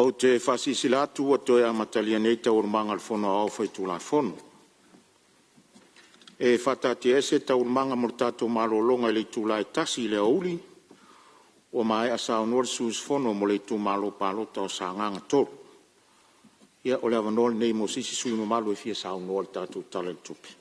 O te whasisila atu o toi amatalia nei tau urmanga alfono au whai tūlai fono. E whatati ese tau urmanga mortato malolonga le tūlai tasi le auli, o mai asa onor sus fono mo le tū malo palota o sa nganga tolu. Ia o le avanol nei mo sisi sui mo malo e fia sa onor tatu tala tupi.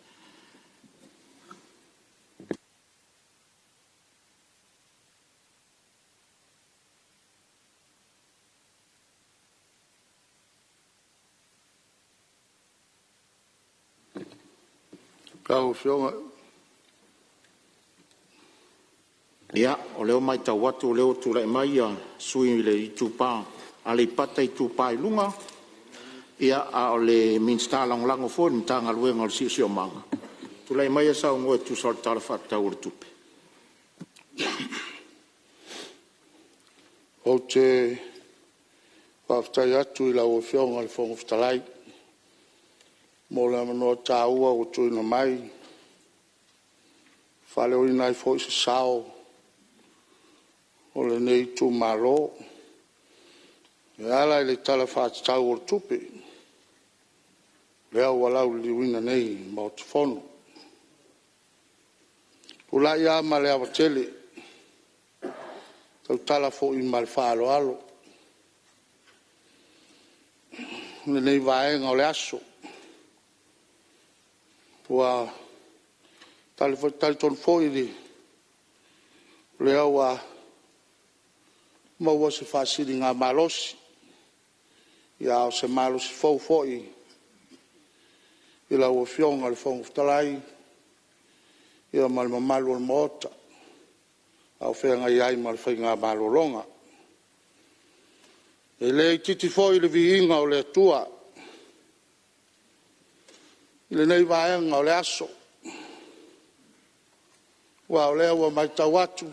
Kau fionga. Ia, o leo mai tau watu o leo tūlai mai a sui le i tūpā, a le pata i tūpā i lunga, ia a o le minsta langolango fo ni tanga luenga o le sisi o manga. Tūlai mai a sao ngoe tu sal tala whata ur tupe. O te whaftai atu i lau o fionga le fongo fitalai. Mo le amanoa tāua o tuina mai. Whale o inai fo i se sao. O le nei tū malo. E ala i le tala whātatau o tupe. Le au walau liwina nei ma o te fono. Ula ia ma le awa tele. Tau tala fo i ma le whaalo alo. Le nei vaenga o le aso. Wa tali ton foi di le awa maua se fasiri nga malosi ia o se malosi fou foi ila o fionga le fongo talai ia mal malu mota au fenga ia mal fenga malolonga ele titi foi le viinga o le tua le nei vaenga o le aso. Wa o lea wa mai tau atu.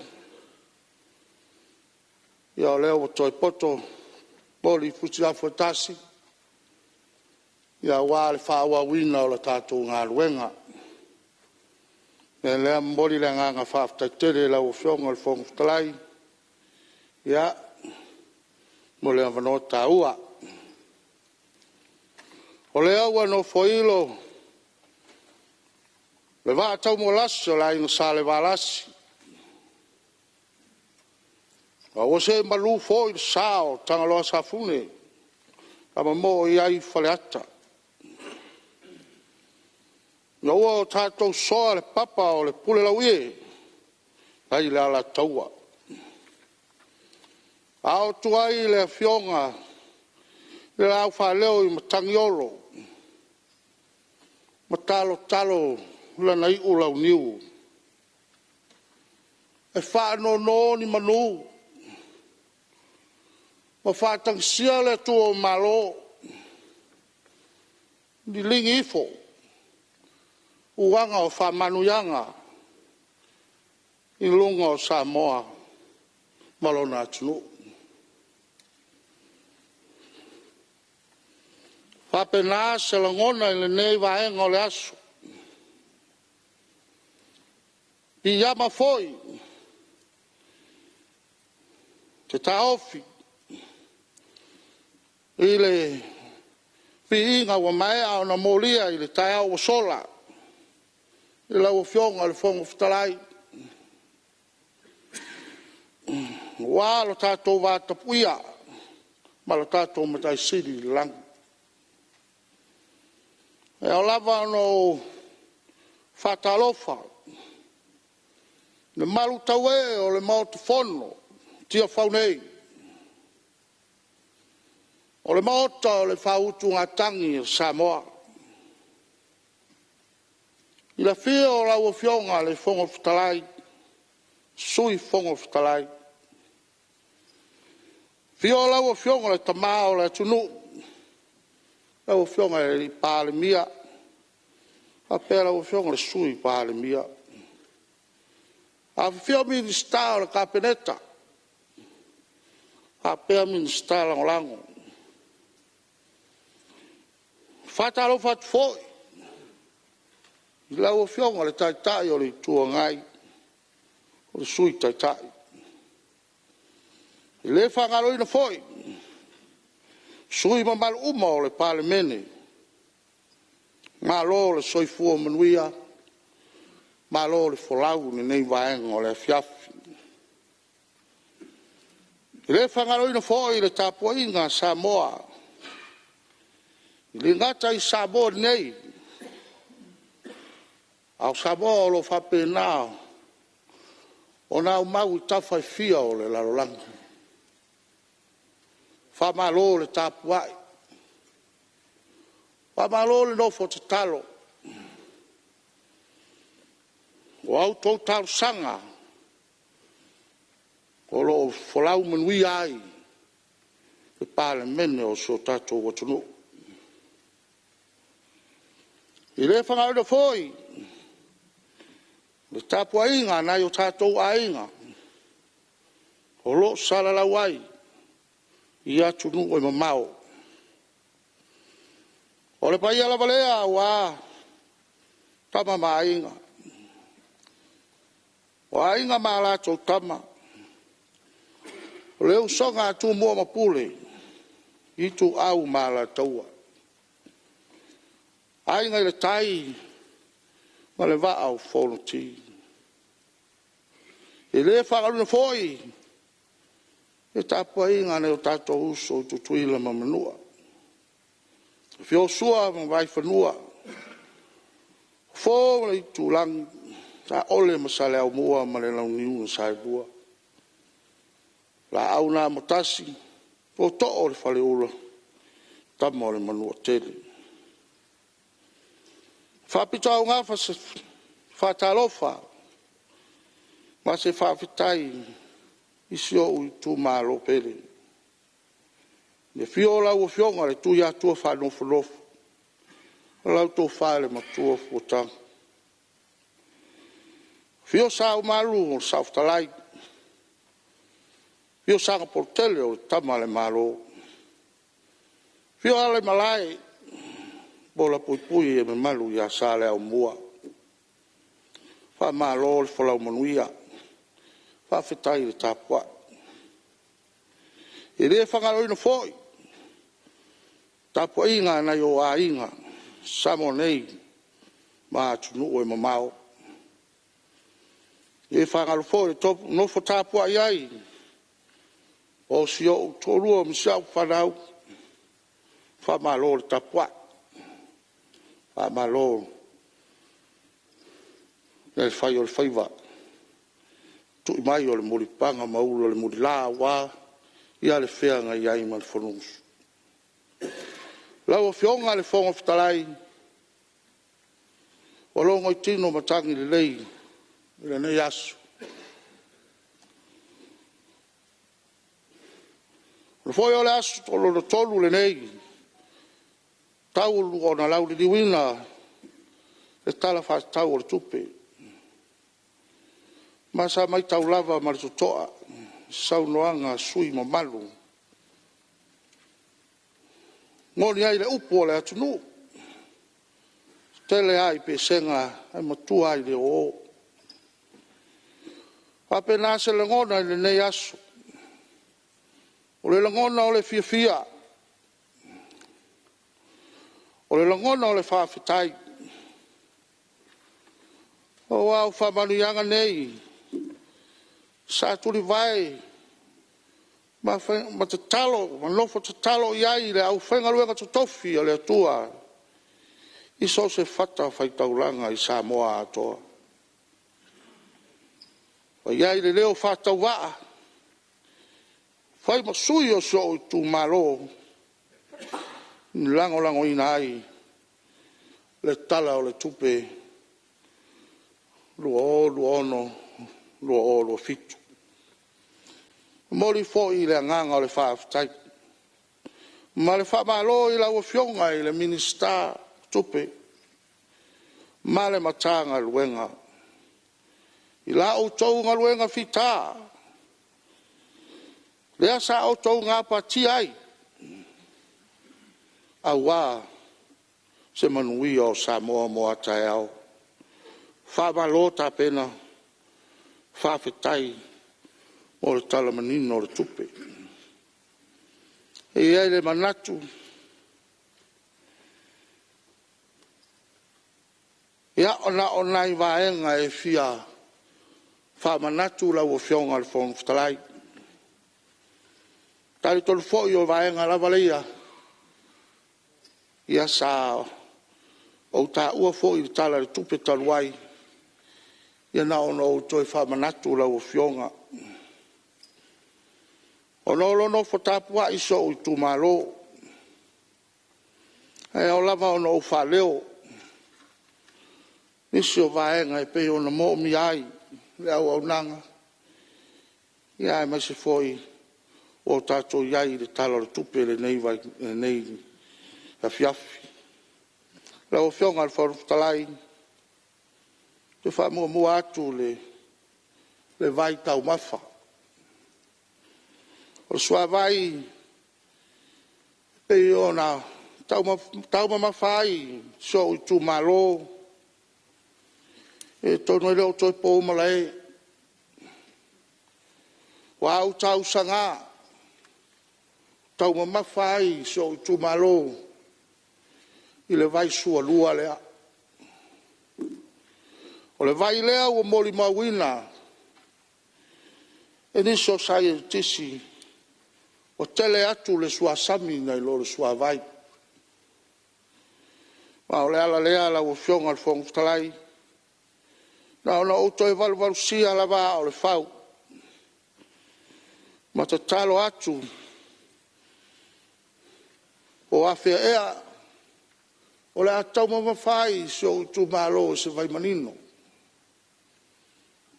Ia o lea wa toi poto. Boli futi a fuatasi. Ia wa le whaua wina o la tātou ngā luenga. Ia lea mboli le nganga whaaftai tere la o fionga le fonga talai. Ia mo lea wanoa tāua. O lea wa no foilo. Le va tau mo lasi o la inga sa le va lasi. O se malu fo i sao tanga loa sa fune. Ama mo i ai fale ata. Na ua o tātou soa le papa o le pule la uie. Ai le ala taua. Ao tuai le fionga. Le au fa leo i matangiolo. Matalo talo. La nai o lau niu. E wha no ni manu. Ma wha tangsia le tu o malo. Ni lingi ifo. Uanga o wha manuyanga. I lunga o Samoa. Malona atunu. Wha pena se langona i le nei vaenga o le aso. I yama foi. Te taofi. I le piinga wa mai au na molia i le taia o sola. I la o fionga le fongo fitalai. Wa lo tātou vāta puia. Ma lo tātou matai siri lang. E o lava no whatalofa. Le malu taue o le mau te fono, tia whaunei. O le maota o le whautu ngā tangi o Samoa. I la fia o lau o fionga le fongo fitalai, sui fongo fitalai. Fia o lau o fionga le tamao le tunu, lau o fionga le Palemene, a pēr lau o fionga le sui Palemene. A fia minista o le kapeneta. A pea minista langolango. Fata lo fat foi. I lau o fionga le taitai o le tua ngai. O le sui taitai. I le whangaro ina foi. Sui mamal uma o le Palemene. Malo le soifua manuia. Malo le folau ni nei vaenga o le fiafi. Le whangaroina fōi le tāpuainga Samoa. Le ngata i Samoa nei. Au Samoa o lo whapena. O nā mau i tawhai fia o le larolanga. Whamalo le tāpuai. Whamalo le nofo te talo. O au tō tau sanga. O lo folau manui ai. Le Palemene o so tātou watunu. I le whangaroina fōi. Le tāpuainga nai o tātou ainga. O lo salalau ai. I atu nu o mamau. O le pai ala valea wa tama mainga. O ainga ma la tō tama. O leo songa atu mua mapule. I tu au ma la taua. Ainga le tai. Ma le va au Fonotaga. E le whakaruna fōi. E tāpuainga ne o tātou uso tu tuila mamanua. Fio sua ma vai whanua. Fō le tu lang. Ta ole masale au mua ma le lau niu na saibua. La au nā motasi. O to o le whale ula. Tama o le manua tele. Whapita o ngā whatalofa. Ma se whawhitai. Isi o ui tū mālo pere. Ne fio lau o fionga le tū ia tua whanofanofu. Lau tō whale ma tua fuotang. Fio sāu malu o sautalai. Fio sanga portele o tama le malo. Fio ale malai. Bola pui pui e me malu ia sale au mua. Wha malo le whalau manuia. Wha whetai le tāpua. E rea whangaroina fōi. Tāpua inga nei o a inga. Samo nei. Ma tunu o e mamao. E whangaro fōi topu nofo tāpua iai. O si o tōrua msiau whanau. Wha malo le tāpua. Wha malo. Nei whai o le whaiva. Tui mai o le moripanga maulu o le morilā wā. Ia le wheanga iai ma le whanusu. Lau o whionga le whonga whitalai. O longo i tino matangi le lei. Le nei asu. Le foi o le asu tolo le tolu le nei. Tau o na lau le diwina. Le tala wha tau o le tupe. Masa mai tau lava ma le tutoa. Sau noanga sui ma malu. Ngoni ai le upo le atunu. Tele ai pe senga ai matua ai le o. Ape nase le ngona le nei asu. O le ngona o le fia fia. O le ngona o le whawhitai. O au whamanianga nei. Sa turi vai. Ma te talo, ma lofo te talo iai le au whenga luenga te tofi o le atua. Iso se whata whaitauranga I Samoa atoa. Wa iai le leo whatau waa. Whai ma sui o so I tu malo. Lango lango ina ai. Le tala o le tupe. Lua o, lua ono. Lua o, lua fitu. Mori fo I le nganga o le whaafitai. Ma le whaamalo I la ua fionga I le minista tupe. Ma le matanga luenga. I la o taunga luenga fita. Le asa o taunga pati ai. Awa. Se manui o Samoa mo atai au. Whaamalo ta pena. Whaafitai. O le tala manino o le tupe. e ai le manatu ia ona i vaenga e fia whamanatu la o fionga le Fonotaga. Tari tolu fo i o vaenga lava leia ia sa o ta ua fo i tala le tupe taluai ia na ono o toi whamanatu la o fionga. Ono lono fo tapua iso i tu malo e o lava ono o whaleo nisi o vaenga e pe ona mo mi ai le au nanga ia e masi foi o tato iai le tala le tupe le nei la fiafi la o fionga le Fonotaga te wha mua atu le vai tau mafa o sua vai pe ona tau mafai so i tu malo e tono leo toi po malai wa au tau sanga tau mafai so i tu malo i le vai sua lua lea o le vai lea o moli mawina e niso sai tisi o tele atu le sua sami nei lo le sua vai ma o le ala lea la o fionga le Fonotaga na ona o toi valu sia la va o le fau ma te talo atu o afe ea o le atau mawhai so tu malo se vai manino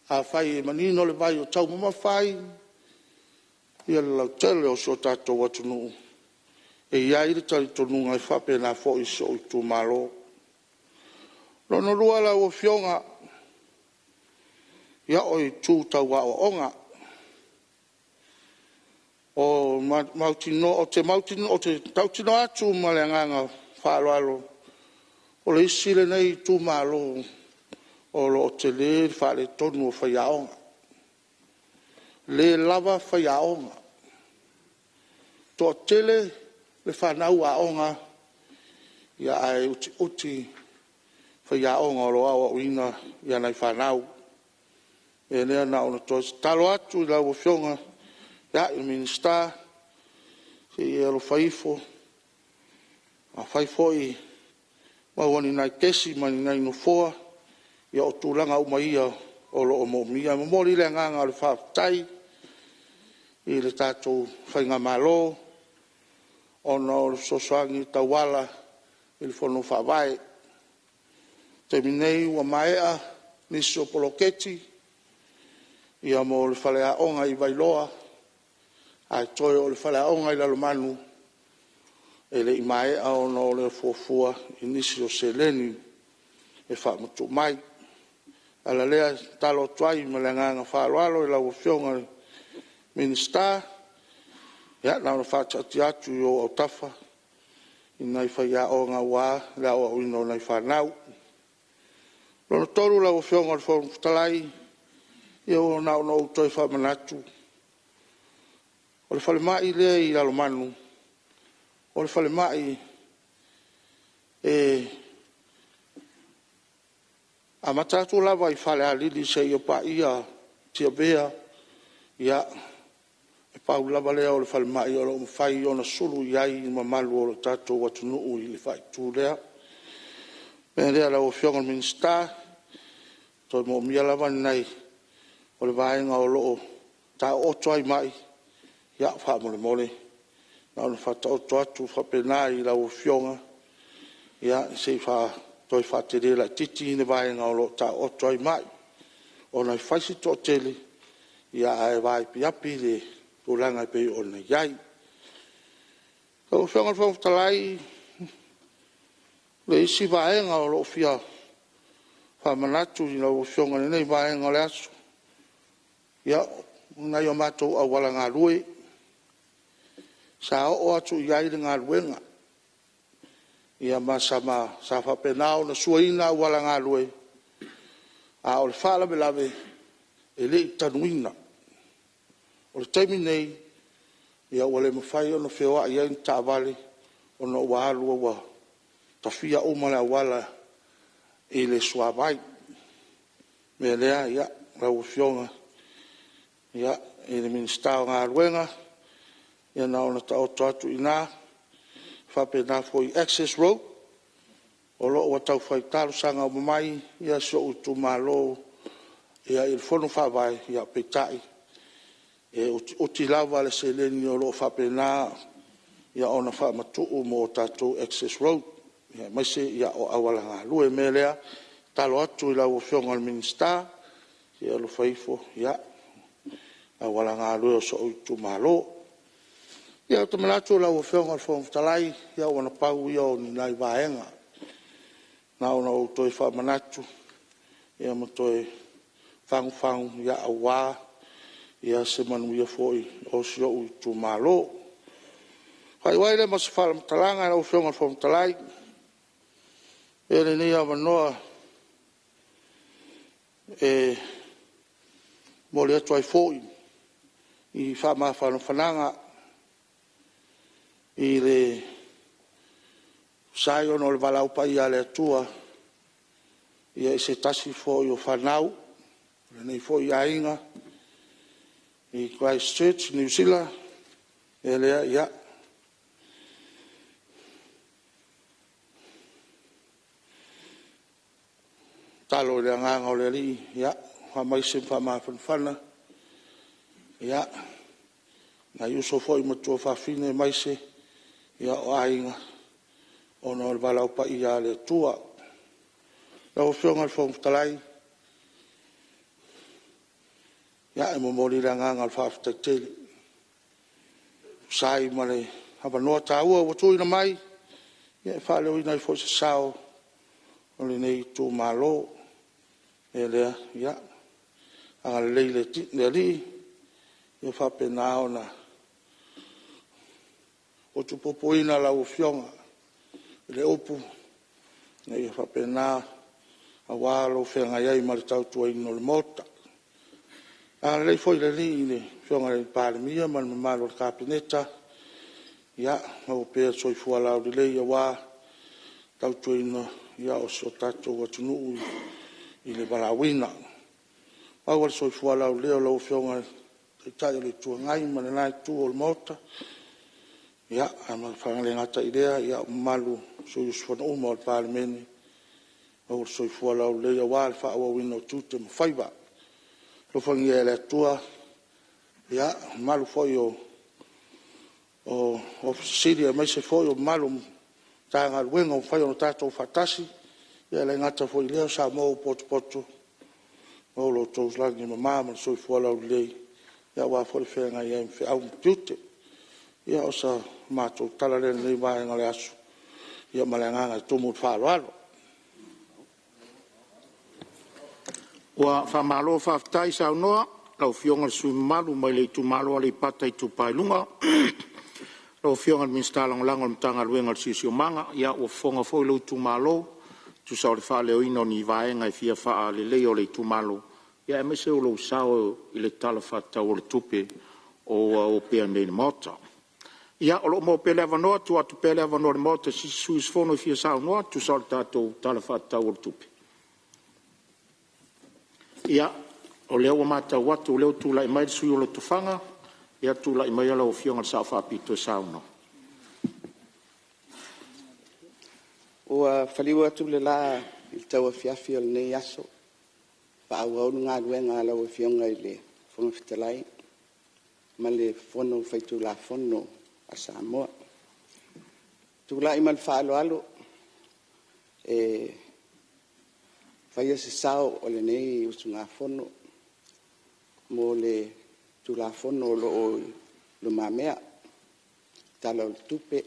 a fai manino le vai o tau mawhai ia le lau tele o so tato watunu e iai le tali tonunga i whape na fo i so tu malo lono lua la o fionga ia o i tū tau wa o onga o mautino o te mautino o te tautino atu ma le nganga whaaloalo o le isi le nei tū malo o lo te le whaale tonu o whaiaonga le lava whaiaonga to tele le whanau a onga ia ai uti whaiaonga o lo awa uina ia nei whanau e lea na ona toa talo atu i lau o fionga ia i minista se i alo whaifo a whaifo i mawani nai kesi mani nai no foa ia o tūlanga umaia o lo o momia mamori le nganga o le whaatai i le tātou whainga malo ona o le sosoangi tawala i le whono whawae te minei ua maea nisi o poloketi ia mo le whalea onga i Vailoa ai toi o le whalea onga i Lalomanu e le imae ao no le fuafua i nisi o Seleni e whaamutu mai ala lea talo tuai ma le nganga whaaloalo i lau fionga minista ia na ona whaatati atu i o tafa i nai whaia onga wā lea o ino nai whanau lono toru lau fionga le Fonotaga ia o na ona o toi whamanatu o le whale mai lea i Lalomanu o le whale mai a matatu lava i whale a lili se i o pa ia tia bea ia e pau lava lea o le whale mai o lo mwhai o na sulu iai i mamalu o le tatou watunuu i le whai tū lea me lea lau o fionga minista toi mo mia lava nei o le vaenga o loo ta oto ai mai ia wha mole mole na ona whata oto atu whapena i lau fionga ia se wha toi whatere la titi ne vaenga o loo ta oto ai mai o na whaisi to tele ia ai vai piapi le ulanga pe o na iai lau fionga Fonotaga le isi vaenga o loo fia whamanatu i lau fionga nei vaenga le asu ia ngai o matou au wala ngā rue sa o atu iai le ngā ruenga ia masama sa whapenao na suaina au wala ngā rue a o le whala me lave e le tanuina o le taimi nei ia ua le mafai ona feoaʻi ai na taʻavale ona ua alu ua tafia uma le auala i le suavai me lea ia lauafioga ia i le minista o galuega ia na ona taoto atu inā faapena foi access road o loo ua taufaitalosaga uma mai ia se oʻu tumālō ia i le fono faavae ia peitaʻi e uti lava le seleni o loo faapena ia ona faamatuu mo tatou access road ia maise ia o aualagalue me lea talo atu i lauafioga o le minista ia lofaifo ia aualagalue o so oʻu tumālō ia o tamanatu o lauafioga o le fonotalai ia ua na pau ia o ninai vaega na ona outou e faamanatu ia ma toe fagufagu ia auā ia se manuia foʻi o si oʻu i tumālō faiuai le ma se faalamatallaga e lauafioga o le fonotalai e lenei avanoa e mo le atu ai foʻi i faamafanafanaga i le sai ona o le valau paia le atua ia i se tasi foʻi o fanau lenei foʻi aiga i Christchurch New Zealand e lea ia talo i le agaga o le alii ia faamaise ma faamafanafana ia na iuso foʻi matua faafine maise ia o aiga ona o le valau paia le atua lauafioga le fonotalai ia e momoli le agaga o le faafetaitele sai ma le avanoa tāua ua tuuina mai ia e faaleoina ai foʻi sasao o lenei tumālō e lea ia agalelei le alii ia faapena ona o tupopoina lauafioga i le upu na ia faapena auā lou feagai ai ma le tautuaina o le mota agalelei foʻi le alii i le fioga le palemia ma le mamalo o le kapeneta ia ua pea soifua laulelei auā tautuaina ia o so tatou atunuu i le valauina aua le soifua laulelei o lauafioga taʻitaʻi o le tuagai ma lenā itu o le mota ia ma fagalegata i lea ia o mamalu soiusufonouma o le palemene au le soifua laulelei auā le faauauina o tute ma faiva lofagia e le atua ia malu foʻi o ofisili e maise foʻi o malu tagaluega o fai ona tatou faatasi ia le gata foʻi lea o Samoa o potopoto o loutou lagi mamā ma le soifua laulelei ia ua foʻi feagai ai ma feʻau ma piute ia o sa matou tala le lenei vaega le aso ia ma le agaga e tumu le faaloalo ua faamālo faafetai saunoa lauafioga le sui mamalu mai le itumālo a le ipata i tupailuga lauafioga le minista lagolago o le matagaluega o le sisiomaga ia ua fofoga foʻi lou itumālo tusa o le faaleoina o ni vaega e fia faalelei o le itumālo ia e maise o lou sao i le tala faatau o le tupe o pea nei le mota ia o loo mo pe le avanoa tu atu pe le avanoa le mota suisifono i fia saunoa tusa o le tatou tala faatau o le tupe ia o lea ua matau atu o lea tulaʻi mai le sui o le tofaga ia tulaʻi mai a lauafioga le saʻafaapito e saunoa ua faliu atu le la i le tauafiafi o lenei aso faauaunu galuega a lauafioga i le fogafetalai ma le fono faitulafono a Samoa tulaʻi ma le faaloalo e faia sesao o lenei usugafono mo le tulafono o loo lo mamea tala o le tupe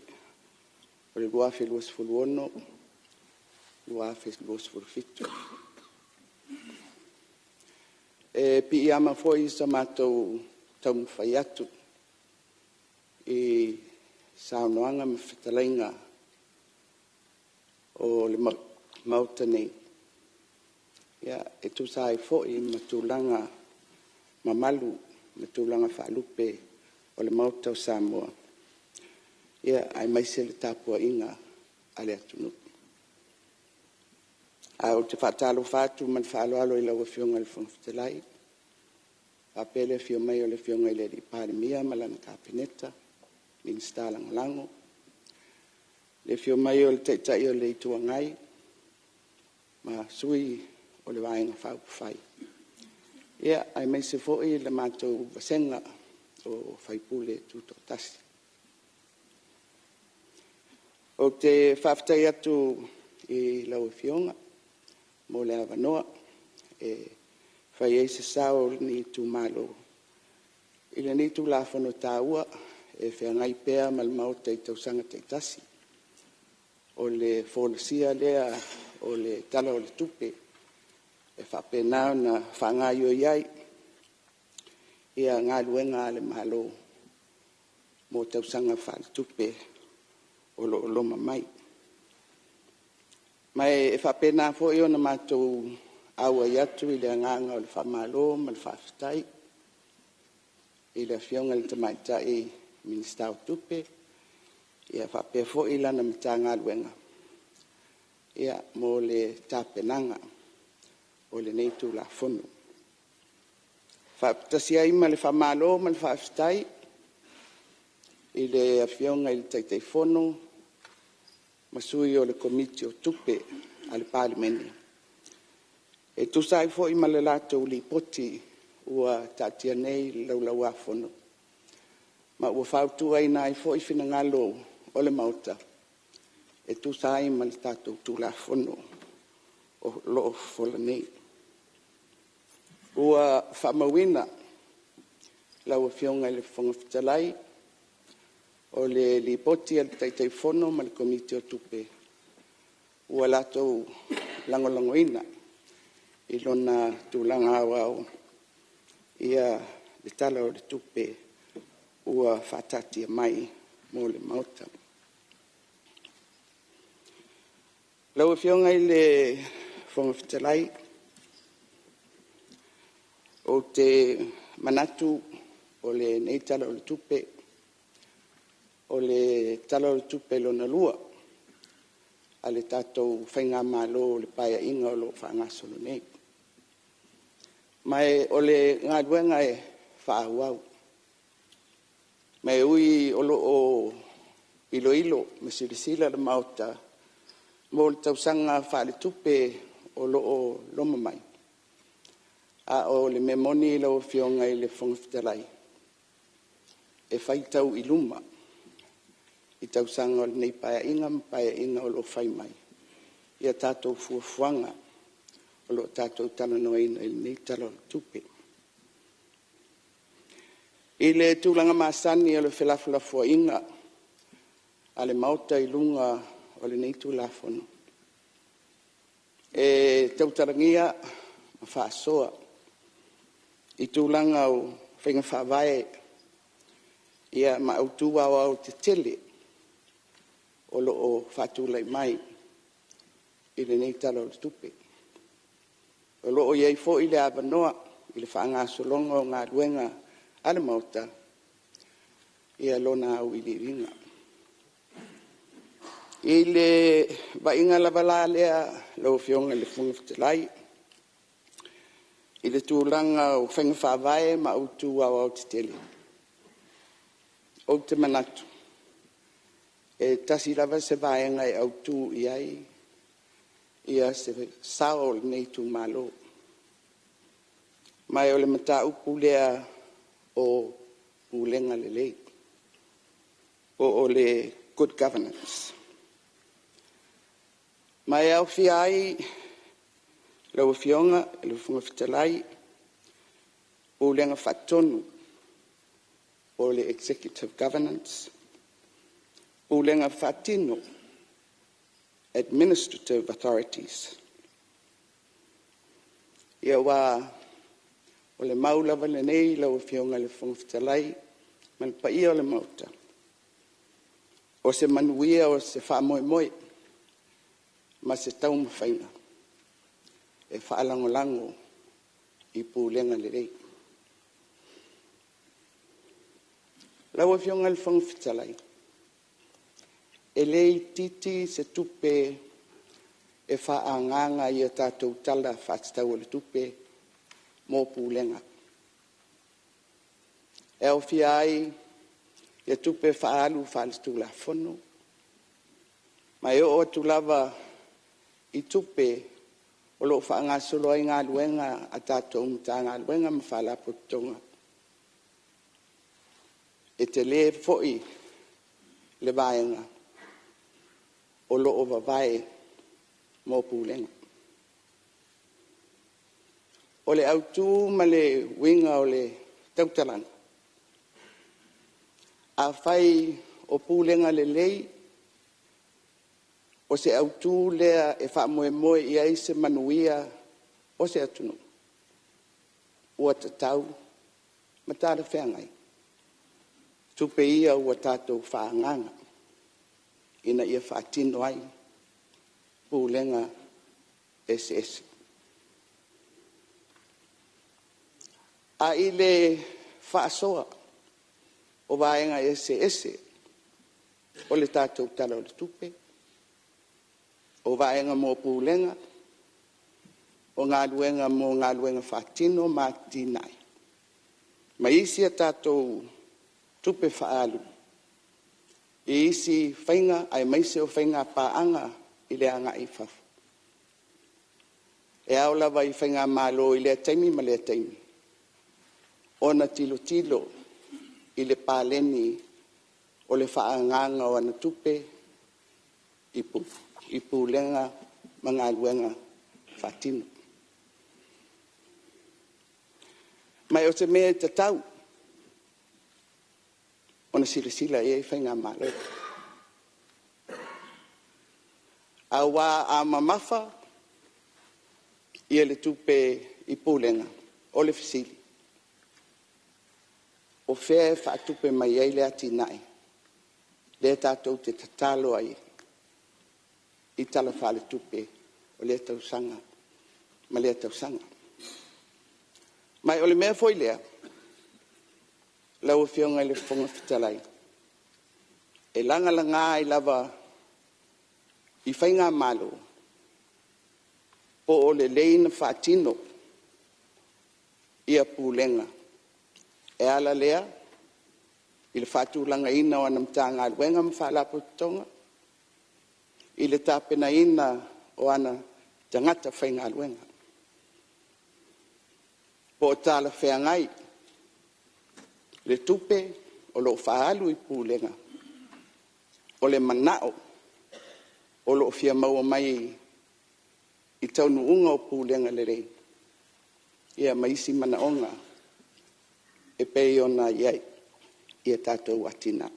o le lua feluasefuluono lua feluasefulufitu e pii ama foʻi sa matou taumafai atu i saunoaga ma fetalaiga o le mauta nei ia e tusa ai foʻi ma tulaga mamalu ma tulaga faalupe o le mauta o Samoa. Ia ai mai se le tapua inga ale atunupi. A o te whaatalo whātu man whaaloalo I laua fionga le whangwhitalai. A pele fio mai o le fionga I le di Palemene malana kapeneta, minsta lango. Le fio mai o le teitai o le ituangai, ma sui o le wainga whaupawhai. Ia ai mai se fo'i le mātou wasenga o whaipule tuto tasi. O te whawhtai atu I laua fionga, mo le avanoa, whai eise sao ni tu malo. I le ni tu la Fonotaga, whengai pēr malmau te tausanga te tasi. O le wholasia lea, o le tala o le tupe, whapena na whangai o iai, ia ngā luenga le malo, mo tausanga whale tupe, o lo loma mai. Mai whapena fo I ona mātou aua iatu I le nganga o le whamalo, ma le whawhitai, I le fionga le tamaitai minista o tupe, ia whapea fo I lana mita ngā luenga. Ia mo le tāpenanga, o le neitu la fono. Whapetasi ai ma le whamalo, ma le whawhitai, I le fionga I le taitei fono, masui o le komiti o tupe a le Palemene. E tusai fo I ma le lato li poti ua tatia nei lau a fono. Ma ua whautua I nai fo I whina ngalo o le mauta. E tusai ma le tato tu la fono o loo fola nei. Ua whamawina lau a fionga I le whangawhitalai o le lipoti al taitei fono ma le komiti o tupe. Ua lato langolangoina I lona tūlanga awao ia le tala o le tupe ua whatatia mai mo le mauta. Lau a fionga I le whangawhitalai o te manatu o le nei tala o le tupe o le tala o le tupe lona lua a le tātou whainga mālo o le paia inga o lo whaangasolo nei. Mai o le ngā duenga e whaauau. Mai ui o lo o ilo me sirisila le mauta mo le tausanga whaale tupe o lo o loma mai. A o le memoni lau fionga I le whangawhitalai. E whaitau I luma. I tausanga o le nei paia inga o lo whai mai. Ia tātou fuafuanga o lo tātou tala noina I le nei tala o le tupe. I le tūlanga māsani o le whelafulafua inga a le mauta I lunga o le nei tūlafono. E tautarangia ma whaasoa I tūlanga o whainga whawae ia ma autua o te tele o lo o whatulai mai I le nei tala o le tupe. O lo o iei fo I le avanoa I le whaanga solonga o ngā ruenga ale mauta ia lona au I le ringa. I le vainga lavala lea lau fionga le whangawhitalai I le tūlanga o whainga whawae ma autua o te tele. O te manatu. E tasi lava se vaenga I autu I ai ia se sao le nei tu malo. Mai o le mata upu lea o ulenga le lei. O le good governance. Mai au fi ai lau fionga le whangawhitalai ulenga whatonu o le executive governance. Ulenga whatino administrative authorities. Ia wā o le maulawa le nei lau fionga le whangawhitalai man pa ia o le mauta. O se manuia o se whamoemoe ma se tau mawhainga. E whaalangolango I pūlenga le rei. Lau fionga le fong fitalai. E lei titi se tupe e whaanganga i a tātou tala whātitau le tupe mō pūlenga. E au fia ai i a tupe whaalu whaalitu la whono. Mai o atu lava i tupe o lo whaanga solo ai ngā luenga a tātou mta ngā luenga ma whaala putonga. E te le foi le vaenga o lo o vavae mō pūlenga. O le autu ma le winga o le tautalanga. A whai o pūlenga le lei o se autu lea e wha moe moe i aise manuia o se atunu. Ua tatau ma tāra whengai. Tupe ia ua tātou whaanganga. Ina ia whaatino ai. Pūlenga SS. A i le whaasoa o vaenga SS. O le tātou tala o le tupe. O vaenga mō pūlenga. O ngā luenga mō ngā luenga whaatino mā tinai. Ma isi a tātou tupe whaalu. I isi whainga, ai maise o whainga pāanga i le anga i whafu. E au lava i whainga mālo i lea taimi ma lea taimi. Ona tilo tilo i le pāleni o le whaanganga o ana tupe i pūlenga ma ngā luenga whatino. Mai o te mea te tau, ona sila e whainga mālo. A wā a mamafa i le tupe i pūlenga, o le fisili. O whea e whaatupe mai ei le ati nai. Le tātou te tatalo ai i tala whale tupe o le tausanga, ma le tausanga. Mai o le mea foi lea, lau o whionga i le whonga whitalai. E langa i lava i whainga malo, po o le leina whaatino i a pūlenga. E ala lea, i le whaatūlanga ina o anamta ngā luenga ma whaalapo tonga, i le tāpena ina o ana tangata whainga luenga. Po o tāla wheangai, le tupe o lo whaalu i pūlenga, o le manao, o lo fia maua mai i taunu unga o pūlenga le rei. Ia maisi manaonga e pei ona iai i a tātou atina.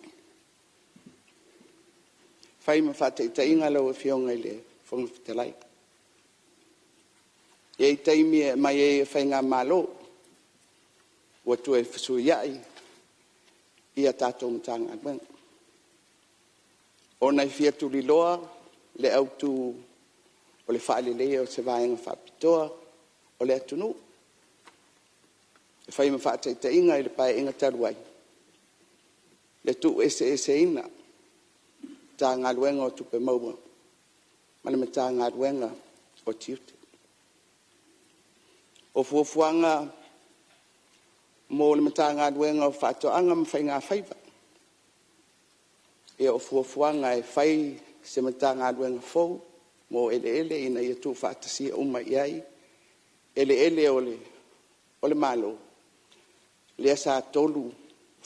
Whai ma whāteita inga lau e whionga i le whonga whitalai. E i taimi e mai e whainga mālo, ua tu e whasui iai i a tātou mtanga ngwen. O nei fia tuli loa, le autu o le whaale lea o se vaenga whapitoa, o le atunu. E whai ma whāteita inga i le pae inga taruai. Le tu ese ina, tā ngā luenga o tupe maua, mana me tā ngā luenga o tiute. O fuafuanga mō le mata ngā luenga o whātoanga ma whai ngā whaiva. E o fuafuanga e whai se mata ngā luenga fau, mō ele ina ia tū whātasia uma iai, ele o le malo. Lea sa tolu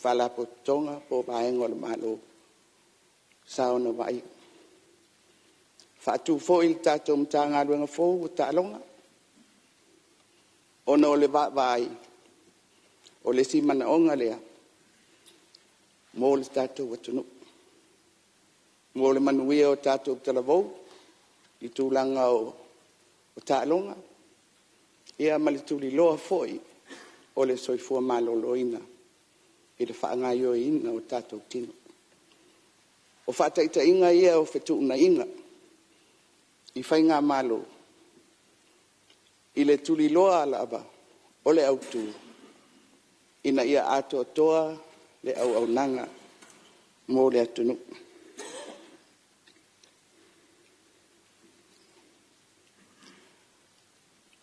whalapo tonga po vaenga o le malo sa ona vai. Whātū fo il tātou mta ngā luenga fau o tālonga. Ona o le vai, o le si mana onga lea, mō le tātou atunu. Mō le manuia o tātou talavou, i tūlanga o tālonga, ia malituli loa foi, o le soifua maloloina, i le whaangaio ina o tātou tino. O whātaita inga ia o whetuna inga, i whainga malo, i le tuli loa alava, o le autu, ina ia ato toa, le au nanga mo le atunu.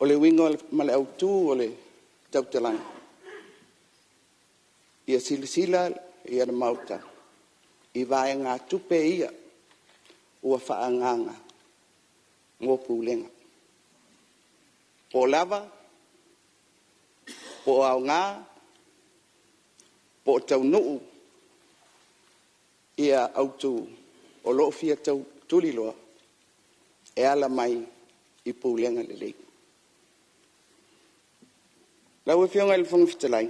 O le wingo male au tu o le tautalanga. Ia silasila ia le mauta. I vai ngā tupe ia ua whaanganga ngō pūlenga. Po lava, po au ngā, po tau nuu, ia autu o loo fia tau tuliloa, e ala mai i pūlenga le lei. Lau e fionga il whangawhitalai,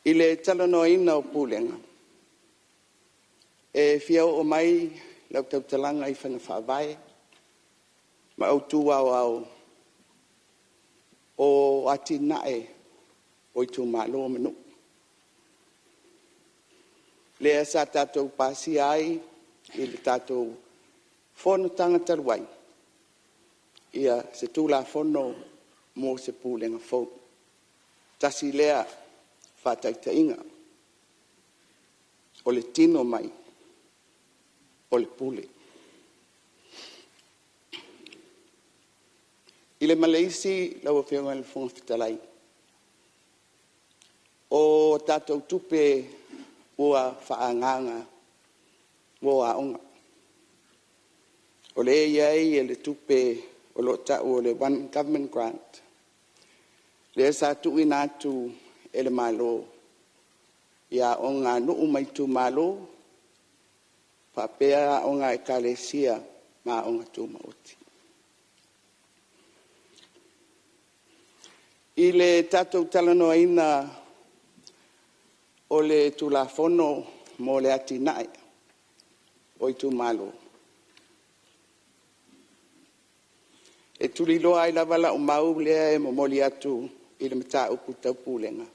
i le talanoa ina o pūlenga, e fiao o mai lau tau talanga i whangawhawai, ma au tū au o ati nae o i tū mālo manu. Lea sa tātou pāsi ai i le tātou Fonotaga taluai. Ia se tūla fono mō se pūlenga fau. Tasi lea whātaitainga o le tino mai o le pule. I le Malaysi lau a whionga le whangawhitalai. O tātou tupe ua whaanganga o aonga. O le iai e le tupe o lo tau o le One Government Grant. Le sa tui nātu e le malo. Ia o ngā nuu mai tu malo. Whapea o ngā e kalesia ma o ngā tu maoti. I le tātou talanoa ina o le tulafono mo le ati nae o i tu malo. E tuli loa ai lavala o mau lea e momoli atu i le mata upu tau pūlenga.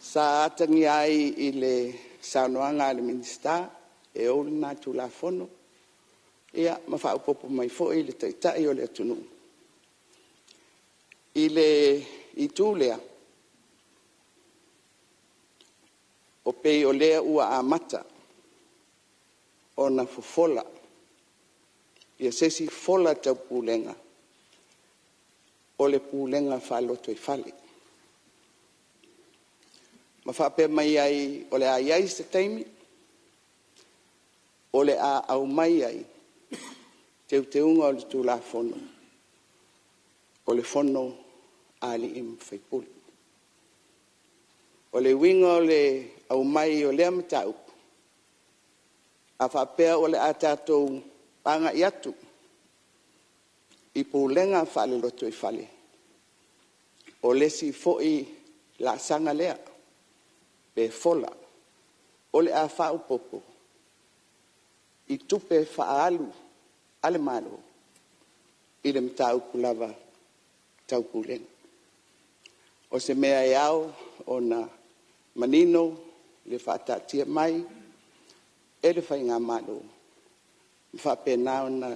Sa atangi ai i le saunoanga le minista e o le nā tulafono. Ia mawha upopo mai fo i le taitai o le atunu. I le i tūlea o pei o lea ua amata o na fofola ia sesi fola tau pūlenga o le pūlenga whaloto i whale. Ma whape mai ai o le ai se taimi o le a au mai ai te unga o le tūla fono o le fono ali im whaipuli. O le winga o le au mai o le amatau. A whapea o le atatou panga i atu. I pūlenga whale loto i whale. O lesi foi la sanga lea. Pe fola. O le a whau popo. I tupe whaalu. Ale malo. I le mtau kulava tau pūlenga. O se mea e au o na manino le whaatatia mai e le whainga malo. Whapena o na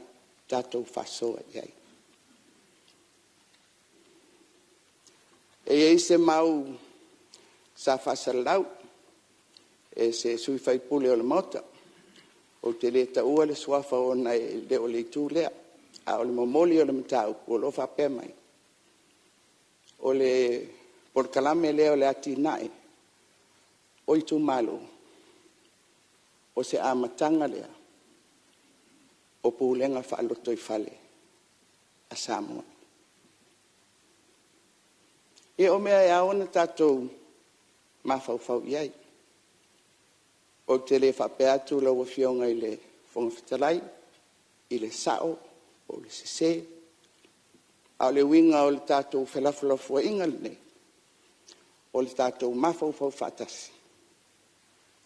tātou whasoa iai. E ei se mau sa whasalau e se sui whaipule o le mota. O te leta ua le suafa o na le o le tū lea. A o le momoli o le matau o lo whapea mai. O le por kalame leo le ati nae, o i tu malo, o se amatanga lea, o pūlenga whaaloto i whale, a Samoa. E o mea e aona tātou mawhauwhau iai, o te le whapea atu lau a whionga i le whangawhitalai, i le sao, o le sese, a le winga o le tātou whelafulafua inga le nei, o le tātou mawhauwhau whatasi.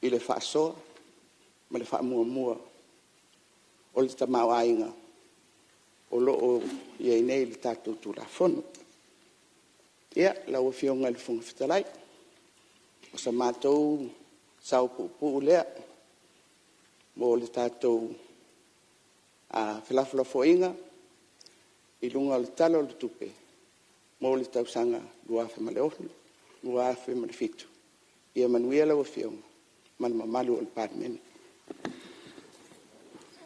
I le whaasoa, ma le whaamua o le tamau ainga, o loo iei nei le tātou tūra whono. Ia, lau a whionga le whangawhitalai, o sa mātou sau pupu lea, mo le tātou whelafulafua inga, I lunga o le talo o le tupe, mo le tausanga luafe maleohulu, ua fe ma fitu ia manuia la fiong man mamalu o Palemene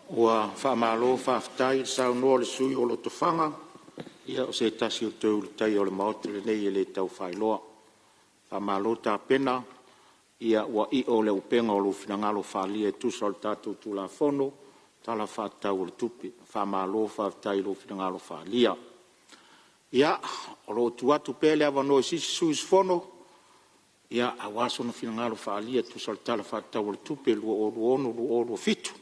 Ua whaamalo whaaftai sao noa le sui o lo tofanga. Ia o se tasi o tau le tai o le maote le nei e le tau whailoa. Whaamalo ta pena. Ia ua I o le upenga o lo finangalo whaalia e tusa o le tātou tu la fono. Tala whaatau o le tupi. Whaamalo whaaftai lo finangalo whaalia. Ia o lo tuatu pele awa no sisi suis fono. Ia awaso na finangalo whaalia tusa o le tala whaatau o le tupi. Lua o lo fitu.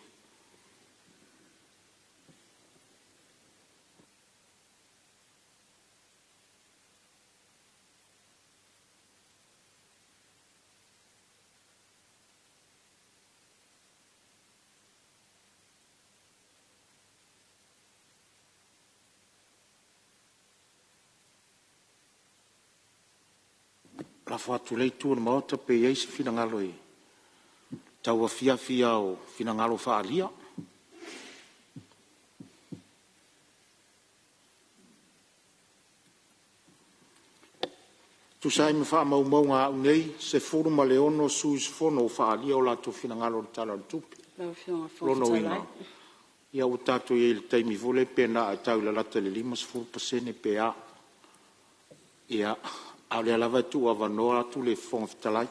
La fatu lei tu na maota pe ei se finangalo e. Tau a fia o finangalo whaalia. Tu sai me wha mau ngā au nei, se furu ma leono suis fono o whaalia o lato finangalo o tala o tupi. Lono ina. Ia o tato i le taimi vole pe na a tau la lata le 5% pe a. Ia a le alava tu a vanoa tu le fonfitalai.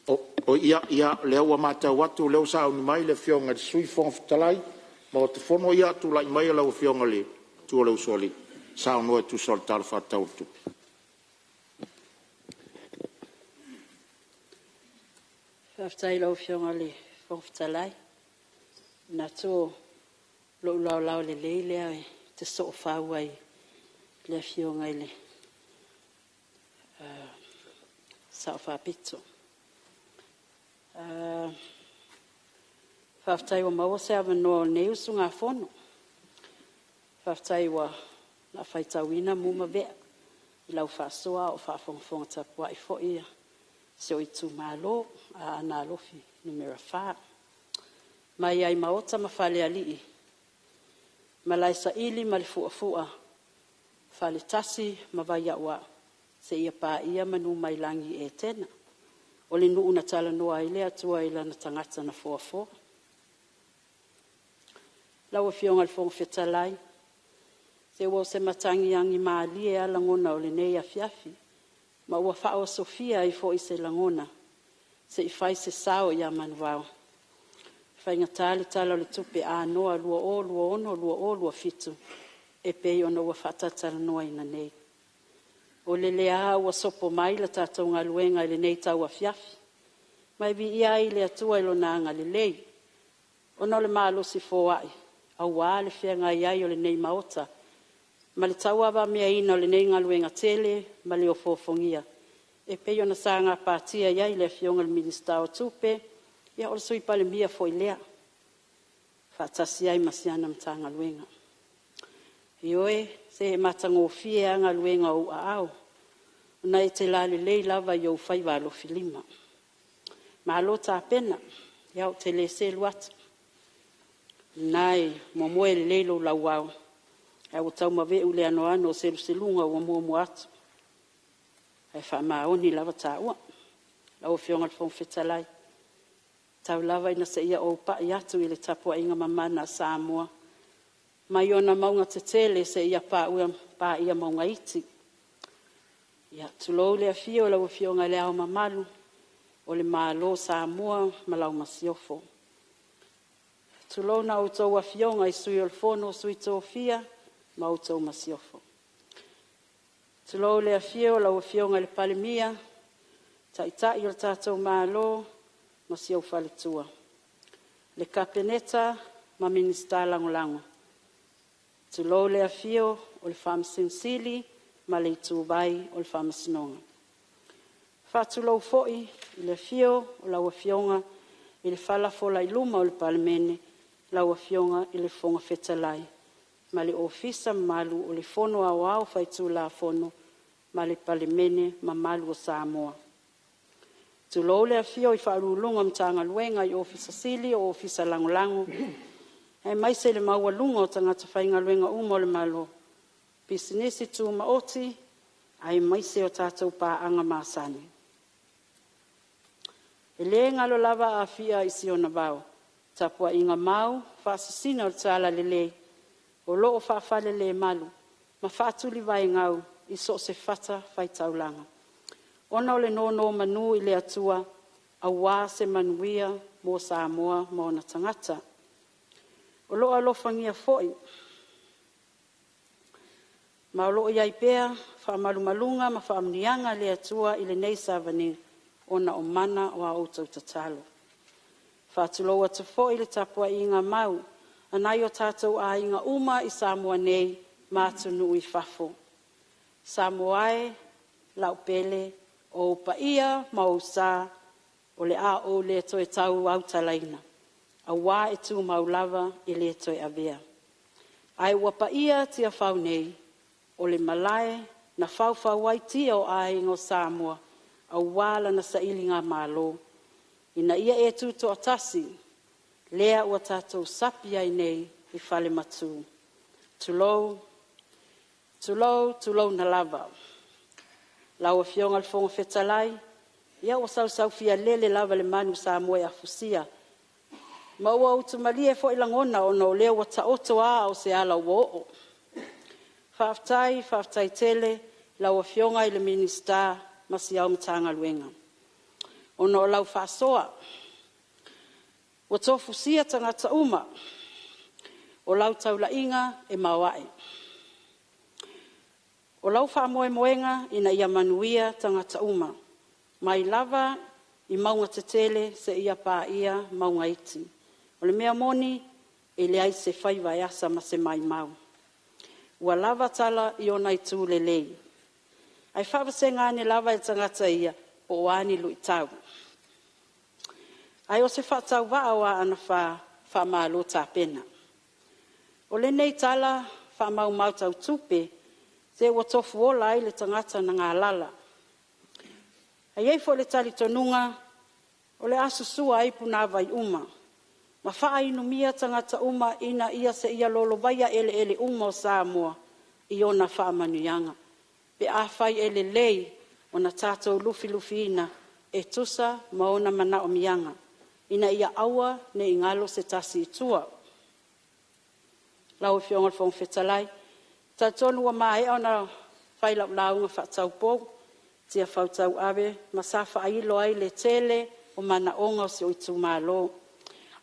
O ia leo a mata watu leo sa ni mai le fionga de sui fonfitalai. Ma o te fono ia tu lai mai la o fionga le tu leo soli. Sa no tu sol tal fa tau tu. Faftai lo fionga le fonfitalai. Na to lo le le te so fa wai. Le fionga ile sa fa pizzo faftai wa mawa se ava no nei usunga fono faftai wa na faita wina muma ve ila fa soa o fa fonga tapua I fo ia se o itu malo a na lofi numero 5 mai ai maota mafale ali malaisa ili malfuafua Falitasi mavaya wa se ia pa ia manu mai langi e tena. O le nuu na tala noa ile atua ila na tangata na fo. Lawa fionga le fonga fetalai. Se ua se matangi yangi maali e alangona o le nei a fiafi. Ma ua fao Sofia I fo I se langona. Se I fai se sao ia manuao. Fai ngatali tala o le tupe a noa lua ono, lua fitu. E pei ona ua whatatara noa ina nei. O le lea ua sopo mai la tātou ngā luenga I le nei tau a fiafi. Mai vi ia I le atua ilo nā ngā le lei. Ona le mālosi fōai. Au wā le whia ngā iai o le nei maota. Ma le tau awa mea ina o le nei ngā luenga tele, ma le o fōfongia. E pei ona sā ngā pātia iai le fionga le minista o tupe, ia o le sui Palemene fo I lea. Whatasi ai masiana mta ngā luenga. Ioe, se matango fie anga luenga o au. Una e te lale lei lava I au fai walo filima. Ma alo ta pena, iau te le se luata. Nai, momoe le leilo lau au. Au tau mawe ule ano se lusilunga o mua atu. Ai wha maoni lava ta ua. Lau fionga le fong fetalai. Tau lava ina se ia o pa I atu I le tapua inga mamana Samoa. Mai ona maunga te tele se ia pa ia maunga iti. Ia tulou lea fio lau fionga lea o mamalu. O le malo Samoa malau masiofo. Tulou na utou a fionga I sui o le fono sui tō fia ma utou masiofo. Tulou lea fio lau fionga le Palemene. Tai o le tātou malo masiofa le tua. Le kapeneta ma minista langolango. Tulou lea fio o le whamsinsili ma le itūbai o le whamasinonga. Whatulou foi I le fio o laua fionga I le whalafola I luma o le Palemene, laua fionga I le fonga fetalai, ma le ofisa malu o le fono au whaitu la fono, ma le Palemene ma malu o Samoa. Tulou lea fio I whaarulunga mtanga luenga I ofisa sili o ofisa langolango, e mai se le maua lunga o tangata whainga luenga o le malo. Pisinesi tu maoti, ai mai se o tātou pāanga māsani. E le ngalo lava a fia isi o na vau, tapua inga mau, whaasasina o tāla lelei, o loo whaafale le malu, ma whaatuli vai ngau, i so se whata whai taulanga. Ona o le no manu i le atua, a wā se manuia mō Samoa mō na tangata. O loo alofangia foi, ma o loo iai pēa, whaamalumalunga ma whaamnianga le atua i le nei savane, ona o mana o a outou tatalo. Whaatuloa te foi le tapua i ngā mau, anai o tātou a inga uma i Samoa nei, mātunu i whafo. Samoae, lau pele, o paia, mausa, o le a o le toe tau au talaina. A wā e tū maulava i le toe avea. Ai ua paia tia whau nei, o le malae, na whau ai tia o a ingo Samoa, a wāla na sa ilinga mālo. Ina ia e tūto atasi, lea ua tātou sapi ai nei i whale matu. Tulou na lava. Lau a fionga le fonga whetalai, ia ua sau fia lele lava le manu Samoa a fusia. Ma ua utumalia fo ilangona o no lea ua taoto a o se ala ua o. Whaaftai tele, lau a fionga i le minista masi au mtanga luenga. O no lau whaasoa, ua tofu sia tangata uma, o lau taula inga e mawai. O lau whaamoe moenga ina ia manuia tangata uma, mai lava i maunga tetele se ia pā ia maunga iti. O le mea moni e le ai se whaiva asa ma se mai mau. Ua lava tala i ona i tū le lei. Ai whaawasenga ane lava e tangata ia o wani lui tau. Ai o se whaatau waawa ana whaamalo tā pena. O le nei tala whaamau mautau tupe, se ua tofu ola ai le tangata na ngā lala. Ai eifo le tali tonunga, o le asusua ai puna vai uma. Ma wha inumia tangata uma ina ia se ia lolo vaia ele uma o Samoa i ona wha manuianga. Pe a whai ele lei o na tātou lufi ina e tusa ma ona mana o mianga. Ina ia aua ne ingalo se tasi itua. Lau fionga le fonga whetalai. Tātonu wa mai ona whai launga whaatau pou. Tia whautau awe ma sa whailo ai le tele o mana onga o se oitu malo.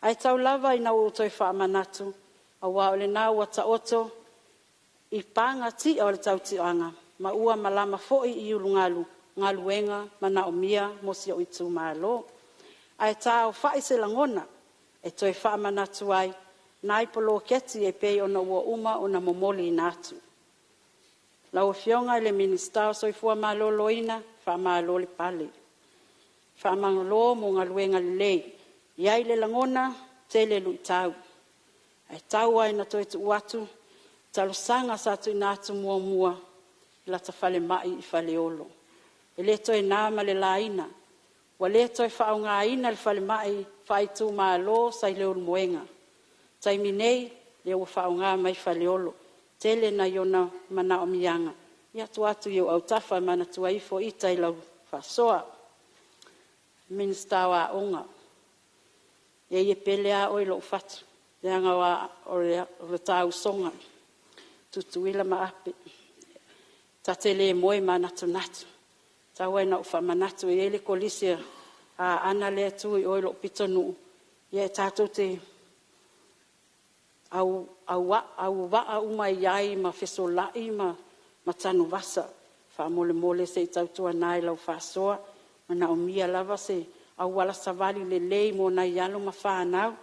Ai tau lava ina o toi whaamanatu. A wā ole nā ua taoto i panga ti o le tau tianga. Ma ua malama foi i ulungalu. Ngaluenga mana o mia mo se oitu malo. Ai tau whai se langona, e toi whaamanatu ai, nai polo keti e pei ona ua uma o na momoli natu. Lau fionga le minista o soifua malolo ina, whaamalo le pale. Whaamangolo mo ngaluenga le lei, iai le langona, te le lui tau. Ai tau ai na toi tu uatu, talo sanga sa tu natu mua, la ta whale mai i whale olo. E le toi nāma le laina, wa le toi whaunga ina le whale mai, whai tu malo sai leo moenga. Tai minei, le ua whaunga mai whale olo. Tele na iona mana o mianga. Ia tu atu iu au tafa mana tua ifo ita i lau whasoa. Minista wa onga. Ia pelea o ilo ufatu. Ianga wa o le tau songa. Tutuila ma ape. Ta tele moe manatu natu. Ta waina ufa manatu e ele kolisia a ana lea tui o ilo pitonu. Ia tātou te au waa uma iai ma fesolai ma tanu vasa. Wha mole se i tautua nai lau whasoa. Ma na o mia lava se au wala savali le lei mo na ialo ma whanau.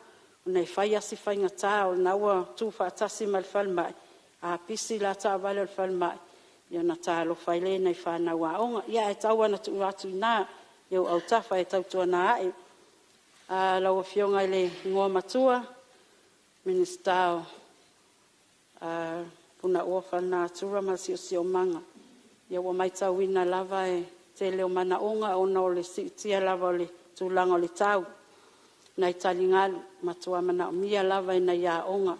O nei whai asi whainga tā o na ua tū whaatasi ma le whalmai. A pisi la tā vale le whalmai. Ia na tā lo whaile nei whanau a onga. Ia e tau ana tu atu nā. Iau au tawha e tautua nā ae. Lau a fionga i le ngoa matua. Minister puna ua whana tura ma si o manga. Ia ua mai tau ina lava e te leo mana onga o na o le tia lava o le tūlanga o le tau. Nai tali ngalu matua mana o mia lava e na ia onga.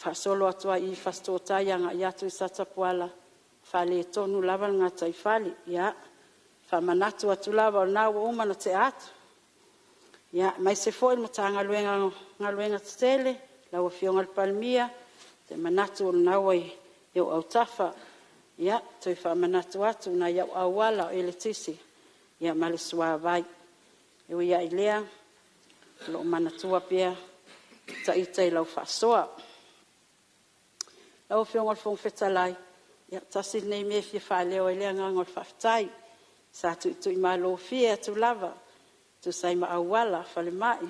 Whasolo atua i whastotai anga i atu i satapuala. Fale tonu lava ngā tai fale. Ia. Whamanatu atu lava o nā wa umana te atu. Ia. Mai se foi mata ngā luenga te tele. Lawa fionga le Palemene. Te manatu o nā wai iau au tafa. Ia. Toi whamanatu atu na iau au wala o ele tisi. Ia male sua vai. Iu ia i lea. Lo manatua pia. Ta itai lau whasoa. Lau fionga le whongwhetalai. Ia tasi nei me fia whaleo e lea ngangol whaftai. Sa tu i malo fia tu lava. Tu sai ma awala whale mai.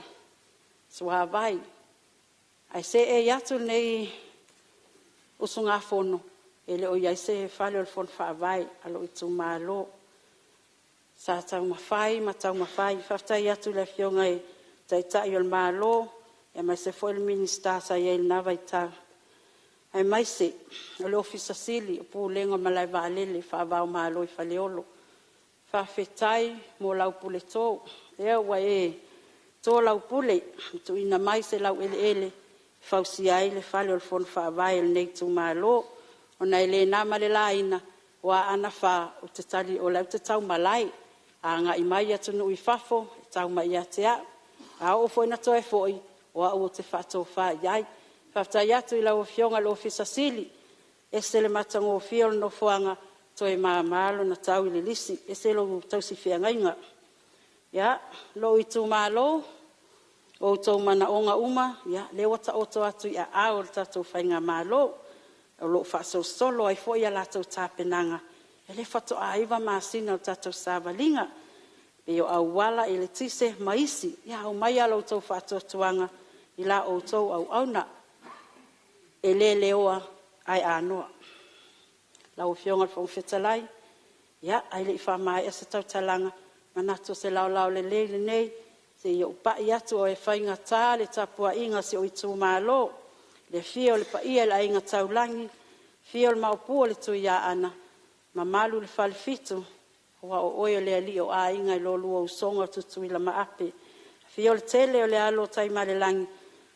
Sua vai. Ai se e iatu nei usunga fono. Ele o iai se whale o le fono whaavai. Alo i tu malo. Sa tau mawhai, ma tau mawhai. Whaftai atu le fionga e tai o le malo. E mai se foi le minista sa iei nawa i tā. Ai mai se, o le ofisa sili, o pū lengo malai waalele, whaavau malo i whaleolo. Whawhetai mo lau pule tō. Ea ua e tō lau pule, tu ina mai se lau ele. Whausi ai le whale o le fono whaavai le nei tū malo. O nei le nama le laina, wa ana wha o te tali o lau te tau malai. A ngā i mai atu nui whafo, tau mai a te a. A o foi na toi foi. O au te whato wha iai. Whaftai atu i lau fionga lo ofisa sili. E se le matango o fiol no fuanga toi maa malo na tau i le lisi. E se lo tau si fia ngainga. Ia, lo i tu malo. O tau mana onga uma. Ia, leo ta oto atu i a ao le tatou whainga malo. O lo whaso solo ai foi a latou tāpenanga. E le whato aiva maasina o tatou sāwalinga. E o au wala e le tise maisi. Ia, au mai alo tau whato tuanga. I la o tau au auna. E le leoa ai anoa. Lau fionga le whongwhetalai. Ia, ai le i whamai e se tau talanga. Manato se lau le nei. Se i o pai atu o e whainga tā le tapua inga se o i tū malo. Le fio le paia le ainga taulangi. Fio le maupua le tu ia ana. Mamalu le whalifitu. Hoa o oio le ali o a inga i lo lua usonga tutu i la maape. Fio le tele o le alo taima le langi.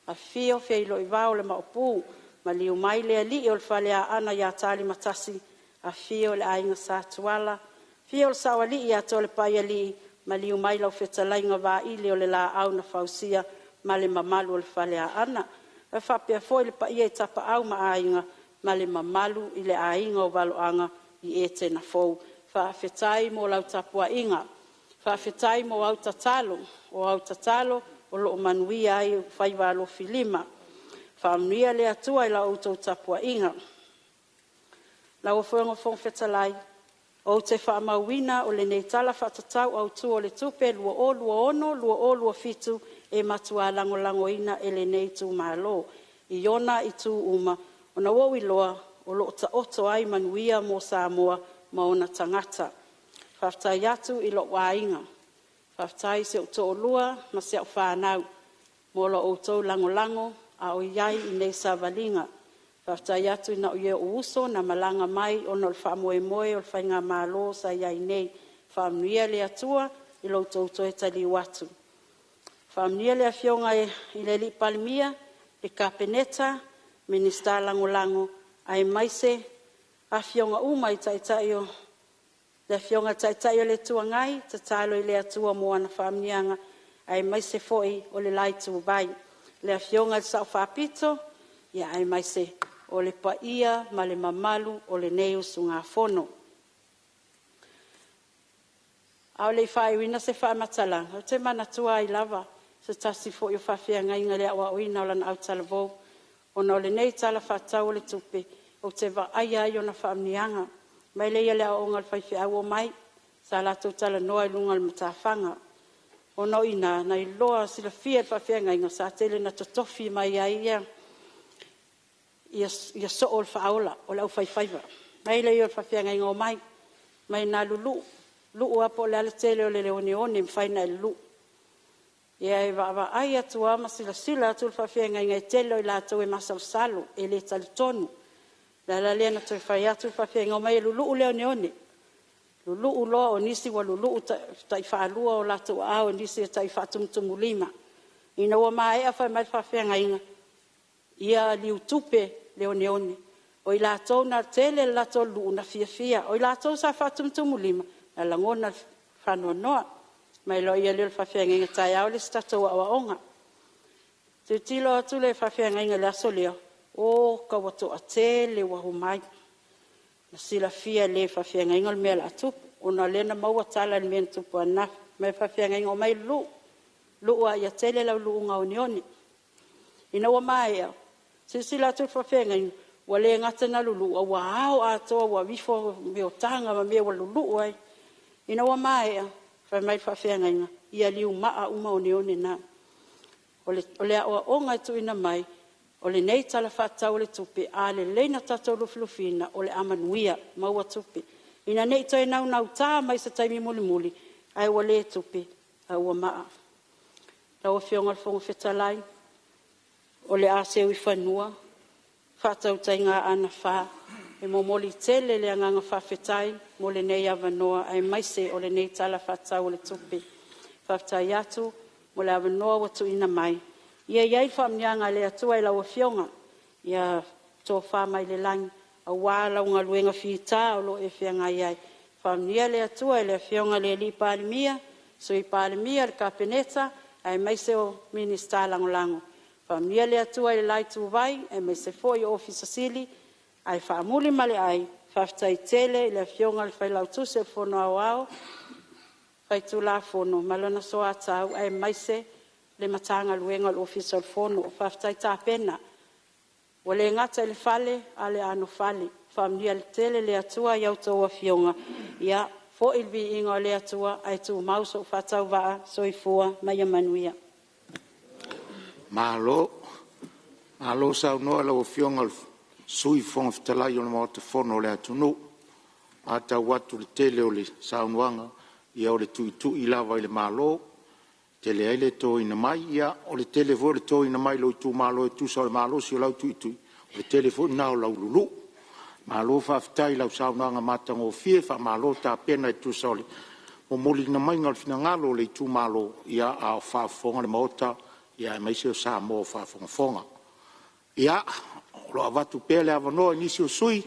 A fio fia ilo i vao le maupu. Ma liu mai le ali o le whale a ana ia tali matasi. A fio le ainga sa tuala. Fio le sawa li ia to le pai ali. Ma liu mai lau whetalainga wā ili o le la au na whausia. Ma le mamalu o le whale a ana. E whapea foi le pai e tapa au ma ainga. Ma le mamalu i le ainga o waloanga i e te na fou. Whawhetai mo lau tapua inga. Whawhetai mo au tatalo. O au tatalo o lo manuia ai whaiwalo filima. Whaanuia le atua i la outou tapua inga. Lau o whuanga whongwhetalai. O te whaamauina o le nei tala whatatau au tu o le tupe lua o lua fitu e matua lango ina e le nei tu malo. I ona i tu uma. O na wau i loa o lo ta oto ai manuia mo Samoa ma ona tangata. Whaftai atu i lo wainga. Whaftai se o to lua ma se o whanau. Mo lo o tau lango a o iai i nei savalinga. Whaftai atu i na o ia o uso na malanga mai o na o whamoe moe o le whainga malo sa iai nei. Whamnuia le atua i lo tau to e tali watu. Whamnuia le afionga i le li Palemene, le kapeneta, minista lango ai maise afionga uma i taitaio le afionga taitaio le tuangai tatalo i le atua mo ana whamnianga ai maise foi o le laitu vai le afionga sa whapito ia ai maise o le paia ma le mamalu o le nei usunga fono au le whaiwina se whaamatala o te manatua i lava se tasi foi o whawhianga inga le awa oina o lana au talavou ona o le nei tala whatau le tupe o te wa aia i ona whaamnianga. Mai leia le aonga le whaiwhi au o mai, sa lato tala noa i lunga le matawhanga. Ona o ina, na i loa sila fia le whawhianga inga sa tele na totofi mai a ia so o le whaola o le au whaiwhaiwa. Mai leia le whawhianga inga o mai, mai na luu apo le ale tele o le leone mwhaina i luu. Ia e wa ai atua ma sila atu le whawhianga inga i telo i lato e masal salo e le talitonu. La lea na toi whai atu whawhianga o mai lulu leo neone. Lulu loa o nisi wa lulu tai whaalua o lato ao nisi tai whaatumutumu lima. Ina ua maa ea whai mai whawhianga inga. Ia liu tupe leo neone. O i lātou na tele lātou lu na fia. O i lātou sa whatumtumu lima. Na langona whanua noa. Mai lo ia leo whawhianga inga tai au le statou awa onga. Te tilo atu le whawhianga inga le aso leo. O ka wato a tele wahu mai. Na sila fia le whawhianga inga le mea la atupu. O na lena maua tala le mea tupu ana. Mai whawhianga inga o mai lu. Lua ia tele lau lu unga unioni. Ina wa mai au. Sila atu whawhianga inga. Wale ngata na lulu. Wa au atoa wa wifo meo tanga ma mea wa lulu ai. Ina wa mai au. Mai whawhianga inga. Ia liu maa uma unioni na. Ole awa o ngai tu ina mai. Ole nei tala whatau le tupe. A le leina tatou lufilufina. Ole amanuia maua tupe. Ina nei toi nau tā mai sa taimi muli. Ai wale tupe. A ua maa. Lau whionga le whonga whetalai. Ole a seo i whanua. Whatau tai ngā ana wha. E momoli tele le anganga whawhetai. Mo le nei awanoa. Ai maise o le nei tala whatau le tupe. Whawhetai atu. Mo le awanoa watu ina mai. Ia iai whamnianga le atua i lau whionga. Ia tō whamai le langi. A wālau ngā luenga whita o lo e whianga iai. Whamnia le atua i le whionga le li Palemene. So i Palemene le kapeneta. Ai maise o minista langolango. Whamnia le atua i le lai tūwai. Ai maise fo i ofisa sili. Ai whaamuli male ai. Whawhetai tele i le whionga le whailau tuse o whono au au. Whaitu la whono. Malona soa tau. Ai maise le matanga luenga le ofisa o whono. Whawhetai tā pena. Wale ngata le fale, ale ano fale. Whamnia le tele le atua i autoa whionga. Ia, fo ilvi inga le atua, ai tu mauso whatau waa, soifua, mai manuia. Malo sau noa lau whionga sui whonga whitalai o na mawata whono le atunu. Ata watu le tele o le saunuanga, ia o le tui lava i le malo. Tele aile to ina mai ia o le tele vo le to ina mai lo tu malo tu so le malo si o lau tu o le tele vo na o lau lulu malo fa ftai lau sa nga mata ngo fie fa malo ta pena tu so le o moli na mai ngal fina ngalo le tu malo ia a fa fonga le mota ia mai se sa mo fa fonga ia lo avatu pele avano inisi o sui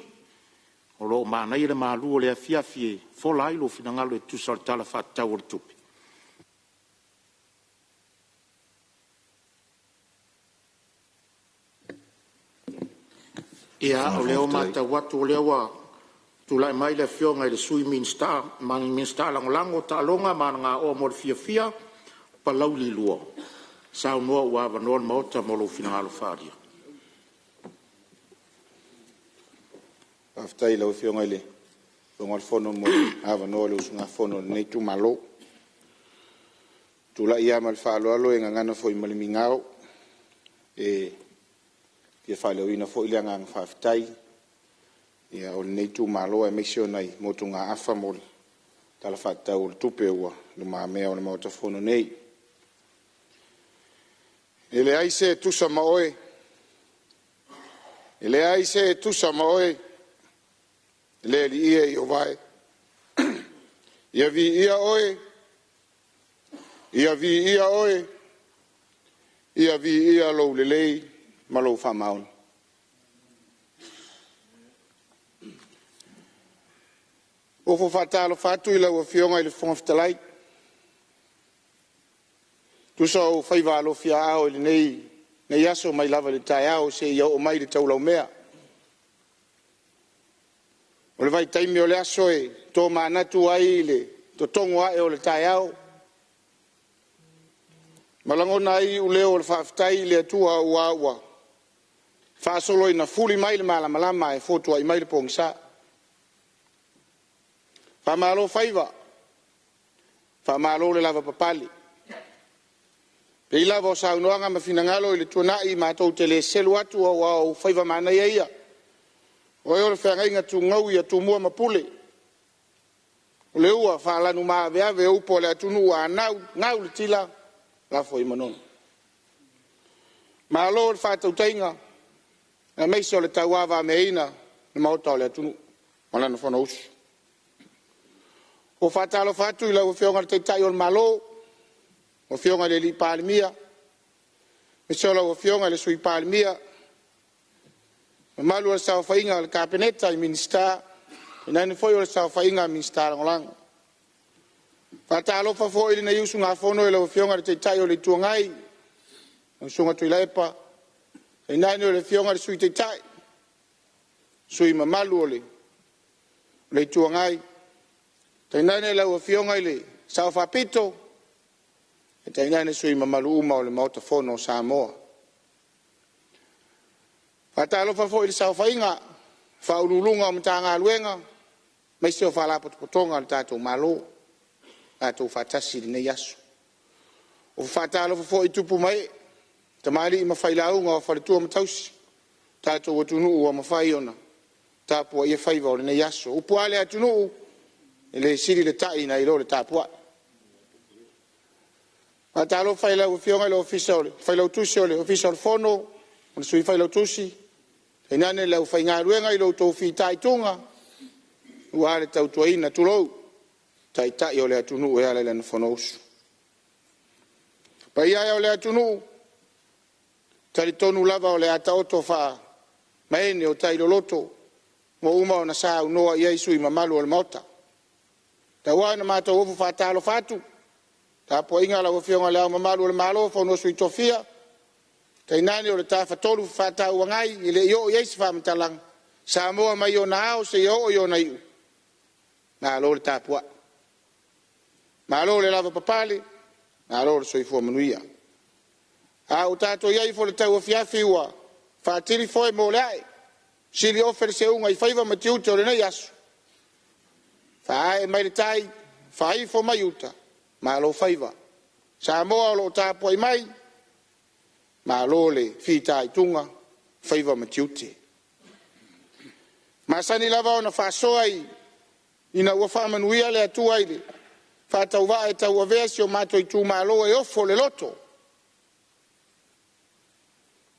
o lo mana ile malu o le afia fie fo lai lo fina ngalo tu so tala fa tawur tupi. Ia o leo mata watu o leo wa tulai mai le whionga i le sui minsta langolango ta longa mana ngā o mo le fia pa lauli lua. Sao noa ua avanoa le maota mo lo fina ngalo wharia. Aftai lau whionga i le longa le whono mo avanoa le usunga whono nei tu malo. Tula ia mal whaaloalo e ngangana fo i malimingao ia whaeleo ina fo ilia ngang whawhitai. Ia o nei tu malo e meisio nei motu ngā awha mo tala whatau o le tupe ua le maa mea o le mauta whono nei. E le aise tusa ma oe. E le aise tusa ma oe. E le li ia i o vai. Ia vi ia oe. Ia vi ia oe. Ia vi ia lou le lei. Malo fa maun. O fo fatalo fatu ila o fionga ile fon ftalai. Tu so fai valo fia ao ile nei yaso mai lava le tai ao se ia o mai le tau lau mea. O le vai taimi o le aso e to manatu ai le to tongo ai o le tai ao. Malangona ai u leo le faftai le atua ua. Fa solo ina fuli mai le malama e foto ai mai le pongsa. Fa malo faiva. Fa malo le lava papali. Pe lava o saunoanga ma finangalo i le tuanai ma tau te le selu atu o faiva mana ia. O e ole whangainga tu ngau ia tu mua mapule. O le ua fa lanu maa veave upo le atunu a ngau le tila. Lafo i manon. Ma lo le whatau tainga. Na meisio le tauawa meina le maota o le atunu. Malana whana usu. O whatalo whatu i lau whionga le teitai o le malo. O whionga le li Palemene. Meisio lau whionga le sui Palemene. malu o sa fainga le kapeneta i minista ina ni foi o sa fainga minista lang fatalo fa foi na yusu nga fono le fionga te tai o le tuangai o sunga tu lepa ina ni le fionga le sui te tai sui malu le tuangai te ina ni le fionga le sa fa pito te ina ni sui malu uma o le mota fono Samoa fatalo fa foi sa fainga fa ululunga mtanga luenga mai se fa la potonga le tato malo ato fatasi ne yasu o fatalo fa foi tupu mai tamali ma failaunga fa le tu matausi tato wotunu o ma faiona tapo ia faiva o ne yasu o puale atunu ele siri le tai na ilo le tapua fatalo faila o fionga le official faila tusi o le official fono o sui faila tusi inane lau fainga ruenga i lo tau fitai tunga ua le tau tuaina tulou tai tai o le atunu e ale lana whanausu pai ai o le atunu tari tonu lava o le ata oto wha maene o tai loloto mo uma o na saa unoa i aisu i mamalu o le mauta ta wana mata ofu whatalo fatu ta po inga la wafionga leo mamalu o le malo whanosu i tofia tai nani o le tafa tolu fata uangai ile yo yesu fa mtalang Samoa mai o na o se yo na iu na lo le tapua ma lo le lava papali na lo le soifua manuia a o tato iai fo le tau fiafi ua fa tiri foi mo le ai sili ofere se unga i faiva matiuta o le nei asu fa ai mai le tai fa i fo mai uta ma lo faiva Samoa lo tapua i mai ma lole fita i tunga faiva matiuti ma sani lava ona fasoa ina ua whamanuia le atua ile whatau wa e tau avesi o mato i tu malo e ofo le loto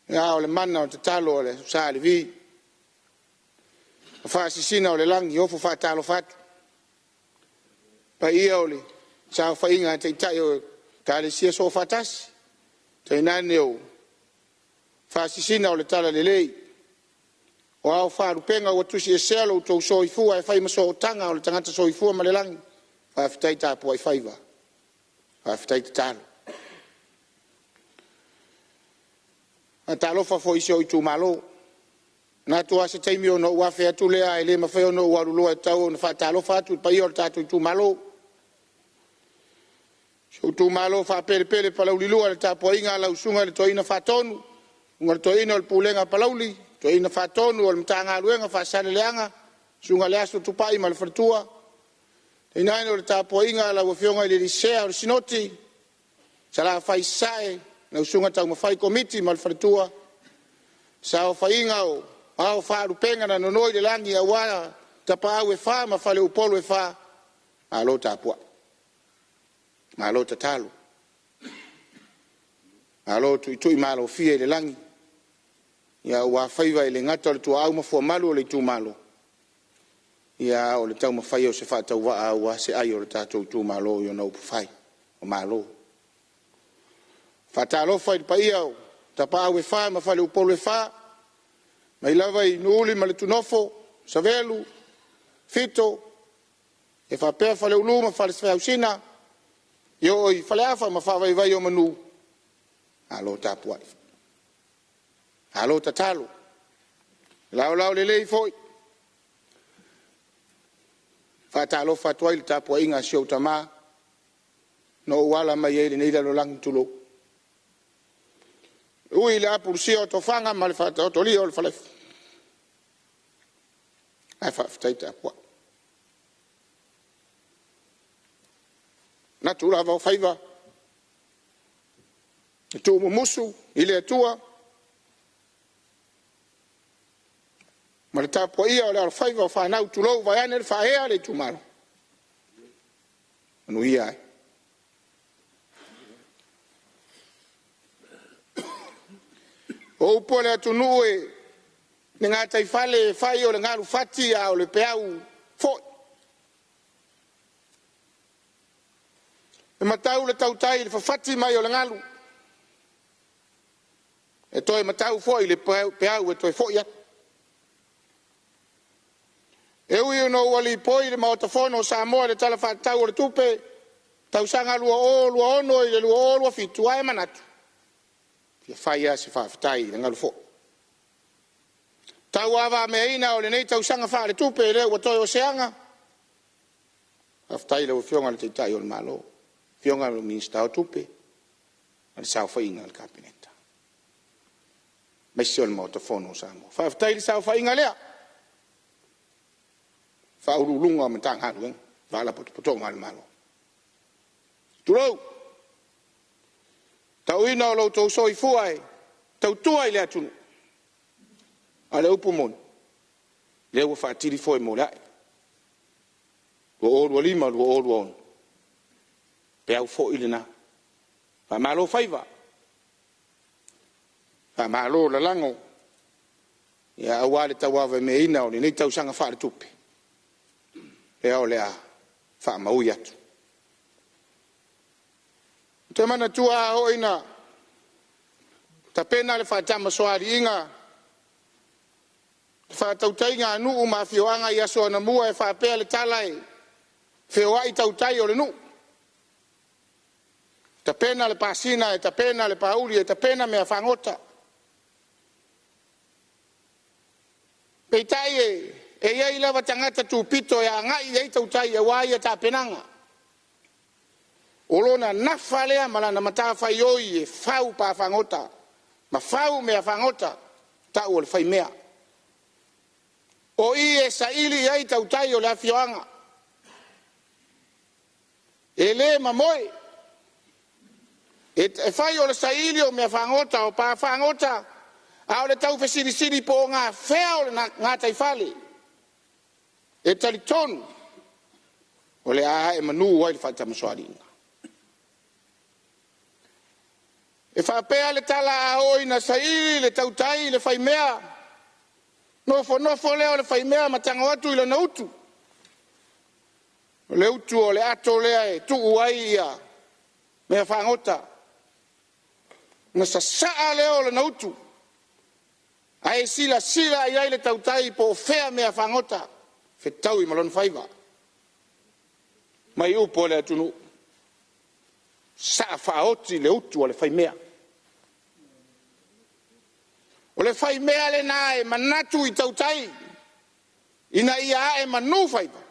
ia o le mana o te talo o le sali vi whaasisina o le langi ofo whatalo fatu pa ia o le sa whainga te itai o ka le sia so fatasi te inane o fasisina o le tala lelei o au wharupenga o tusi e selo o tau soifua e whai maso o tanga o le tangata soifua ma le langi whawhitai tāpua i whaiva whawhitai te talo a talofa fo isi o i tu malo na tua se taimi o no uafe atu lea e le mawhai o no uaruloa e tau o na wha talofa atu pa i o le tatu i tu malo so tu malo wha pere pere pa laulilua le tāpua inga la usunga le toina whatonu unga toina o le pulenga palauli toina whatonu o le mtanga luenga whasane leanga sunga le aso tupai ma le whatua inaino le tāpua inga la wafionga i le risea o le sinoti sala whai sae na usunga tau mawhai komiti ma le whatua sa o whainga o ao wharupenga na nonoi le langi a wala tapa au e wha ma whale upolo e wha a lo tāpua ma lo tatalo a lo tui malo fie le langi ia ua whaiva i le ngata o le tua au mafua malu o le tu malo ia o le tau mawhai o se whatau wa ua se ai o le tātou tu malo i o nau pawhai o malo whatalo whai pa ia o tapa au e wha ma whale upolo e wha mai lava i nuuli ma le tunofo savelu fito e whapea whale ulu ma whale svea usina yo i whale afa ma whawai vai o manu alo tapua alo tatalo lao le lei foi fatalo fatwa il tapua inga sio tama no wala mai ele nei lo lang tulo ui la pulsio to fanga mal fatto to li o fale ai fa taita po natura va faiva tu musu ile tua malta po ia o la faiva fa na tu lo va ane fa e ale tu malo no ia o pole tu nue nga tai fale fai o le ngaru fati a o le peau fo e matau le tautai le fati mai o le ngalu e toi matau fo i le peau e toi fo ia E ui no wali poi le maotafono Samoa le tala whaatau o le tupe, tausanga lua ono i le lua o lua fitu ai manatu. Fia whaia si whaafitai le ngalu fo. Tau awa mea ina o le nei tausanga wha le tupe le ua toi o seanga. Whaafitai le ua fionga le teitai o le malo. Fionga le minsta o tupe. Le sao whainga le kabineta. Maisi o le maotafono Samoa. Whaafitai le sao whainga lea. Whaurulunga o matang harueng. Wala potonga le malo. Turou. Tau ina o lau tau soi fuai. Tau tuai le atunu. Ale upu mon. Le ua whaatiri foi mo lai. Lua orua lima, lua orua on. Pe au fo ili na. Wha malo whaiva. Wha malo la lango. Ia awale tau awa me ina o ni nei tau sanga whaare tupe. Pe au lea wha maui atu. Te mana tua ho ina. Ta pena le whaatama soari inga. Whaatautai ngā nuu ma whioanga i aso ana mua e whaapea le talai. Whioa i tautai o le nuu. Ta pena le pasina e ta pena le pauli e ta pena mea whangota. Peitai e iei lawa tangata tūpito e a ngai e tautai e wai e ta penanga. Olona nafalea malana matawhai oi e whau pa whangota. Ma whau mea whangota ta ua le whai mea. O i e sa ili ai tautai o le awhioanga. E le mamoe. E whai o le sa ili o mea whangota o pa whangota. A o le tau whesirisiri po ngā whea o le ngā taifale. E tali tonu. O le aha e manu wai le whaitamaswaringa. E whapea le tala a hoi na sa ili le tautai le whai mea. Nofo leo le whai mea matanga atu ila na utu. Le utu o le ato lea e tuu ai ia. Mea whangota. Nga sa saa leo le na utu. Ai sila i ai le tautai po fea mea whangota. Whetau i malon whaiva. Mai upo le atunu. Saa whaoti le utu o le whai mea. O le whai mea le nā e manatu i tautai. Ina ia e manu whaiva.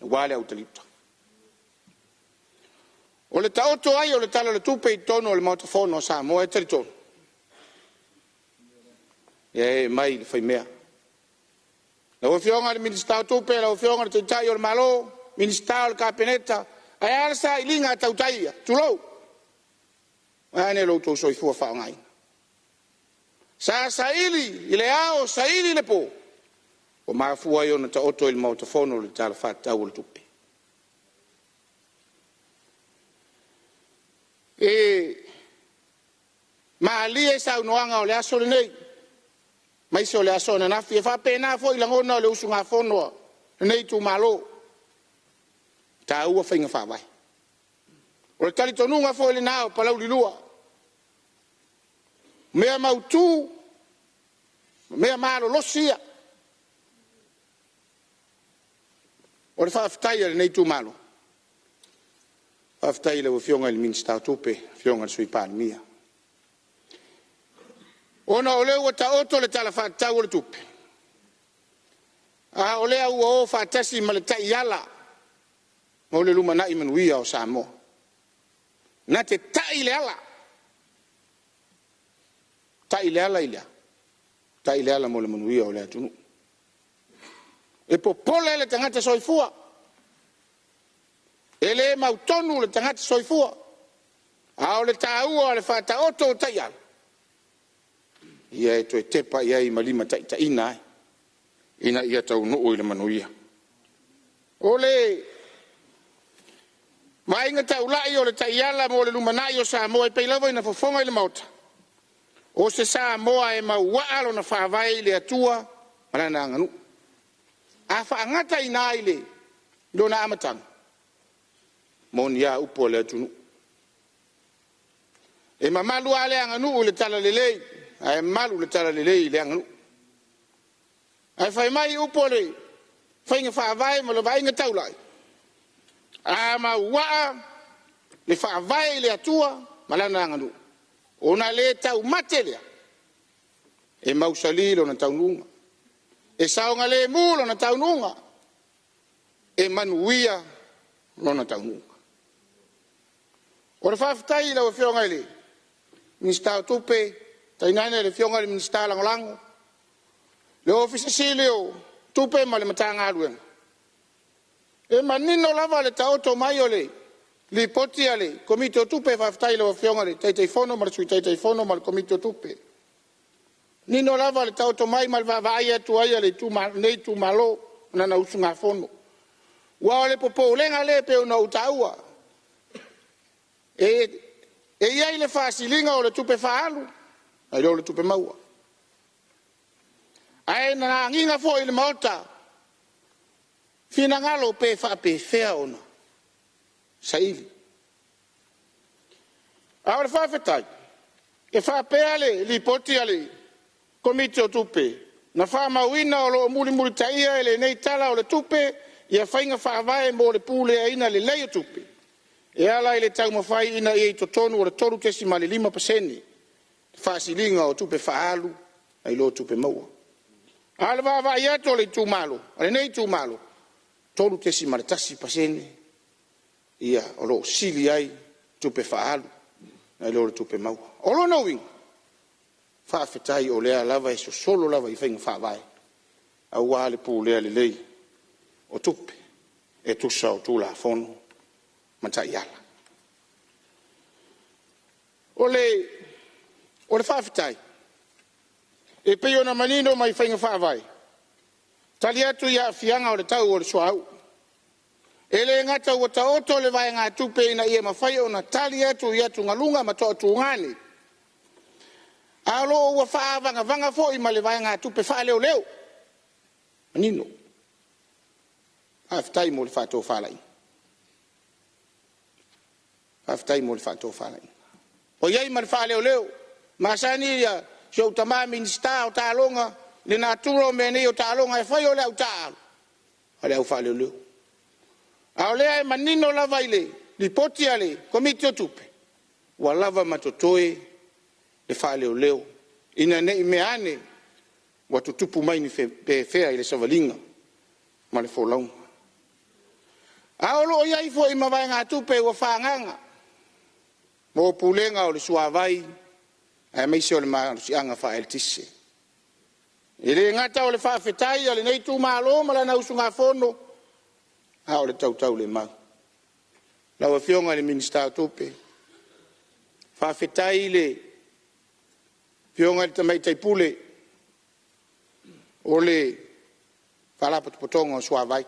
Wale au talipta. O le taoto ai o le tala le tupe i tono o le mautafono o Samoa e tari tono. E mai le whai mea. La o fionga le minister o tupe, la o fionga le teitai o le malo, minister o le kabineta. Ai alasa i linga tautai ia. Tulou. Ane lo tau soifua whaongai. Sa saili, i le ao, saili le po. O mafua i ona ta oto il mautafono le tala whaatau o le tupe. E maalia i sa unoanga o le aso le nei. Mai se o le aso na nafi, e whapena fo i langona o le usu ngā whonoa. Nei tu malo. Ta ua whainga whawai. O le tali tonunga fo i le nao, palau li lua. Mea mautu, mea malo losia. O le whaafitai le nei tu malo. Whaafitai le fionga il minsta tupe, fionga sui Palemene. Ona o leo ta oto le tala whaatau le tupe. A o lea ua o whaatasi ma le tai yala. O le lumana i manuia o Samoa. Na te tai le ala. Tai le ala ilea. Tai le ala mo le manuia o le atunu. E popole le tangata soifua. E le mautonu le tangata soifua. A o le taua o le whata oto o tai ala. Ia e toi tepa ia i malima ta ina ai. Ina ia tau nuu i le manuia. O le mainga tau lai o le taiala mo le lumanai o Samoa i peilawa ina fofonga i le mauta. O se Samoa e mauaalo na whaavai le atua marana anganu. A whaangata i nā i le do na amatanga. Moni ia upo le atunu. E mamalu ale anganu o le tala lelei. Ai malu le tala lelei le anganu. Ai whai mai upo le Whainga whaavai ma le vainga taulai. Ma waa le whaavai le atua ma lana nganu. Ona le tau mate lea. E mausali lo na taununga. E saonga le mu lo na taununga. E manuia lo na taununga. O le whaafitai la o whionga le. Minista o tupe, tainane le whionga le minista langolango. Le ofisa sile o tupe ma le matanga aluenga. E manino lava le taoto mai o le. Li poti ale, komite o tupe whaafitai la o whionga le. Teitei fono ma le sui teitei fono ma le komite o tupe. Nino lava le taoto mai ma le vavaia tu aia le nei tu malo na na usunga fono. Wa le popo lenga le pe ona utaua. E iai le whaasilinga o le tupe whaalu, ai leo le tupe maua. Ai na nginga fo i le maota, fina ngalo pe whaape whea ona, saili. Au le whaafetai, e whaape ale, li poti ale, komite o tupe, na wha mauina o lo muli taia ele nei tala o le tupe, ia whainga whaavae mo le pule aina le lei o tupe. E ala ile tau mawhai ina i to tonu o le toru tesi ma le 5%. Whaasilinga o tupe whaalu, ai lo tupe maua. Ala wawa i ato le tu malo, ale nei tu malo, toru tesi ma le tasi pasene, ia o lo sili ai tupe whaalu, ai lo le tupe maua. O lo na winga. Whaafetai o lea lava e so solo lava i whainga whaavai. Au wale pu lea le lei o tupe e tusa o tula fono matai ala. O le whaafetai e peo na manino mai whainga whaavai. Tali atu ia fianga o le tau o le suau. E le ngata ua taoto le vai ngā tupe ina ia mawhai o na tali atu ia tu ngalunga ma toa tu ngani. Alo ua whaavanga vanga fo i ma le vai ngā tupe wha leo leo. Manino. Whaafetai mo le whātou whalai. Whaafetai mo le whātou whalai. O iei ma le wha leo leo. Masani ia so tama minista o tālonga. Le nā turo me nei o tālonga e whai o leo tālo. A leo wha leo leo. A o lea e manino lava i le. Li poti ale komite o tupe. Wa lava matotoe le wha leo leo. Ina nei meane wa tutupu mai ni pe fea i le savalinga. Ma le wholaunga. Aolo iai fo i mawai ngā tupe wa whaanganga. Mo pulenga o le suavai. Ai meise o le marusianga wha el tisse. I le ngata o le whaafetai ale nei tu malo ma lana usu ngā fono. O le tautau le mau. Lawa fionga le minista o tupe. Whaafetai le fionga le tamai taipule. O le whalapotonga o suavai.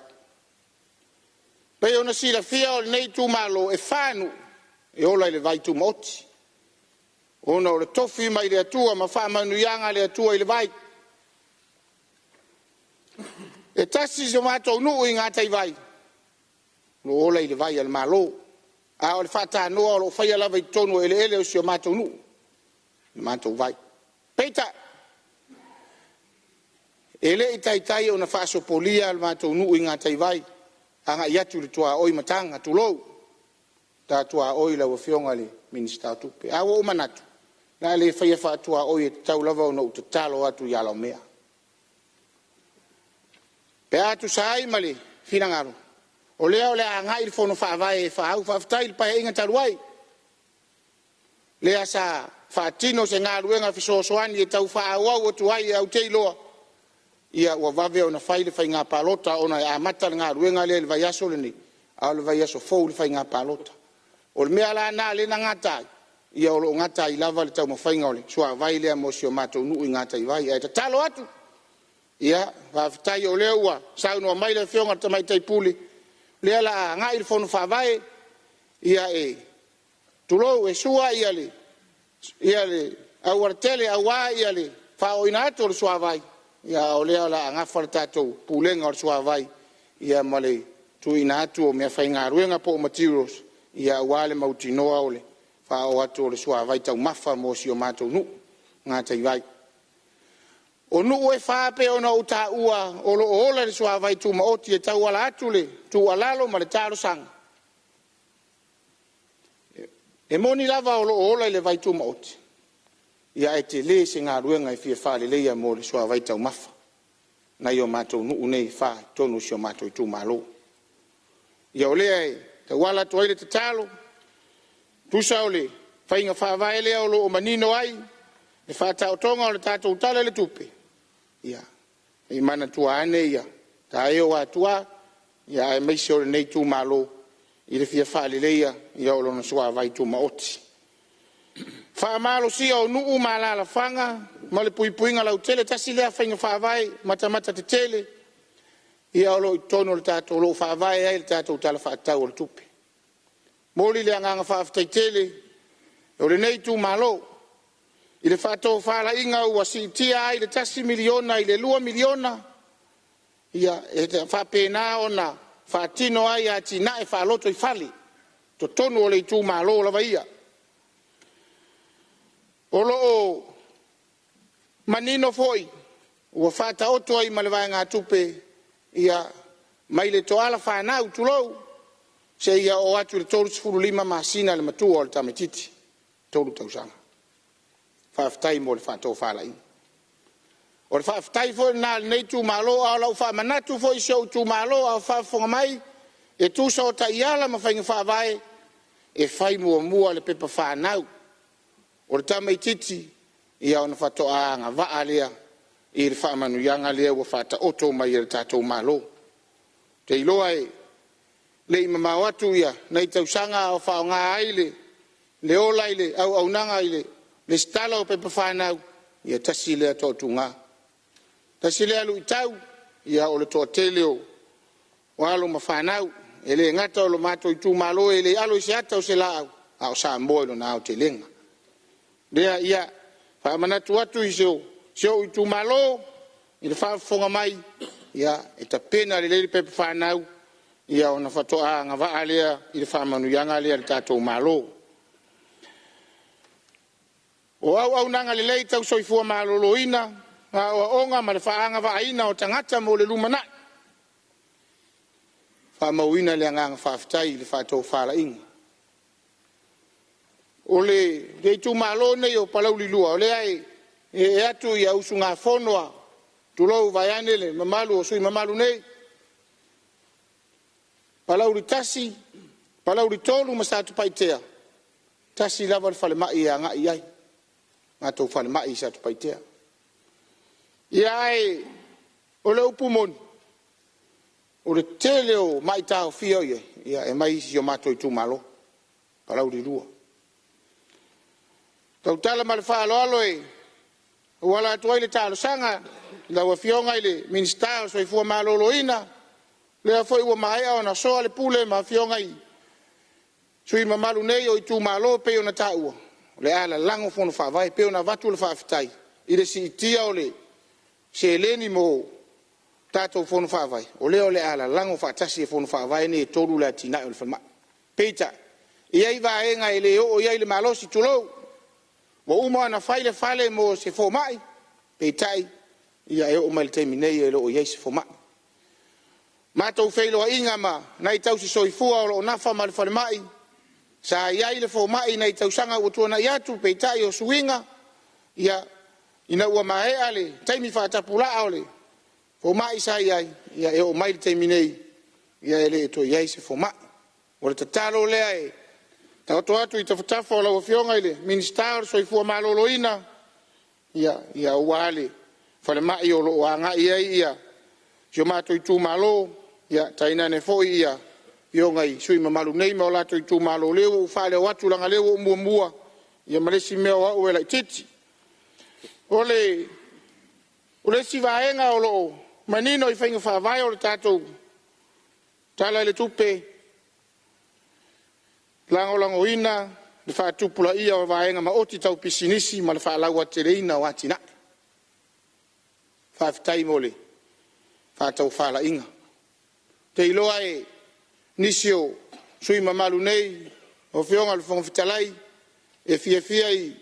Pei ona sila fia o nei tu malo e whanu e ola le vai tu moti. Ona o le tofi mai le atua ma wha manuianga le atua i le vai. E tasi se matou nuu i ngā tai vai. No ola i le vai al malo. A o le whata noa o lo whaia lava i tonu ele o si o matou nuu. Le matou vai. Peita. Ele i tai o na whaasopolia al matou nuu i ngā tai vai. Anga iatu le tua oi matanga tu lou. Ta tua oi la wafionga le minista tupe. Awa o manatu. Na le whaia wha tua oi e tau lava o na utatalo atu yala o mea. Pe atu saai male finangaro. O lea o lea ngai il fono whaavai e whaau whaafitai il pahe inga taruai. Lea sa whaatino se ngā ruenga fisosoani e tau whaau au tuai au teiloa. Ia ua vave o na whaile whai ngā palota o na amata ngā ruenga lea le vai aso le ni. Au le vai aso fau le whai ngā palota. O le mea la nā le na ngatai. Ia o lo ngatai lava le tau mawhainga o le. Sua vai lea mo si o mato unu i ngatai vai. Ia ta talo atu. Ia whaafitai o lea ua. Sau noa mai le whionga tamai taipuli. Lea la ngā il fono whaavai. Ia e. Tulou e sua ia le. Ia le. Au artele au wā ia le. Whao ina atu o le sua vai. Ia o lea la ngafara tātou pūlenga o le sua vai. Ia male tu ina atu o mea whai ngā ruenga po materials. Ia wale mautinoa o le. Whao atu o le sua vai tau mafa mo si o mātou nu. Ngā tai vai. O nu e fa pe ona o ta ua o lo ola le swa vai tu ma oti e tau ala atu le tu alalo ma le taro sang. E moni lava o lo ola le vai tu ma oti. Ia e te le se ngā ruenga e fia whale leia mo le swa vai tau mafa. Na i o mātou nu unei wha tonu si o mātou i tu malo. Ia o lea e te wala tu aile te talo. Tusa o le whainga whaavae lea o lo o manino ai. E whata o tonga o le tātou utale le tupe. Ia, e mana tua ane ia, ta eo a tua, ia e meise o le nei tu malo, i le fia whaale leia, ia o lona sua vai tu maoti. Wha malo sia o nuu malala whanga, ma le puipuinga lau tele, tasi lea whainga whaavai, mata te tele, ia o lo i tono le tātou lo whaavai ai le tātou tala whaatau o le tupe. Moli le anganga whaaftai tele, o le nei tu malo, i le whātou whāla inga ua si tia ai le tasi miliona i le 2 miliona. Ia e te whapena o na whātino ai a tina e whāloto i whali. To tonu o le i tū mālo lava ia. O lo o manino foi. Ua whāta oto ai malewai ngā tupe. Ia mai le toala whānau tulou. Se ia o atu le tolu 15 masina le matua o le tametiti. Tolu tausanga. Whaaftai mo le whātou whālai. O le whaaftai fo nā nei tū mālo au lau whaamanatu fo i seo tū mālo au whaafonga mai e tūsa o ta iala ma whainga whaavai e whai mua le pepa whānau. O le tamai titi i au na whatoa anga waa lea i le whaamanu ianga lea ua whāta oto mai i le tātou mālo. Te iloa e le ima mawatu ia nei tausanga au whaonga aile le ola ile au nanga ile le stala o pepa whanau, ia tasi lea tō tunga. Tasi lea lu i tau, ia o le tō teleo, o alo ma whanau, e le ngata o lo mato i tū malo, e le alo i se ata o se laau, a o sa moelo na o te lenga. Lea ia, whaamanatu atu i seo i tū malo, i le whaafonga mai, ia e ta pena le leili pepa whanau, ia o na whatoa ngā waa lea, i le whaamanu yanga lea le tātou malo. O au nanga le lei tau soifua maloloina, o onga ma le whaanga waaina o tangata mo le lumana. Whaamauina le anganga whaafitai le whātou whaala inga. O le tu malo nei o palau li lua, o le ai e atu i ausu ngā whonoa, tulou vaiane le mamalu o sui mamalu nei. Palau li tasi, palau li tolu masatu paitea. Tasi lava le whale mai e anga i ai. Mātou whale mai sa tu paitea. Ia ai, o le upu moni, o le tele o mai tāo fia ia, ia e mai isi o mātou i tū malo, palau li lua. Tau tala ma le whaalo alo e, o wala atu ai le tālo sanga, lau a fionga i le minister so i fua malolo ina, le a foi ua maea o na soa le pule ma fionga i, sui mamalu nei o i tū malo pe o na tāua. Le ala lango fono whaavai, peo na watu le whaafitai. I le si itia o le se eleni mo tātou fono whaavai. O leo le ala lango whaatasi e fono whaavai ne e toru le atina o le whalma. Peita, iai vaenga e le o iai le malosi tulou. Wa uma na whaile whale mo se fo mai. Peitai, ia e o mai le teiminei e le o iai se fo mai. Mātou whailo a inga ma, nai tau si soifua o lo nafa ma le whale mai. Sa iai le fo mai nei tausanga o tuana i atu peitai o suinga, ia ina ua mahea le taimi whaatapula o le fo mai sa iai, ia e o mai le taimi nei, ia e le e to iai se fo mai. O le tatalo lea e, ta oto atu i tawhatafo o lau fionga i le minister so i fua maloloina, ia ua ale, whale mai o lo anga iai ia, sio mato i tū malo, ia taina ne fo ia, Iongai sui mamalu nei me o lato i tū malo leo u whale o atu langa leo o mua ia maresi mea o au e lai titi. O le si vaenga o loo manino i whainga whaavai o le tātou tala le tupe lango ina le whaatupula ia o vaenga ma oti tau pisinisi ma le whaalau a tereina o atina. Whaafitai mo le whaatau whaala inga. Te iloa e nisio sui mamalu nei o fionga le whangawhitalai e fia i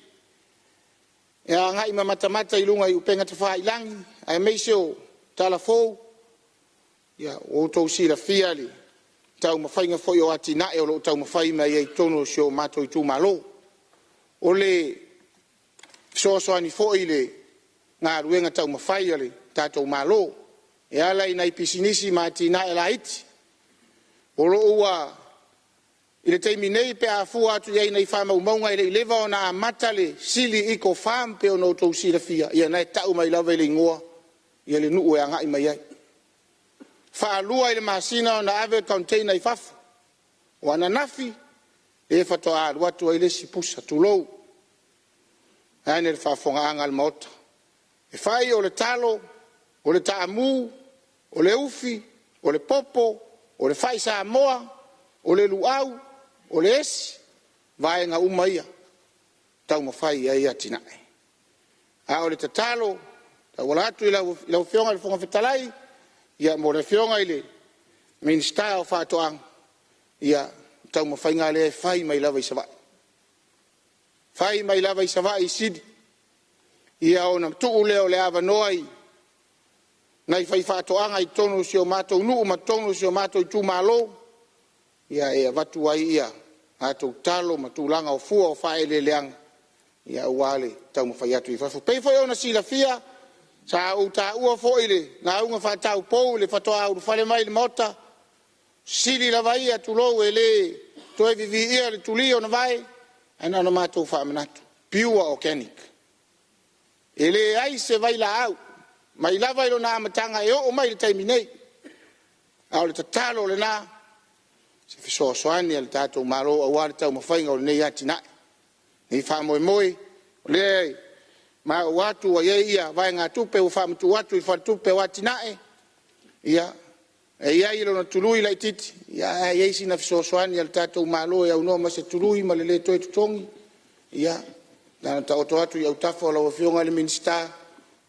e a ngai matamata I lunga I upenga te whailangi, ai meiseo tala fōu, ia o tau sila fiali, tau mawhainga fo o ati nae o lo tau mawhai mai ei tono sio mato I tū malo. O le soasoani fo I le ngā ruenga tau mawhai ale tātou malo, e ala I nei pisinisi ma ati nae la iti. O lo ua I le teimi nei pe a fua atu iei nei whama umaunga I le lewa o na mata le sili I ko wham pe o no tau sila fia. Ia nei tau mai lawa I le ngoa, ia le nuu e angai mai ai. Whaalua I le masina o na ave container I fafu. O ana nafi, e whatoa alu atu ai le si pusa tulou. Aine le whafonga anga le maota. E whai o le talo, o le taamu, o le ufi, o le popo, o le whai Samoa, o le luau, o le esi, vaenga umaia, tau mawhai ai atinae. A o le tatalo, tau wala atu I lau whionga le whonga whetalai, ia mo le whionga I le minister o whatoang, ia tau mawhai ngā lea whai mai lawa I sawai. Whai mai lawa I sawai I sidi, ia o na tuu leo le awa noai, nai whai whatoanga I tono si o mātou nuu, ma tono si o mātou I tū malo, ia e watu ai ia, atou talo ma tūlanga o fua o whae le leanga, ia uale tau mawhai atu I whafu. Pei whai ona sila fia, sa au ta ua fo ile, ngā unga whatau pou le whatoa au whale mai le mota, sili la vai atu lou e le, toe vivi ia le tuli o na vai, ana na mātou whamanatu, pure organic. E le ai se vai la au, mai lava ilo nā matanga e o mai le taimi nei, au le tatalo le nā, se fisoasoani al tātou maro au ale tau mawhainga o le nei ati nae. Nei whamoe moe, le ma o atu a iei ia, vai ngā tupe o whamatu atu I whatupe o ati nae, ia, e ia ilo na tului lai titi, ia e iei sina fisoasoani al tātou maro e au noa ma se tului ma le le toe tutongi, ia, nana ta oto atu I au tafo la o whionga le minister,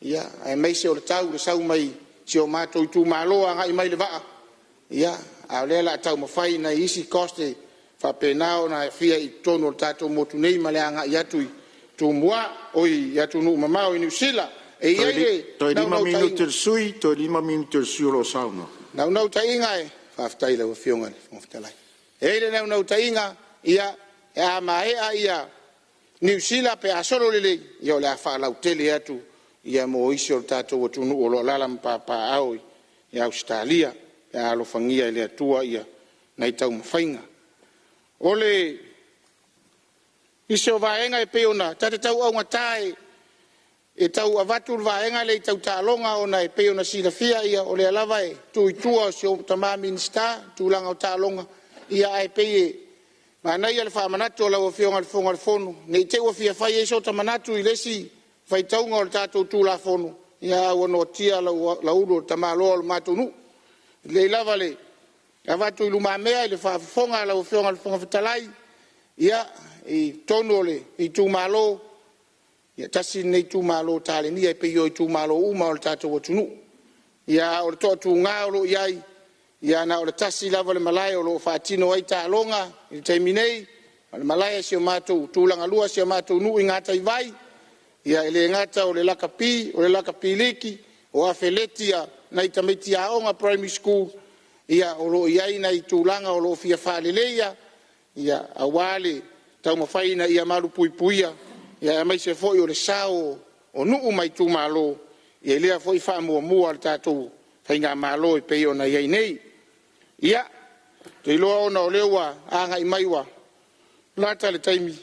ia, e meise o le tau le sau mai, si o mātou I tū maro a ngai mai le waa, ia, a le la tau mawhai na isi koste whapenao na fia I tono o tātou motu nei ma le anga I atu I tū mua oi I atu nuu mamao I New Zealand. E iai Toi 5 minuter sui, toi 5 minuter sui lo sauna. Nau ta inga e, whaftai la wafionga le whaftalai. E le nau ta inga ia, e a maea ia New Zealand pe a solo lele, ia o le a whaalau tele atu, ia mo isi o tātou atu nuu o lo lalam pa au I Australia. E alo whangia le atua ia nei tau mawhainga. Ole isi o vaenga e peona, tate tau au ngatae, e tau avatur vaenga le tau tālonga o na e peona sila fia ia o le alawa e tui tua o si o tamā minsta, tūlanga o tālonga, ia e peye. Ma nei ale whamanatu o lau o whionga le whonga le whonu, nei te ua fia whai e so tamanatu I lesi, whai taunga o le tātou tūla whonu, ia au no tia la uro tamā loa o le mātou nu. Le lava le avatu I luma mea I le whafonga la o whionga le whonga whetalai ia I tono le I tū malo ia tasi nei tū malo tāle nia I peio I tū malo uma o le tātou atunu ia o le toa tū ngā o lo iai ia na o le tasi lava le malai o lo whaatino ai tā longa I le taiminei o le malai si o mātou tūlanga lua si o mātou nu I ngāta I vai ia ele ngata o le laka liki o a wheletia nei tamiti a onga primary school ia o lo iai nei tūlanga o lo fia whaaleleia ia awale tau mawhaina ia maru puipuia ia mai se foi o le sao o nuu mai tū malo ia lea foi wha mua al tātou whainga malo I peo na iai nei ia te iloa ona o lewa anga I maiwa lata le taimi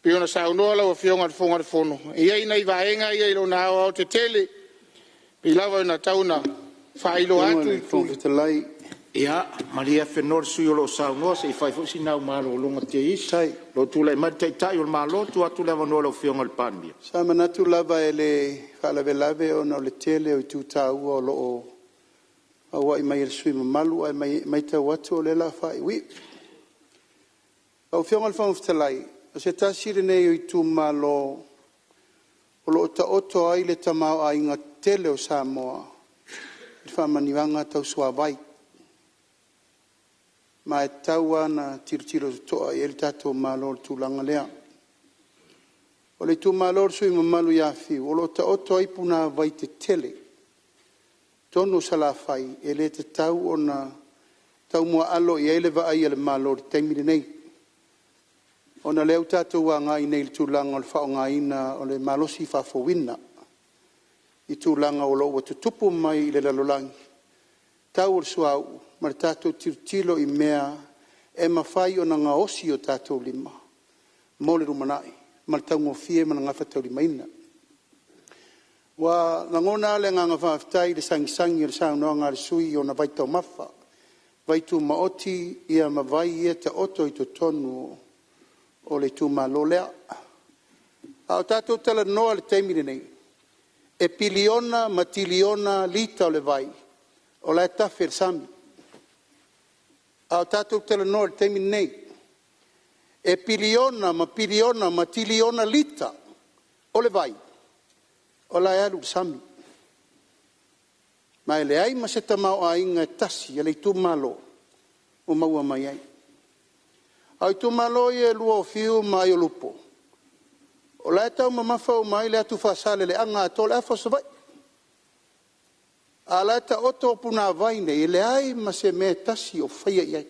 peo na sao noa lau a whionga le whonga le whono iai nei vaenga ia ilo na au te tele Pilawa na tauna whailo atu Ia, maria whenor sui o lo saungoa se I whai fusi nau maro o longa te isai lo tūlai tai o le malo tu atu lewa noa lau whionga le pandia. Sa manatu lava e le whalawelawe o na o le tele o I tūtāua o lo o awa I mai el sui mamalu ai mai tau atu o le la whai wi. Au whionga le whanguftalai o se tasire nei o I tū malo o lo ta oto ai le tamau a inga tele o Samoa I whamaniwanga tau suawai ma e taua na tiro toa I el tatou malo o tūlanga lea o le tūmalo sui mamalu ia fiu, o lo ta oto ai puna vai te tele. Tonu sala fai, e le te tau o na tau mua alo i eile va ai le malo le taimiri nei. O na leo tātou a ngai nei le tūlanga o le whao ngaina o le malosi whafowina. I tūlanga o lo ua tutupu mai i le lalolangi. Tau o le suau, ma le tātou tilo i mea e mawhai o na ngā osi o tātou lima. Mo le rumanai, ma le tau ngofie ma na ngawha tau lima ina. Wa ngona le ngā ngawhaftai le sangisangi le saunoa ngā le sui o na vaitau mawha. Vaitu maoti ia mawai ia te oto i to tonu o le tūmalo lea. A o tātou tala noa le teimire nei. E piliona ma tiliona lita o le vai. O la tafer sami. A o tātou tala noa le teimire nei. E piliona ma tiliona lita o le vai. O la alu sami. Ma ele ai ma se tamau a inga tasi, ele tūmalo o maua mai ai. Ai tūmalo i e lua o fiu mai o lupo. O la tau ma mawhau mai le atu whasale le anga ato le awha savai. A la ta oto puna vaine, ele ai ma se me tasi o whaia iai.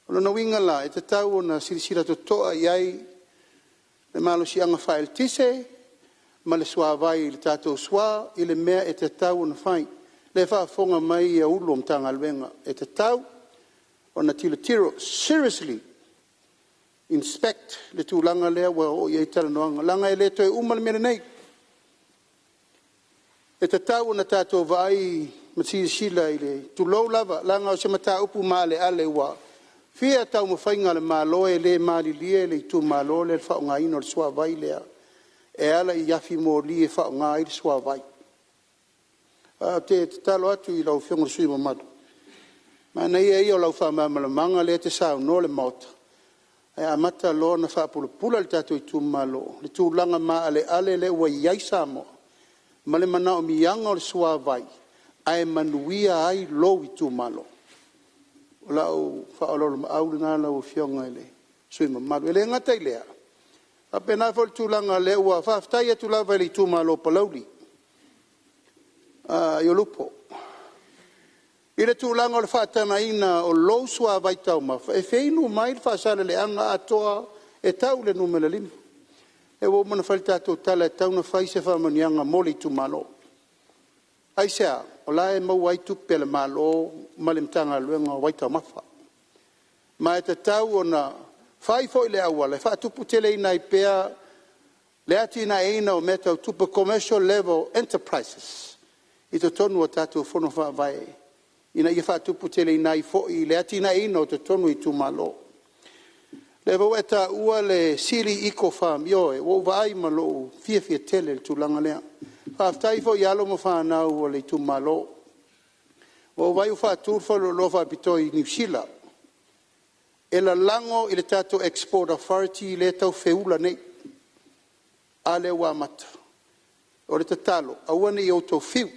O lana winga la, e te tau o na sirisira to toa iai, le malo si anga whael tise, ma le swa vai le tātou swa, i le mea e te tau na whai. Le whaafonga mai e ulo mtanga alwenga. E te tau, o na tiro, seriously, inspect le tūlanga lea wa o iei tala noanga. Langa e le toi umale mene nei. E te tau o na tātou vai, matiri sila i le tūlou lava, langa o se mata upu maale ale wa. Fia tau mawhainga le māloe le maali lie le tū mālo le whao ngā ino le swa vai lea. E ala i yafi mo li e whao ngā i swa vai. Te talo atu i lau whionga sui mamadu. Ma nei e i o lau wha manga le te sao no le mauta. E a mata lo na wha pula le tato i tū malo. Le tū langa maa ale le ua iai Samoa. Ma le mana o mianga o le swa vai. Ai manuia ai lo i tū malo. O lau wha o lolo au le ngā lau whionga ele. Sui mamadu. Ele ngata i lea. A pena fol tūlanga le ua whaftai e tūlava ili tūmalo palauli. I o lupo. I le tūlanga o le whaatana ina o lou sua vaitau ma. E wheinu mai le whaasana le anga atoa e tau le numele lima. E wo mana whali tātou tala e tau na whaise whamanianga mole i tūmalo. Aisea, o la e mau ai tupe le malo malimtanga luenga o vaitau mafa. Ma e te tau o na fai foi le aua, le whaatupu tele ina i pea, le ati ina eina o meta o tupu commercial level enterprises. I to tonu o tātou whono wha vai. Ina i whaatupu tele ina i foi, le ati ina eina o te tonu i tūmalo. Le vau e tā ua le siri iko farm, ioe, wau vai ma lo fia tele le tūlanga lea. Whaaftai fo i alo mo whanau o le tūmalo. Wau vai u whaatūrfa lo whaapitoi New Zealand. E la lango i le tātou export authority le tau feula nei. A le wā mata. O le tatalo, awane i o tau fiu.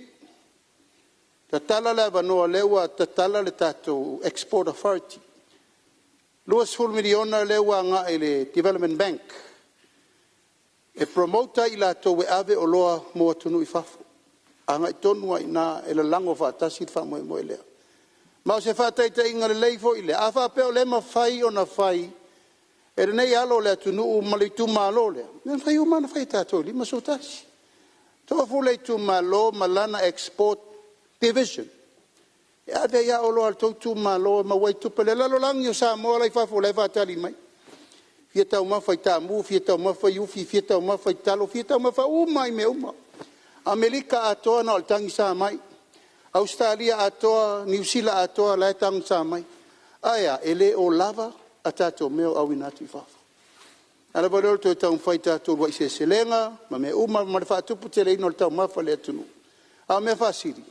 Tatala le avanoa lewa tatala le tātou export authority. Luas full miliona lewa ngā e le Development Bank. E promota i la tau e ave o loa moa tunu i fafu. Anga i tonua i nā e la lango whaatasi i whamoe moe lea. Ma se whātai te inga le leifo i le. A whapeo le ma whai o na whai. E re nei alo le atunu u mali tu malo le. Nen whai u mana whai tātou li ma sotasi. Toa fu le tu malo malana export division. E ade ia olo al tau tu malo ma wai tupe le lalo langi o Samoa lai whafu le whātali mai. Fia tau ma whai tāmu, fia tau ma whai ufi, fia tau ma whai talo, fia tau ma whai umai me uma. Amerika atoa na al tangi sa mai. Australia atoa, New Zealand atoa, lai tang sa mai. Aya, ele o lava a tātou meo au inatu i whafa. Ala barol to tau whai tātou wa i se selenga, ma me uma ma le whaatupu te reino le tau mawha le atunu. A me whaasiri.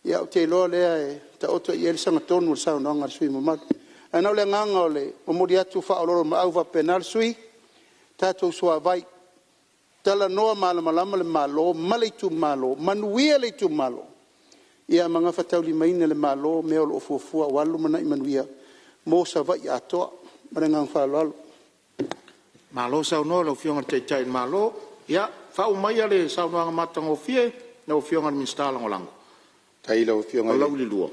Ia o te loa lea e ta oto i ele sanga tonu le sao nanga sui mamadu. Anau le nganga o le o mori atu wha oloro ma au wa penal sui, tātou sua vai. Tala noa malama le malo, maleitu malo, manuia leitu malo. Ia mga whatauli maina le malo, mea o fuafua, walu mana i manuia, mo sa vai atoa, marengang whaaloalo. Malo sau no lo fionga te tai malo ia fa mai ale sau no matango fie no fionga minsta langolango tai lo fionga lo li luo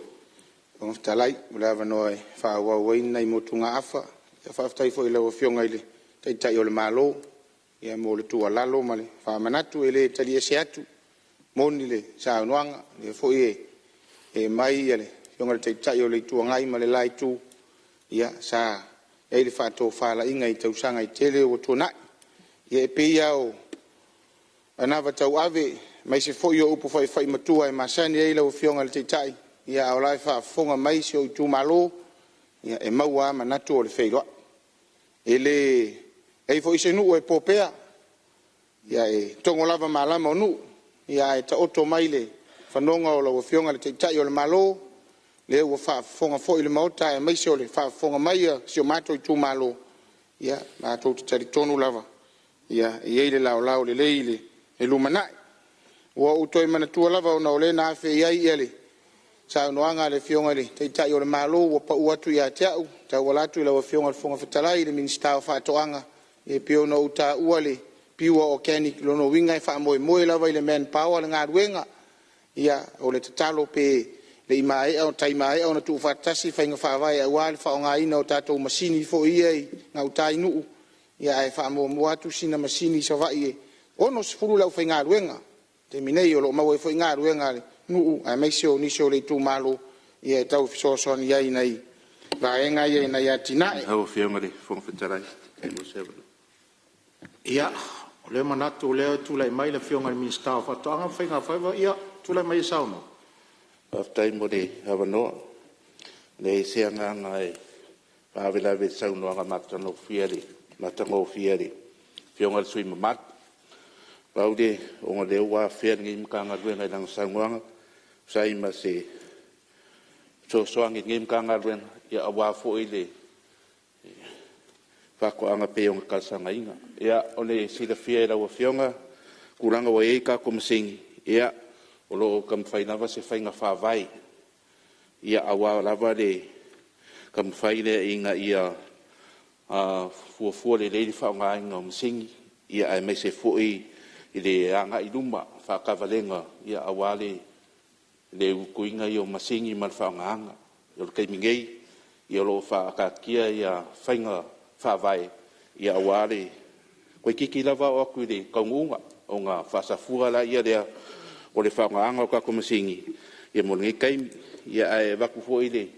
o talai ula no fa wa waina i motunga afa ia fa tai fo lo fionga ile tai o le malo ia mo le tua lalo male fa manatu ele tali ese atu moni le sau noanga le fo e mai ale fionga tai o le tua ngai male lai tu ia sa e le fato fa la inga i tau sanga i tele o tona e pe ia o ana va tau ave mai se fo yo upo fai matua e masani e la fionga le tai ia o lai fa fonga mai se o tu malo ia e maua manatu o le feilo ele e fo ise nu e popea ia e tongo lava malama o nu ia e ta oto mai le fanonga o la fionga le tai o le malo le ua whaafonga fo i le mauta e mai seo le whaafonga mai seo mato i tū malo ia mato te tari tonu lava ia i eile lao le leile e lumanai ua utoi mana tua lava o na ole na afe iai ele sa noanga le fionga le tai o le malo ua pa uatu ia te au ta walatu i la fionga le fonga whatalai le minista o whaatoanga e pio na uta ua le piua organic lono winga i whaamoe lava i le manpower le ngā ruenga ia o le tatalo pe le mai o tai mai o na tu fatasi fa inga fa vai wal fa nga ina o tato masini fo ie nga utai nu ia e fa mo atu sina masini so vai ono sfulu la fa nga ruenga te minei o lo ma fo nga ruenga nu a mai sio ni sio le tu malo ia tau so so ni ai nei va enga ia na ia tina o fionga le fo fetarai mo se ia le manatu le tu le mai le fionga minista fa to nga fa nga fa ia tu le mai sauno aftai mo de havano le seanga ngai pa vela ve sau no nga matano fieri matango fieri fionga sui mamat paude o le wa fier ngim kanga ruen ngai lang sangwanga sai ma se so soang ngim kanga ruen ya awa fo ile fa ko anga pe on ka sanga inga ya ole sila fiera wa fionga kuranga wa e ka kom sing ya o lo kam fai lava se fai nga fa vai ia awa lava le kam fai le inga ia fu le le fa nga nga msingi ia ai mai se fu i le anga i luma fa ka valenga ia awa le kuinga i o masingi mal fa nga nga yo kai mingei ia lo fa ka kia ia fai nga fa vai ia awa le ko kiki lava o ku le kaunga o nga fa sa fu la ia le o le whaanga o kako masingi. Ia mo ngi kai, ia e waku fo ile,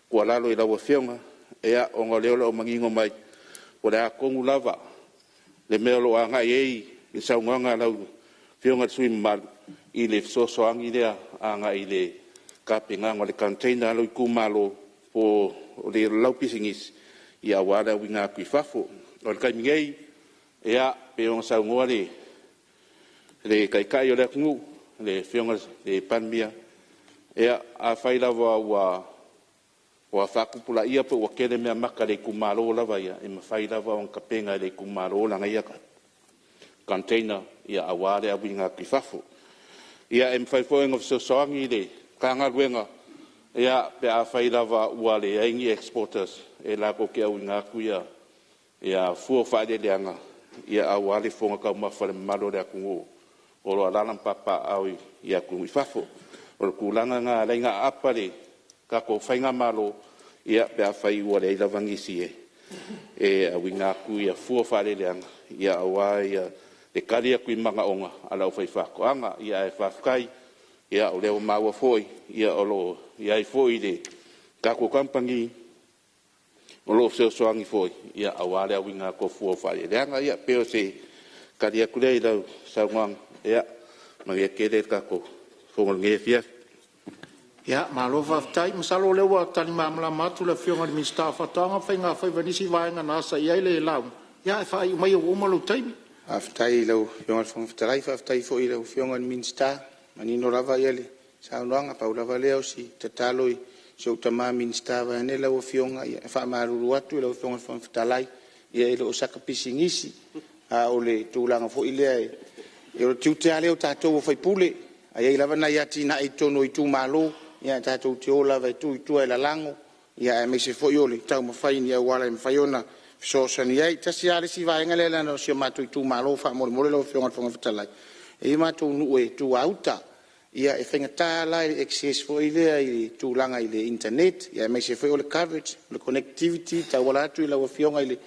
kua lalo i lawa whionga, ea o ngā leo o mangingo mai, o le a kongu lava, le mea lo a ngai ei, i sau nganga lau whionga sui malu, i le sosoangi lea, a ngai le kapinga o le container alo i kumalo, po le lau pisingis, i a wala winga kui fafo. O le kai mingei, ea pe o sau ngoa le kai o le kungu, le fionga le panmia ea a faila wa fakupula ia pe wa kele me maka le kumalo lava ia e ma faila wa on kapenga le kumalo la ngai ka container ia awale a winga kifafo ia em fai fo of so songi le kanga wenga ia pe a faila wa le aingi exporters e la ko ke winga ku ia fu fa de leanga ia awale fonga ka ma fa malo le kungu o lo alalam papa au ia ku ifafo o kulanga nga lenga apale ka ko fainga malo ia pe afai o le lavangisi e a winga ku ia fu fa le ia awa ia le kalia ku manga onga ala o fai fako anga ia e fafkai ia o le o mawa foi ia o lo ia i foi de ka ko kampangi o lo se soangi foi ia awa le winga ko fu fa le anga ia pe o se kalia ku le ila sawang ia magia kele kako fongol ngefia ia malo fa tai masalo le wa tali mamla matu le fionga de minsta fa tanga fa nga fa vanisi va nga na sa ia le lau ia fa mai o malo tai aftai lo fionga fong tai fa aftai fo ile fionga de minsta mani no lava ile sa longa pa lava le o si tataloi so tama minsta va ne lo fionga ia fa maru watu lo fionga fong tai ia ile o saka pisingisi a ole tulanga fo ile e o tiute ale o tatou o fai pule ai lava na ia tina i tono i tu malo ia tatou te ola vai tu i tu e la lango ia e me se foi ole tau ma fai ni wala me fai ona so sani ai tasi ale si vaenga le lana o sia mātou i tū mālo wha mole mole lau whionga whonga whitalai. E mātou nu e tū auta, ia e whengata la i access fo i lea i tūlanga i le internet, ia mai se whai o le coverage, le connectivity, ta wala atu i lau whionga i le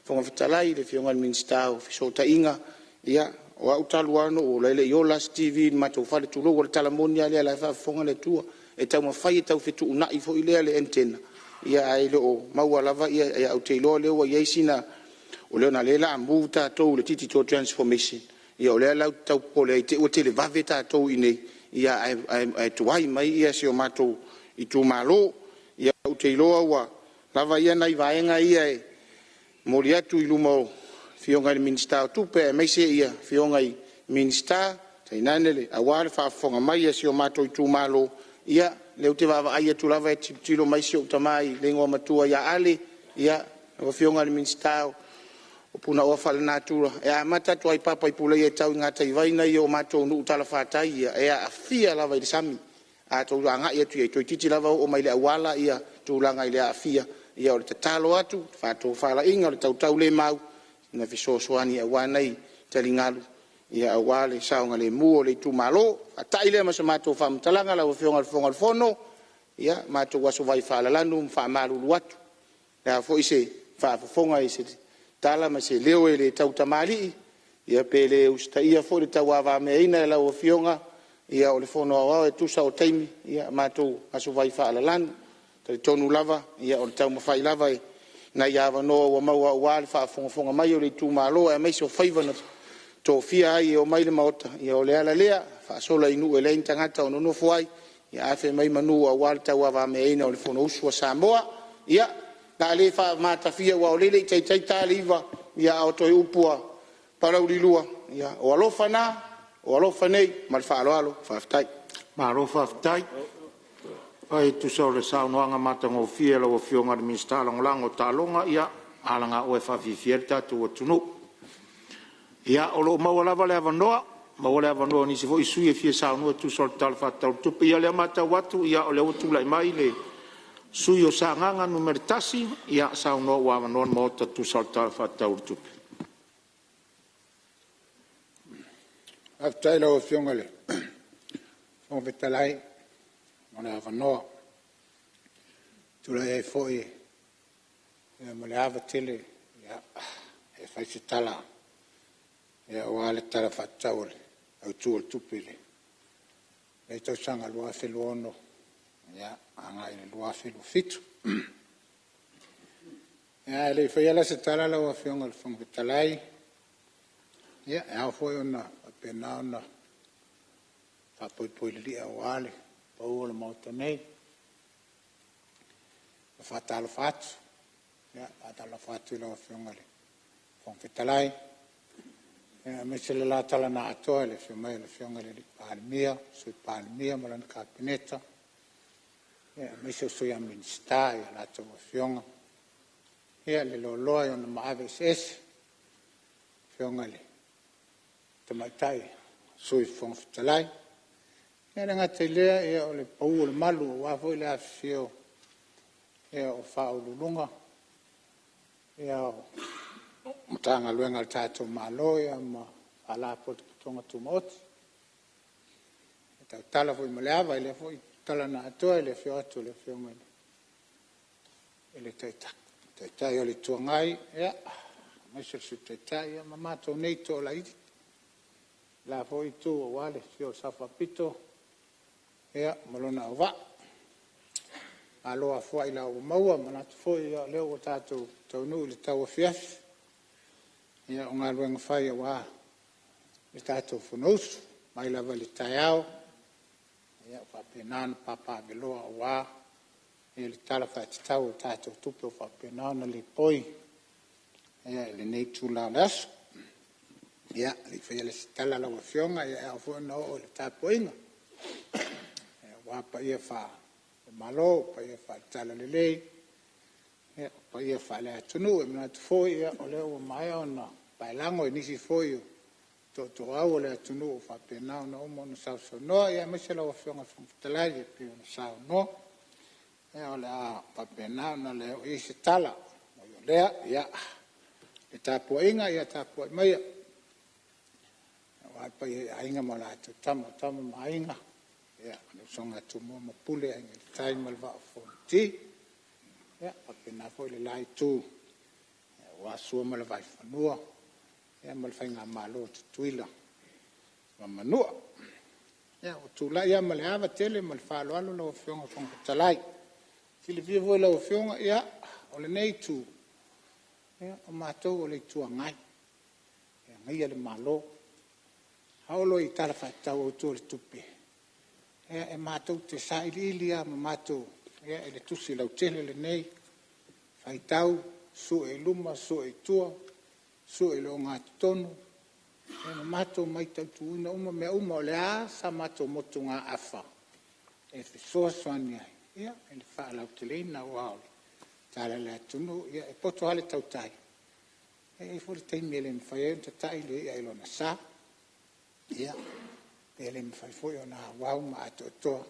whonga whitalai, le whionga i minstau, so ta inga, ia o autalu ano o leile i o las TV, mātou whale tūlo, o le talamoni a lea la whonga le tua, e tau mawhai e tau whetu una i fo i lea le antena. Ia ai le o maua lava ia e au te iloa leo ia isina o leo na lela a move tātou le titi tō transformation. Ia o lea lau tau pole ai te o te le vave tātou i nei. Ia ai tuai mai ia se o mātou i tū mālo. Ia au te iloa ua lava ia nai vaenga ia e mori atu i luma o whionga i minsta o tupe e meise ia whionga i minsta te inanele a wale whaafonga mai ia se o mātou i tū mālo. Ia leo te wawa aia tu lava e tilo mai si o tamai le ngoa matua ia ale ia o whionga ni minstao o puna o whale nātura e a mata tu ai papa i pulei e tau ngata i vaina i o mātou nu utala whātai ia e a fia lava i le sami a tau anga ia tu ia toi titi lava o mai le awala ia tu langa i le a fia ia o le tatalo atu whātou whala inga o le tau le mau na fisosoani a wanai talingalu ia awale saunga le muo le tu malo a taile ma mato fam talanga la fiona al fono ia mato waso vai fala lanu fa malu watu ya fo ise fa fonga ise tala ma se leo ele tau tamali ia pele usta ia fo le tawa me ina la fiona ia o le fono wa e tu sa o taimi ia mato aso vai fala lanu te tonu lava ia o tau ma fai lava na ia va no wa ma wa fa fonga mai o le tu malo e mai so faiva to fia ai o mai le maota ia o le ala lea fa sola inu ele tangata o no fuai ia afe mai manu a walta wa va me ina o le fono usu Samoa ia na le fa mata fia wa o le tai taliva ia o to upua para ulilua ia o alofa na o alofa nei mal fa alo fa ftai ma ro fa ftai ai tu so le sa no anga mata ngo fia lo fionga de minstala ngolango talonga ia alanga o fa fierta tu tunu. Ia o lo maua lava le avanoa ni se foi sui e fie saunua tu sol tal fatau tupi ia le mata watu ia o le utu lai mai le sui o sanganga numeritasi ia saunua ua avanoa mota tu sol tal fatau tupi. Aftai lau fionga le fionga vetalai mo le avanoa tula e foi mo le ava tele ia e fai se tala ia wale tala fatau au tu tupile e to sanga lua felono ia anga i lua felo fitu ia le foi ala se tala la fionga fong vitalai ia e foi ona pena ona fa poi li a wale o le motonei fa tala fatu ia tala fatu la fionga le fong vitalai me se la tala na atoa le fiumai le fionga le Palemene sui Palemene ma lana kabineta me se sui a minsta ia la toa fionga ia le loloa i ona maave ses fionga le tamaitai sui fonga fitalai ia le ngata ilea ia o le pau o le malu o wafo i le afio ia o whaolulunga ia o tanga luenga le tātou māloia ma ala po te putonga tumoti. E tau tala fo i maleava i le fo i tala na atoa i le fio atu le fio ngani. E le taitai o le tuangai, ea, maisel su taitai, ea, mamato nei to la iti. La fo i tu o wale fio safa pito, ea, malona o va. Aloa fo i la o maua, manatu fo i leo o tātou taunu i le tau o fiafi. Ia o ngā luenga whai wā le tātou whanausu, mai lava le tai au, ia whapenāna papa beloa o wā, ia le tala whai te tau o tātou tupe o whapenāna le poi, ia le nei tūla le asu, ia le whai le tala lawa fionga, ia au whana o le tāpoinga, ia wā pa ia wha le malo, pa ia wha tala le lei, ia pa ia fa le atunu e mana foi ia o le o mai ona bailango nisi foi to au le atunu fa pena no mo no sa no ia me se lo fionga futala e pe no sa no e o le a pa pena no le o se tala o le ia e tāpua inga ia tāpua maia. Wa pa ia inga mo la tu tama ma inga. Ia, ne songa tu mo pule inga tai malva fonti. Ia, pa na foi le lai tu. Wa sua mal vai fanua. Ia mal fainga malo tu tuila. Ma manua. Ia, o tu la ia mal ava tele mal falo alo lo fionga fonga talai. Sili vivo lo fionga ia, o le nei tu. Ia, o mātou o le tua ngai. Ia, ngai le malo. Haolo i tala whaitau o tō le tupe. Ia, e mātou te saili ilia ma mātou. Ia, e le tusi lau tele le nei. Whaitau, su e luma, su e tua, su e lo ngā tonu. Ia, ma mātou mai tau tu ina uma mea uma o le a, sa mātou motu ngā afa. E te soa soani ai. Ia, e le wha lau tele ina o aole. Tala le atunu, ia, e poto hale tau tai. E fori teimi ele mwhai e ta tai le ia ilo na sa. Ia, ele mwhai foi o na wau ma ato toa.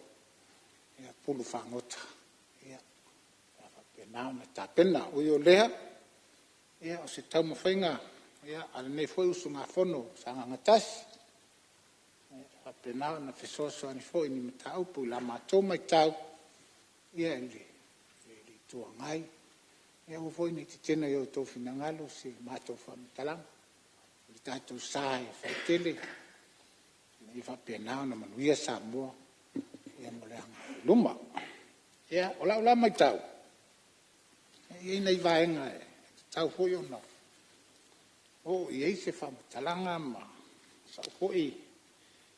Ia, pulu whangota. Ia, penao na ta pena ui o lea. Ia, o se tau mawhainga. Ia, ala nei foi usu ngā whono sa ngā ngatasi. Ia, penao na whesoso ani foi ni matau pu la mātou mai tau. Ia, ele tua ngai. Ia, o foi ni te tena i o tau finangalo si mātou whamitalang. Li tātou sāe, whaitele. I whapenao na manuia Samoa. Ia moleanga luma. Ia, ola mai tau. Ia ina i vaenga e. Tau hoi o no. O, i eise whamatalanga ma. Sau hoi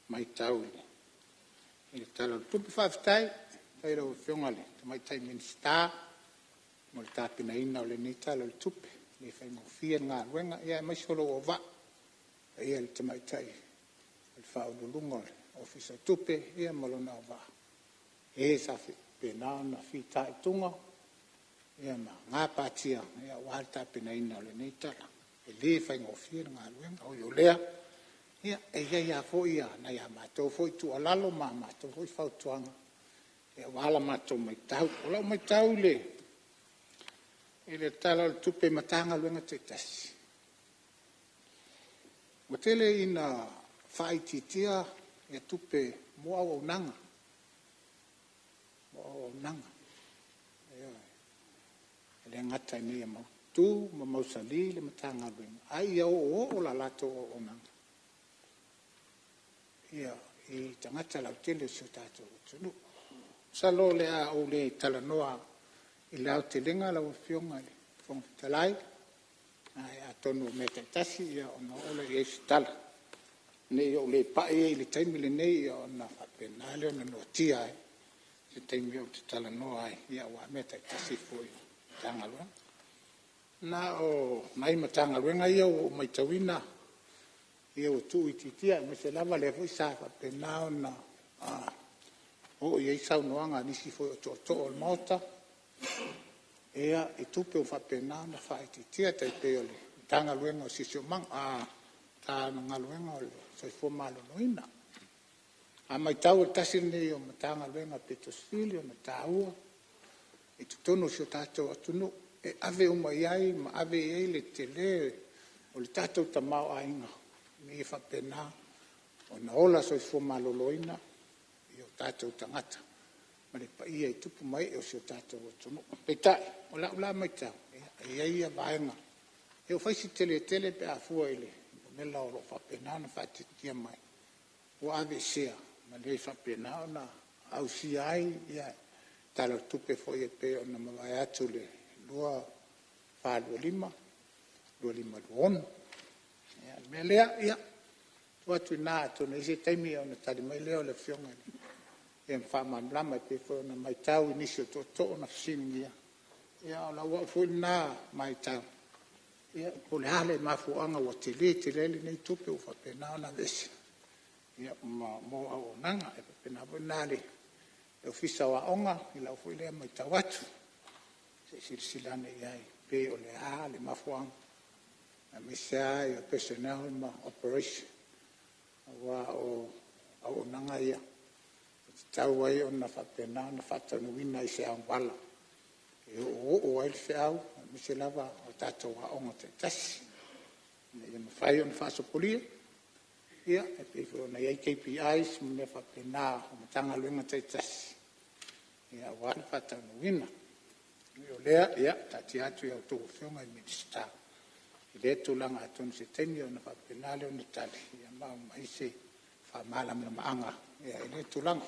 mai tau. I tala tupi whawhitai. Tai rau whiongale. Te mai tai minsta. Mo le tāpina ina o le ni tala le tupi. Le whaingo fia ngā ruenga. Ia, mai solo o va. Ia, le te mai tai. Le whaululunga ofisa tupe, ia malona o waa. E sa penao na whita i tunga, ia ma ngā pātia, ia wāta pena ina o le neitala. E le whaingo whia ngā luenga, o yo lea. Ia, e ia fo ia, na ia mātou fo i tu alalo ma mātou fo i whautuanga. Ia wala mātou mai tau, olau mai tau le. E le tala le tupe matanga luenga te tasi. Watele ina whaititia e tupe moa o nanga. Moa o nanga. E le ngata i mea mautu, ma mausali, le matanga luenga. Ai o la lato o nanga. Ia, i tangata lau tele si o tātou o tunu. Salo le a o le talanoa i lau te lenga lau fionga le. Fong talai. Ai a tonu me te tasi ia ona ole i eisi tala. Nei o le pae le taimi le nei o na whapenale o na notia ai. Se taimi o te tala noa ai. Ia wa me te tasi foi tangalua. Na o mai ma tangaluenga ia o mai tawina. Ia o tu i titia. Me se lava le foi sa whapenao na. O i eisau noanga nisi foi o to o mota. Ia i tupe o whapenao na whaititia tai peo le. Tangaluenga o sisio mang. Tā ngaluenga o le. Sai fo malo noina. A mai tau e tasi nei o matanga luenga Petersville o na tāua. E tutono si o tātou atunu. E ave o mai ai, ma ave e le tele. O le tātou tamau ainga. Mi e whapena. O na ola sai fo malo loina. I o tātou tangata. Ma le pa ia i tupu mai e o si o tātou atunu. Peitai, o la mai tau. E ia vaenga. E o faisi tele pe a fua ele. Mela o lo whapena na whaititia mai. O ave sea, ma le whapena na au si ai, ia, tala tupe foi e pe o na mawai atu le lua lua lima luonu. Me lea, ia, tuatu ina atu na ise taimi o na tali mai leo le fionga. Ia mwhamamlama e pe foi o na mai tau inisi o to na fsini ia. Ia, o la ua foi na mai tau. Ia, o le hale mafuanga wa te le nei tupe o whapenao na vesi. Ia, mo au nanga, e whapenao nale. E o fisa wa onga, i lau fui lea mai tawatu. Se silsilane iai, pe o le hale mafuanga. Na misa i o personnel ma operation. Wa o nanga ia. Tau ai o na whapenao na whatanuina i se au wala. E o ai le whiau, mi se lava o tātou a onga te tasi. ia mawhai o na whaasopolia, ia e peifo na iai KPIs, mune whapena o matanga luenga taitasi. Ia wale whatau na wina. O lea, ia, tati atu ia o tō whionga i minista. I lea tūlanga atonu se teni o na whapena leo na tali. Ia mau mai se whamala mna maanga. Ia, i lea tūlanga.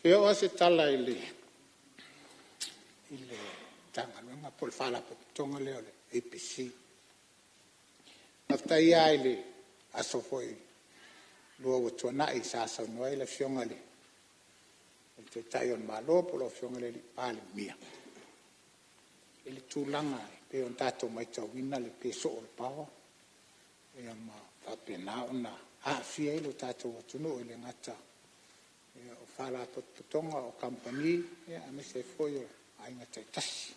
Whio se tala i le tanga luenga pol whala papitonga leo le APC. Nafta ia i le aso foi lua wa tuana i sasa noa i le whionga le. Te tai on malo polo whionga le li Palemene. I le tūlanga i pe on tato mai tau wina le pe so o le pawa. Ia ma whapena ona hawhia i lo tato wa tunu i le ngata. Ia o whala papitonga o company. Ia ame se foi o ainga te tasi.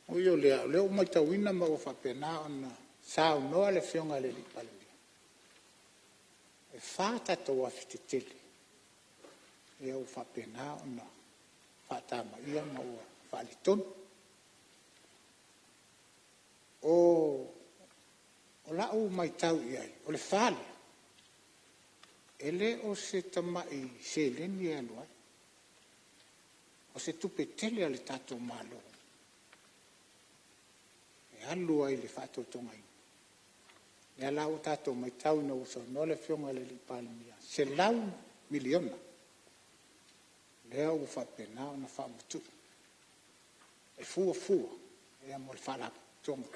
O yo leo mai tau wina ma o whapena ona sao noa le whionga le li Palemene. E whātata wa whititele. E au whapena ona whātama ia ma ua whalitonu. O lau mai tau iai, o le whale. Ele o se tamai se leni e aluai. O se tupe tele ale tato malo. E alu ai le whato tongai. E alau tato mai tau na usa no le whionga le li Palemene. Se lau miliona. Lea u whapena na whamutu. E fua. E amo le whala tonga.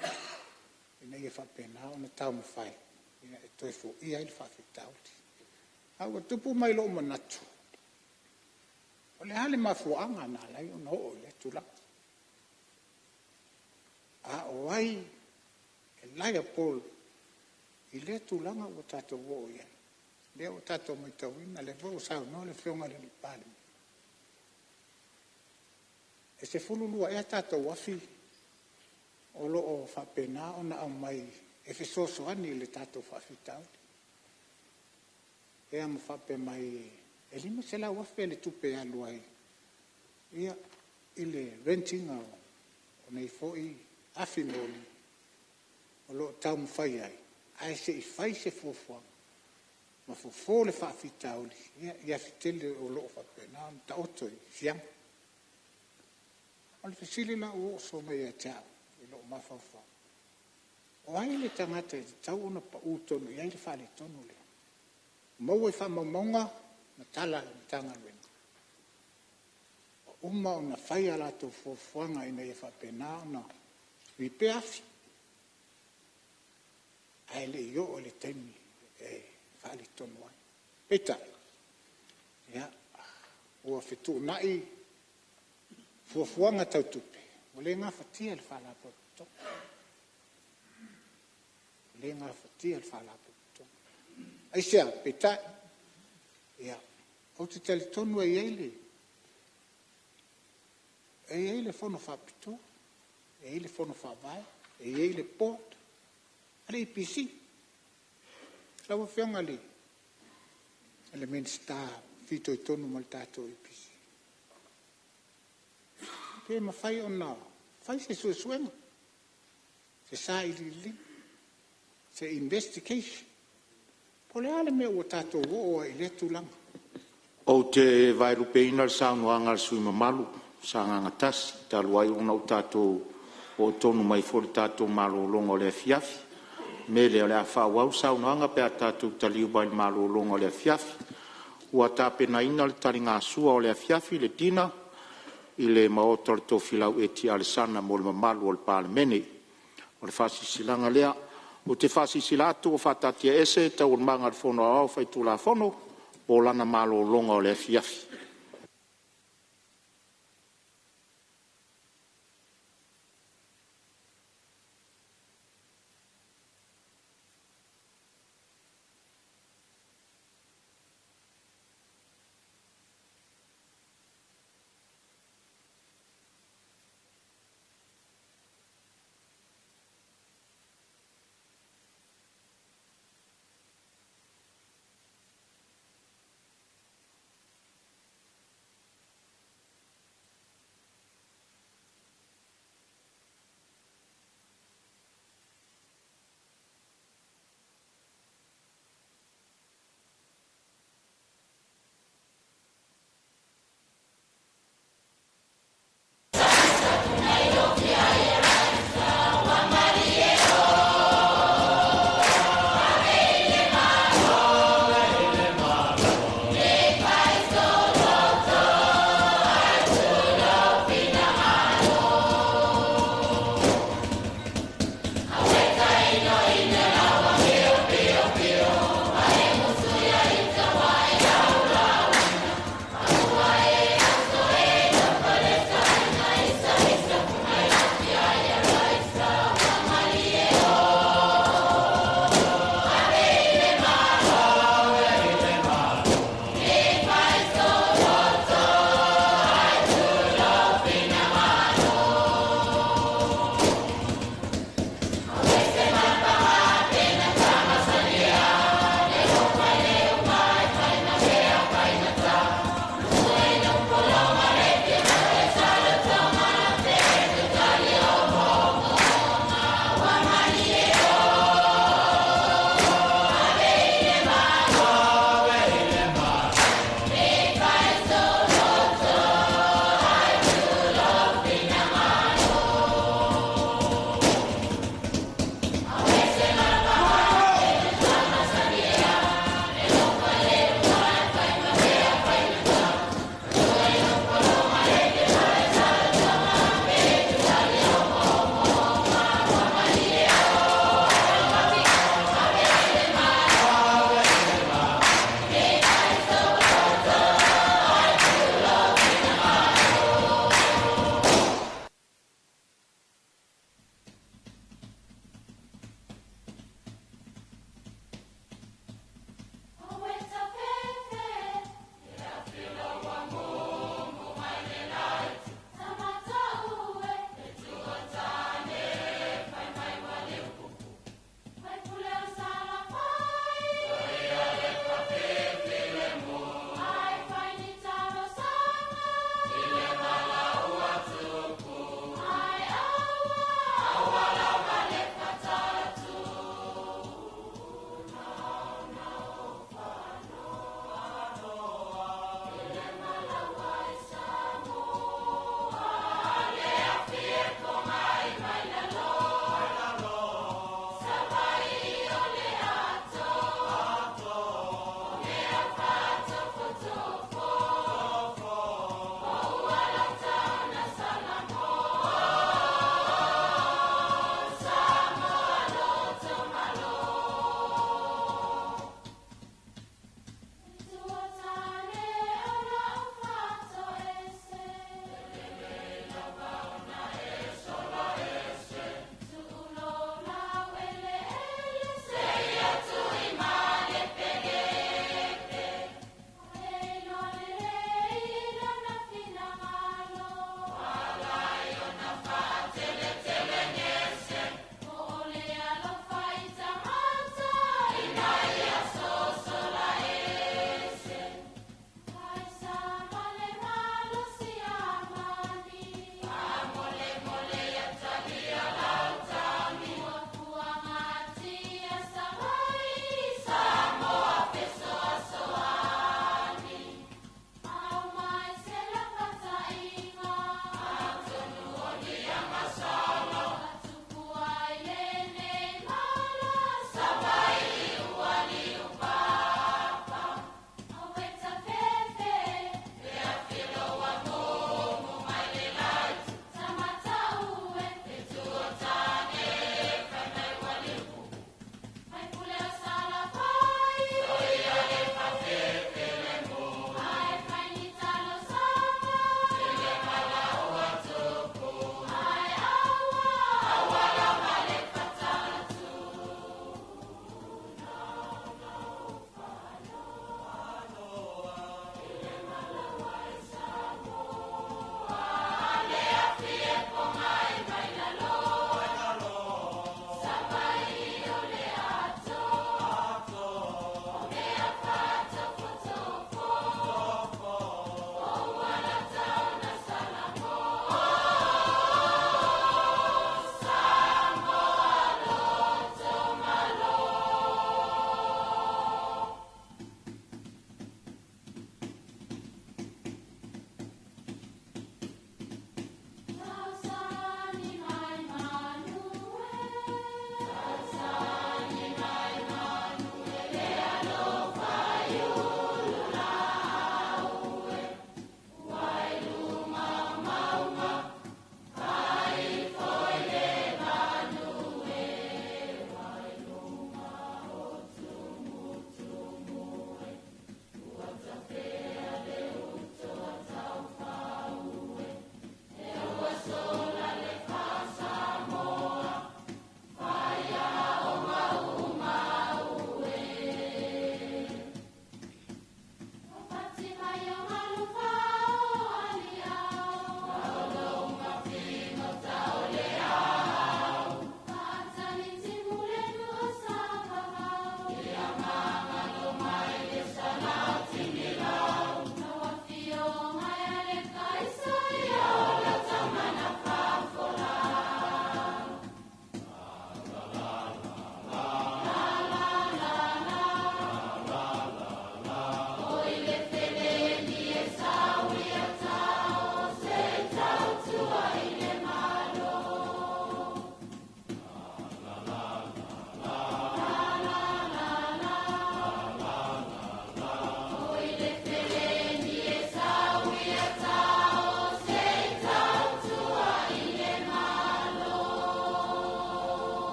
E nei e whapena na tau mawhai. E toi fu ia i le whawhitauti. Au tupu mai lo manatu. O le hale mafuanga na lai o no le tula. A o ai e lai a pol i le tulanga o tato wo ia. Le o tato mai tawina le vo sao no le whionga le li Palemene. E se fululua e tato wafi o lo o whapena o na au mai e fisoso ani le tato whawhitauti. E am whape mai e lima se la wafi le tupe aluai. Ia ile renting o nei foi afinoli o lo tau mwhai ai. Ai se i whai se fuafua. Ma fuafua le whaafitauli. Ia fitele o lo whapena ta oto i fiang. O le fisili la o so mai e tau. I lo mawhawha. O ai le tangata e tau ona pa utonu. Iai le whale tonu le. Mau e whamamonga na tala na tanga luenga. Uma ona whai ala to fuafuanga ina e whapena ona wipe afi. Ai le io o le temi e whale tonu ai. Peta. Ia. Ua fitu nai fuafuanga tau tupe. O le ngā whatia le whala paputo. O le ngā whatia le whala paputo. Ai sea, peta. Ia. O te tali tonu e eile. E eile fono whapito. E eile fono whawai. E eile port. Ale IPC. Lawa whianga le. Ale minsta fito i tonu mal tato IPC. Pe ma fai ona. Fai se suenga. Se sa ili. Se investigation. Pole ale me o tato o i le tulanga. O te vai rupeina le saunoanga le sui mamalu. Sa nganga tasi. Taluai ona o tato o tonu mai fori tato malo longo le fiafi. Mele o le a whauau saunoanga pe a tato taliu bai malo longo le fiafi. Ua tāpena ina le tari ngā sua o le fiafi le tina. I le maota le tofilau e ti alesana mo le mamalu o le Palemene. O le whasisilanga lea. O te whasisilatu o whatatia ese tau o le manga le fono au whaitu la fono. O lana malo longa o le fiafi.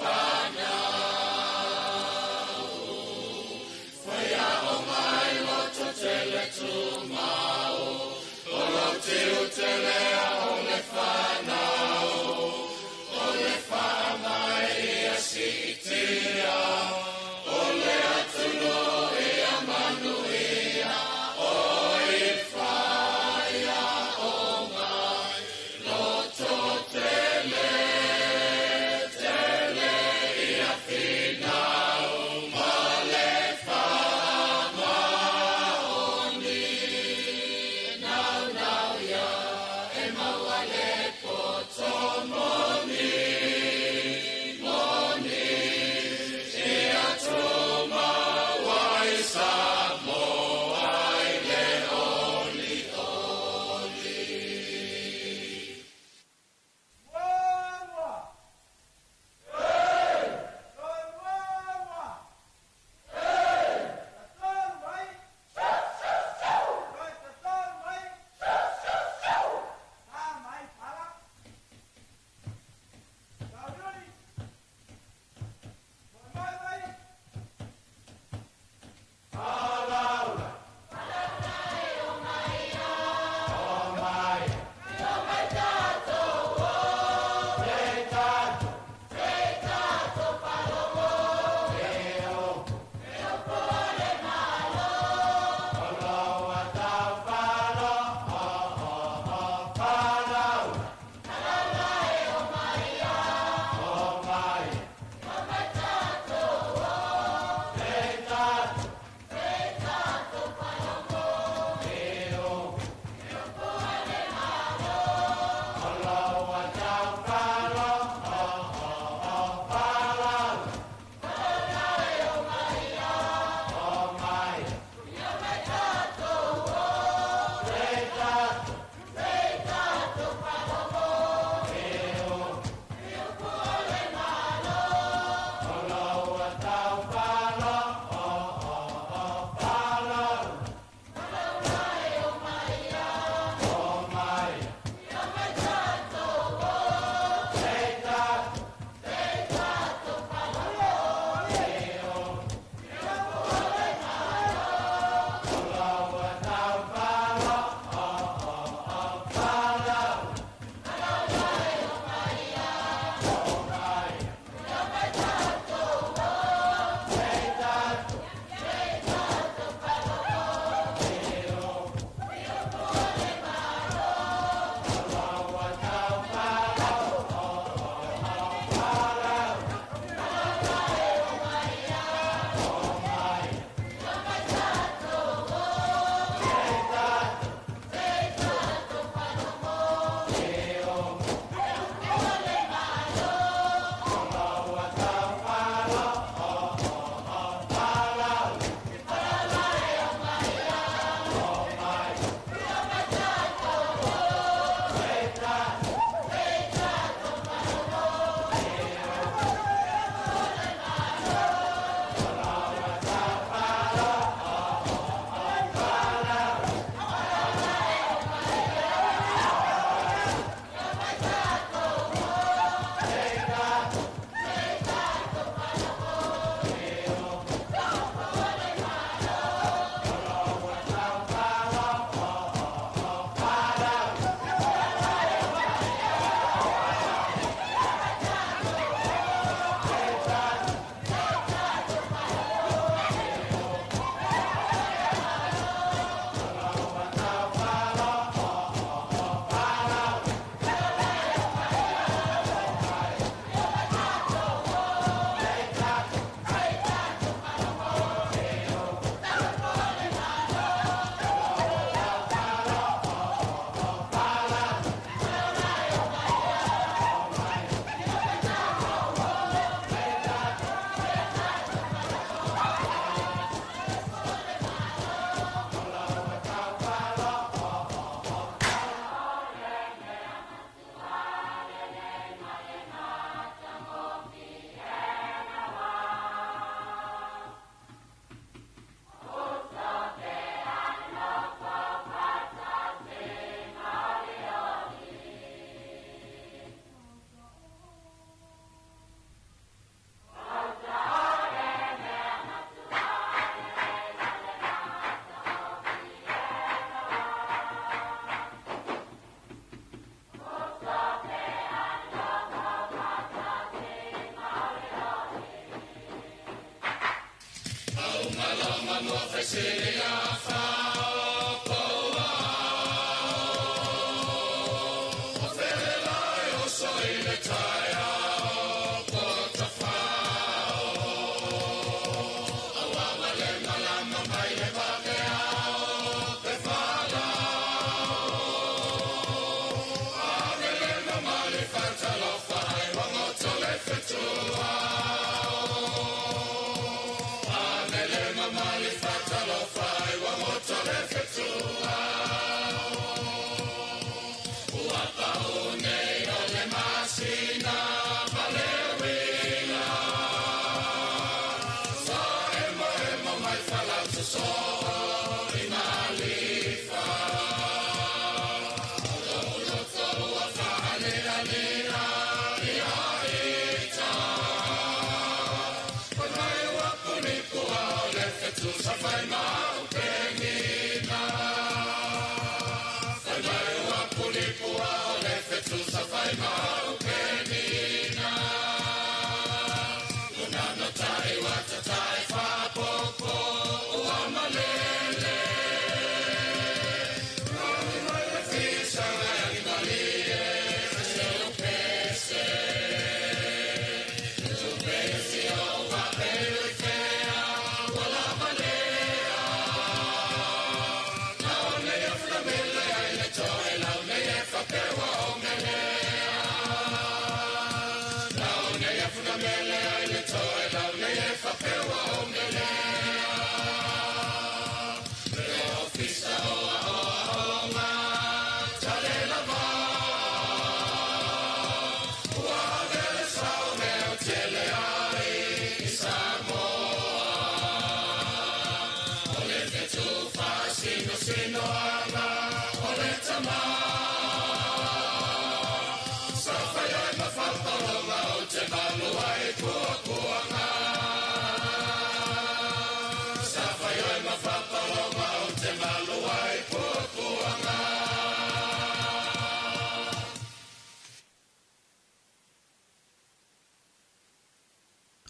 Fana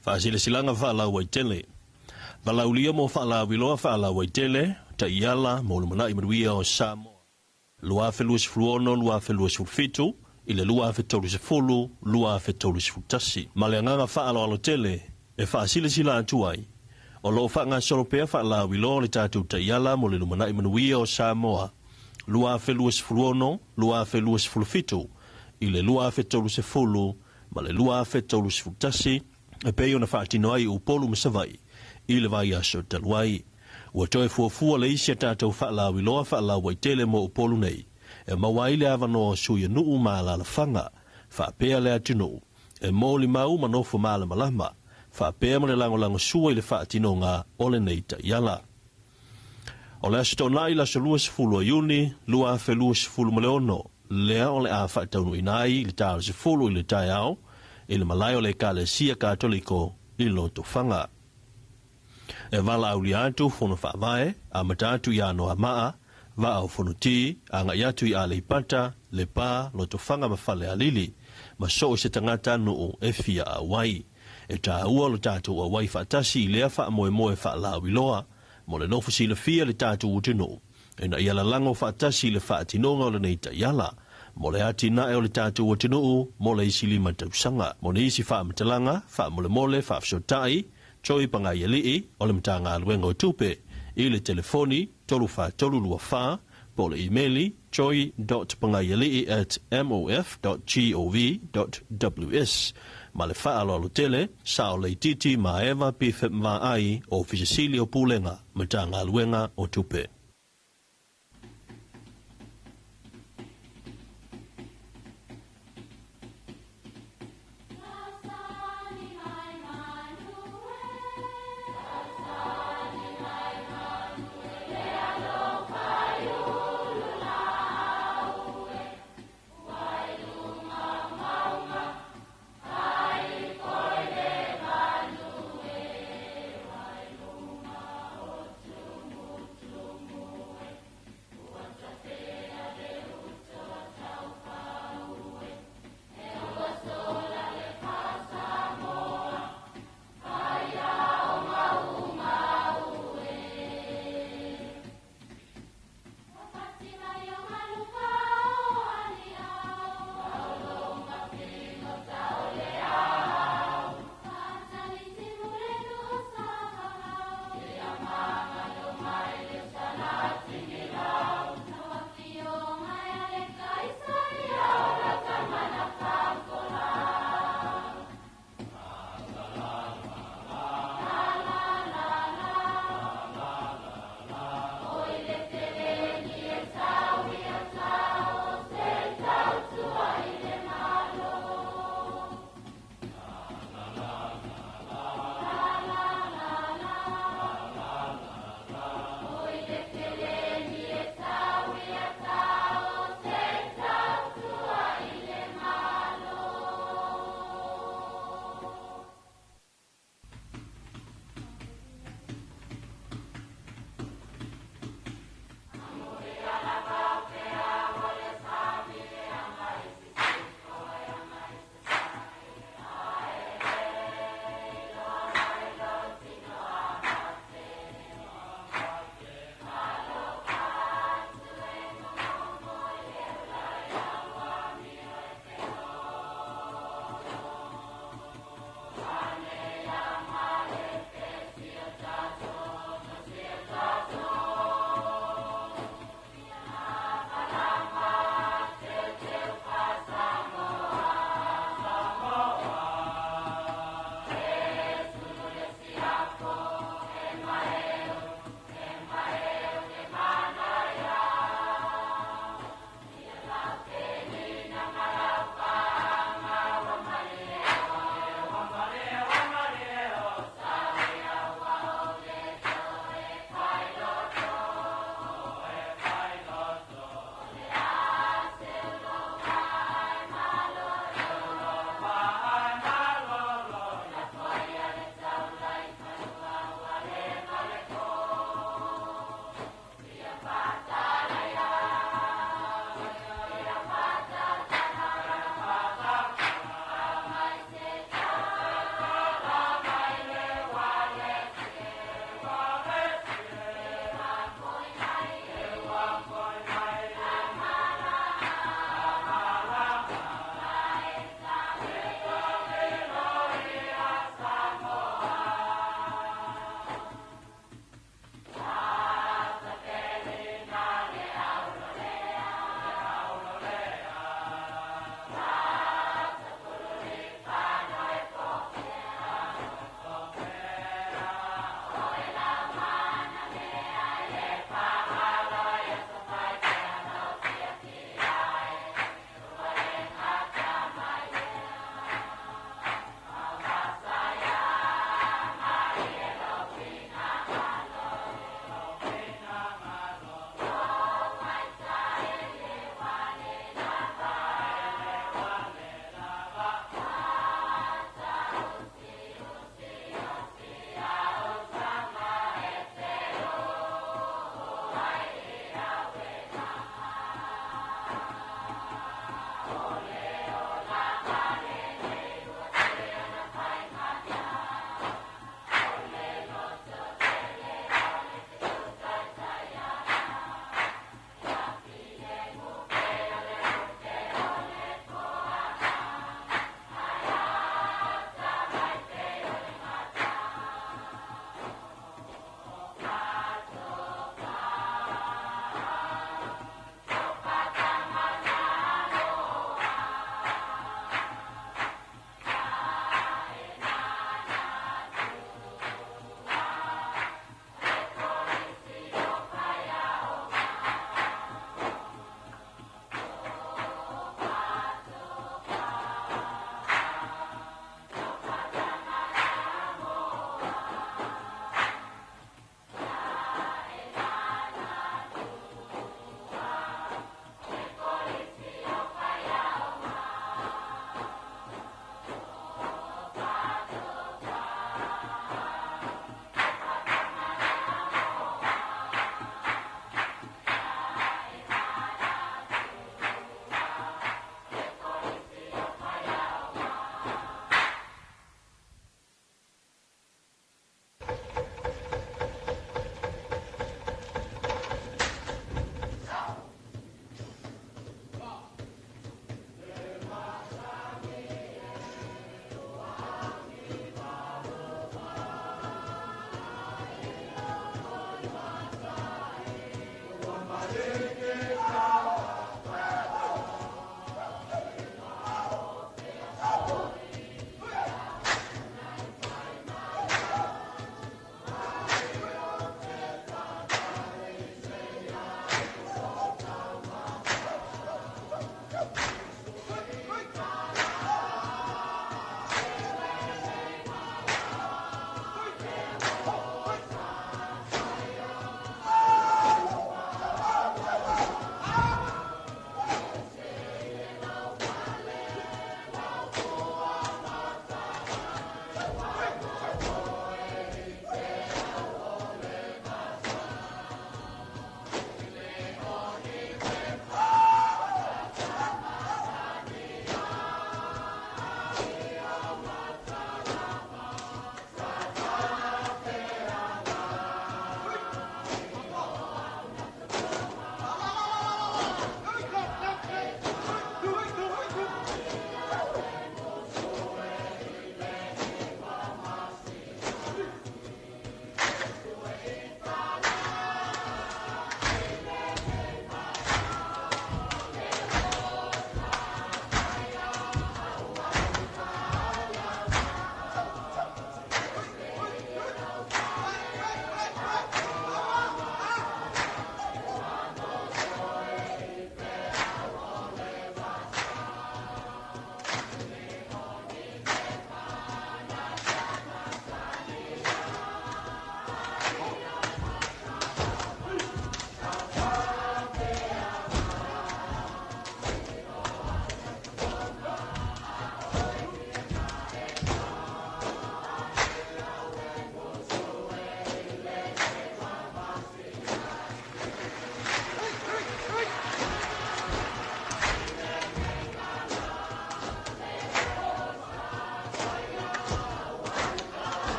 Faasile silanga fa'ala waitele. Valaulia mo fa'ala wiloa fa'ala waitele, ta iala mo lumana imaruia o Samoa. Lua felus fluono, lua felus fulfitu, ile lua fetolus fulu, lua fetolus futasi. Maleanganga fa'ala alotele, e faasile sila atuai. O lo fa'anga solopea fa'ala wiloa le tatu ta iala mo le lumana imaruia o Samoa. Lua felus fluono, lua felus fulfitu, ile lua fetolus fulu, male lua fetolus futasi. E peo na whaatino ai upolu masawai, i le vai aso taluai. Ua toe fuafua le isi a tātou whaala wiloa whaala waitele mo upolu nei. E mawai le avano suia nuu maa la whanga, whaapea le atino. E mōli mau manofu maa la malama, whaapea male lango sua i le whaatino ngā ole nei ta iala. O le aso tona i la so luas fulu a IUNI, lua fe luas fulu maleono, lea o le a whaataunu inai, le tāo se fulu i le tai au, i le malai o le kalesia katoliko i loto whanga. E wala au li atu whono whaavae, a matatu i ano a maa, wa au whonuti, a nga iatu i a le ipata, le pā, loto whanga mawhale a lili, ma so se tangata nuu e fia a wai. E tā ua lo tātou a wai whaatasi i lea wha moe moe wha la wiloa, mo le nofu si le fia le tātou utinu. E na iala lango whaatasi le wha atinonga o le neita iala, mo le ati na e o le tātou o tinuu, mo le isi lima tausanga. Mo le isi wha matalanga, wha mole wha fsotai, choi panga yalii, o le mtanga aluenga o tupe, i le telefoni, tolu wha tolu lua wha, po le emaili, choi.pangayalii@mof.gov.ws. Ma le wha alo tele, sa o le titi ma eva pifet ma ai, o Fisisili o Pulenga, mtanga aluenga o tupe.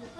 Thank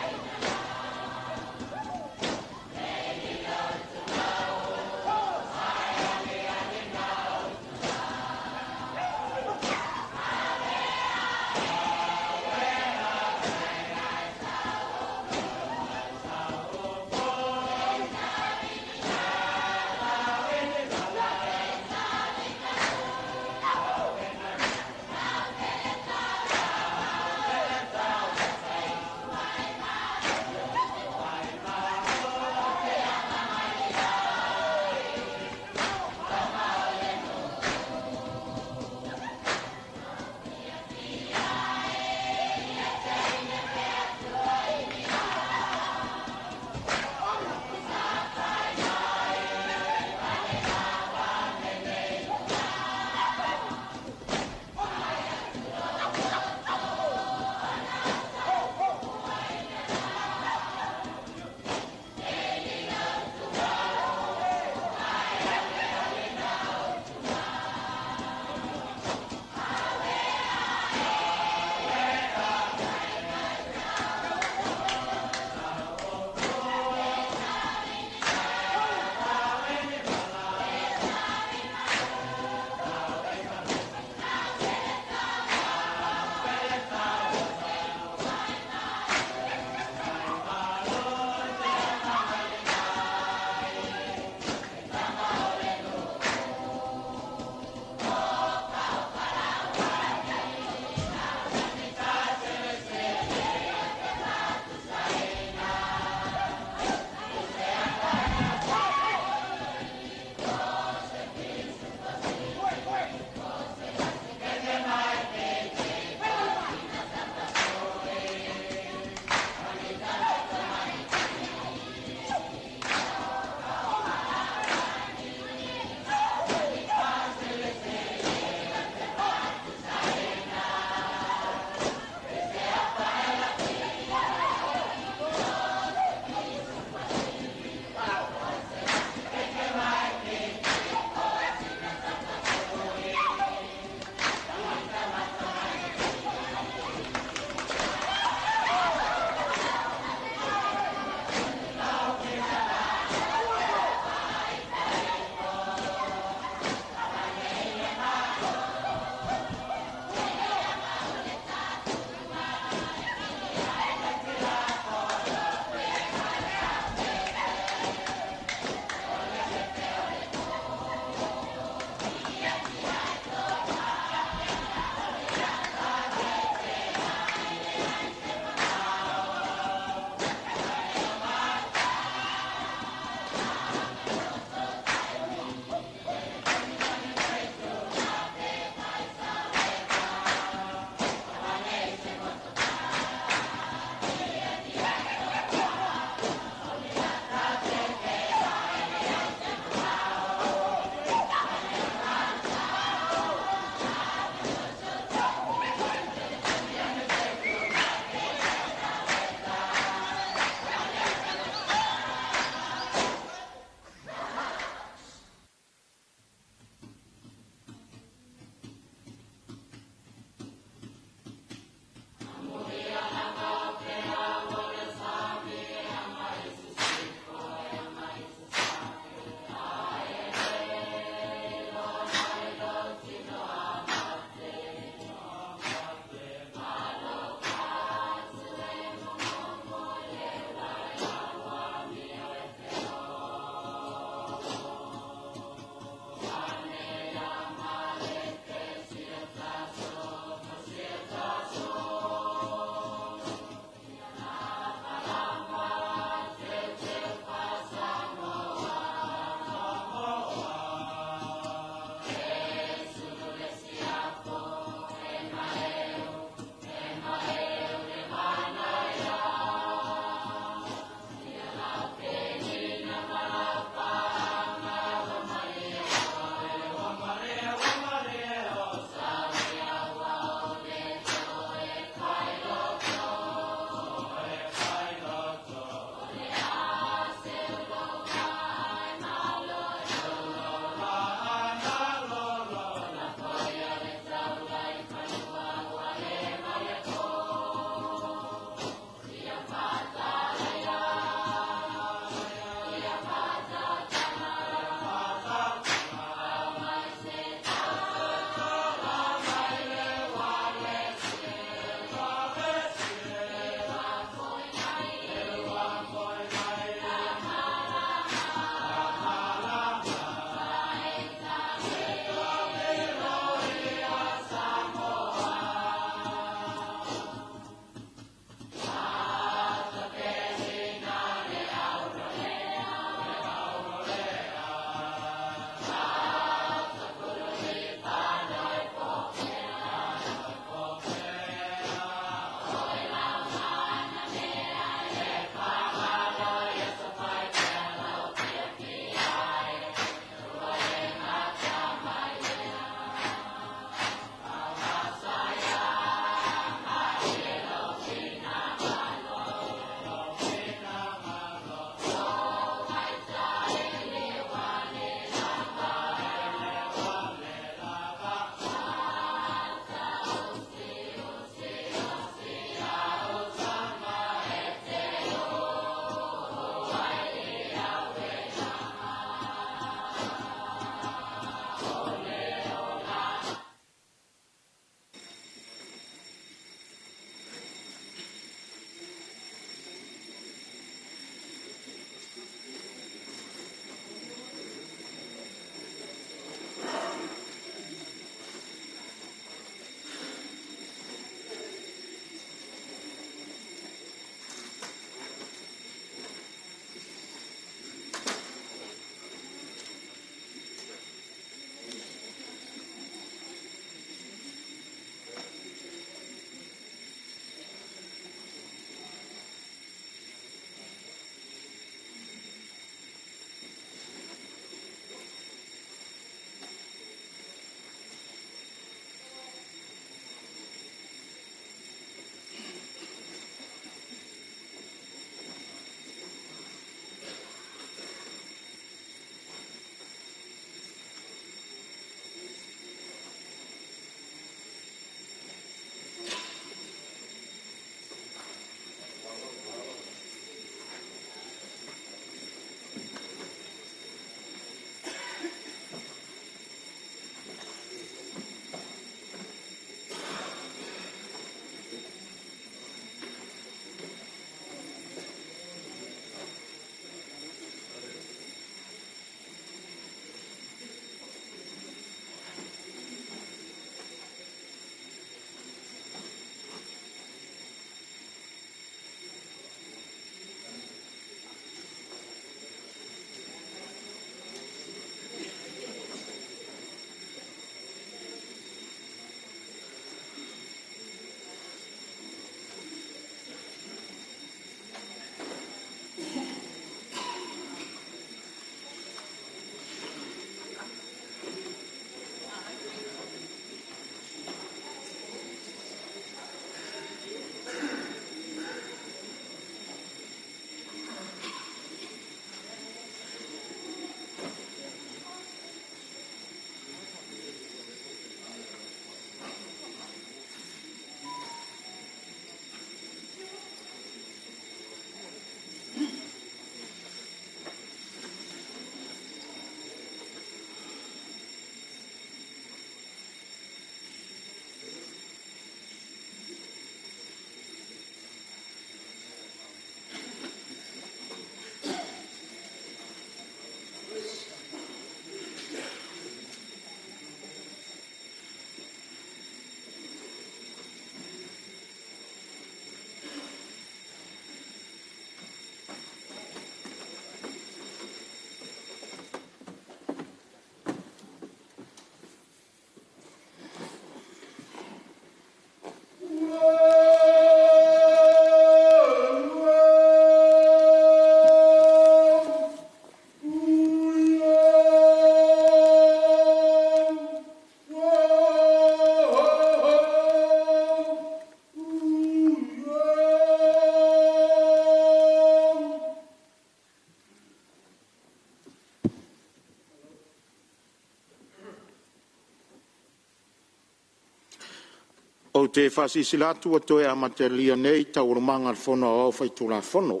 O te whasisilatu o toe amatelia nei taurumanga al fono o whaitula fono.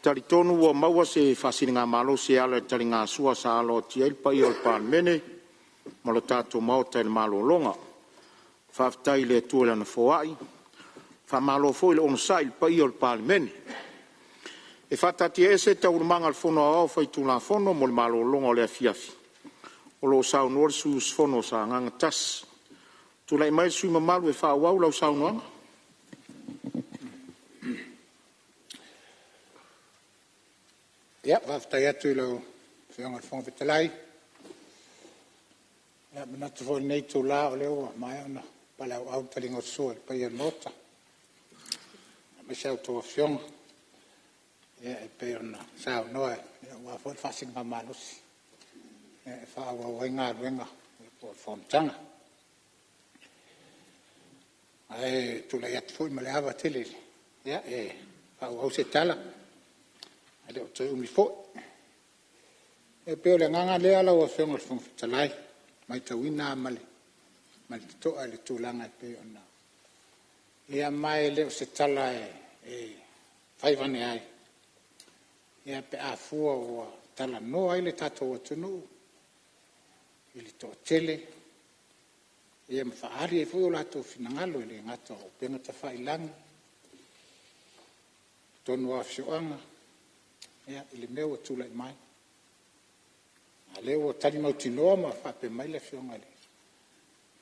Tari tonu o maua se whasiringa malo se ala tari ngā sua sa alo ti elpai o Palemene, ma lo tātou maota il malo longa. Whaftai le tuela na foai, wha malo fo ile onsa il pai o Palemene. E whatati ese taurumanga al fono o whaitula fono mo le malo longa o le afiafi. O lo sau nor sus fono sa nganga tas. Tula i mai sui mamalu e whaawau lau sau noanga. Ia, whaftai atu i lau whionga whonga petalai. Ia, manatu fo nei tū la o leo mai ona pala au talinga o sua i pai nota. Me sau tō whionga. Ia, e pai ona sau noa. Ia, wā fo whasinga malusi. Ia, e whaawau ai ngā ruenga. Ia, po Fonotaga. Ai tula ia foi ma le ava tele ia e au se tala ale o tui mi fo e pe le nganga le ala o fenga fon talai mai tawina male mal to ale tulanga pe ona ia mai le o se tala e fai vane ai ia pe a fua o tala no ai le tato o tunu ili to tele ia mawhaari e fui o lato finangalo ele ngata o penga ta whailangi. Tonu a whioanga. Ia, ili meo o tūlai mai. A leo o tari mau tinoa ma whape mai le whionga le.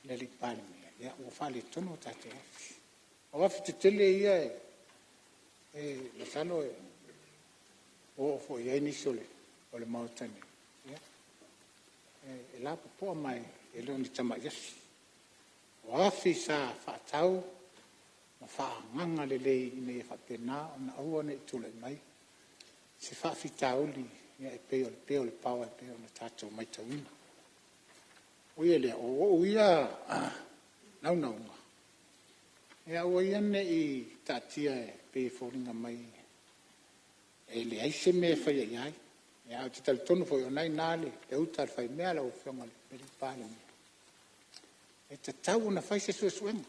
Le li Palemene. Ia, o whale tonu o tate afi. O afi te tele ia e le salo e o fo ia iniso le o le mautani. Ia, e la popoa mai e leo ni tama yasi. O afi sa whaatau, ma whaanganga le lei ine e whapena o na aua ne tūlai mai. Se whaafitau li, ia e peo le paua e peo na tātou mai tauina. Oia lea, o ia naunaunga. Ia o ia ne i tātia e pe fōringa mai e le aise me whai ai ai. Ia o te tali tonu fo i o nai nāle, e utar whai mea la o whionga le peri Palemene. E te tau na whai se suenga.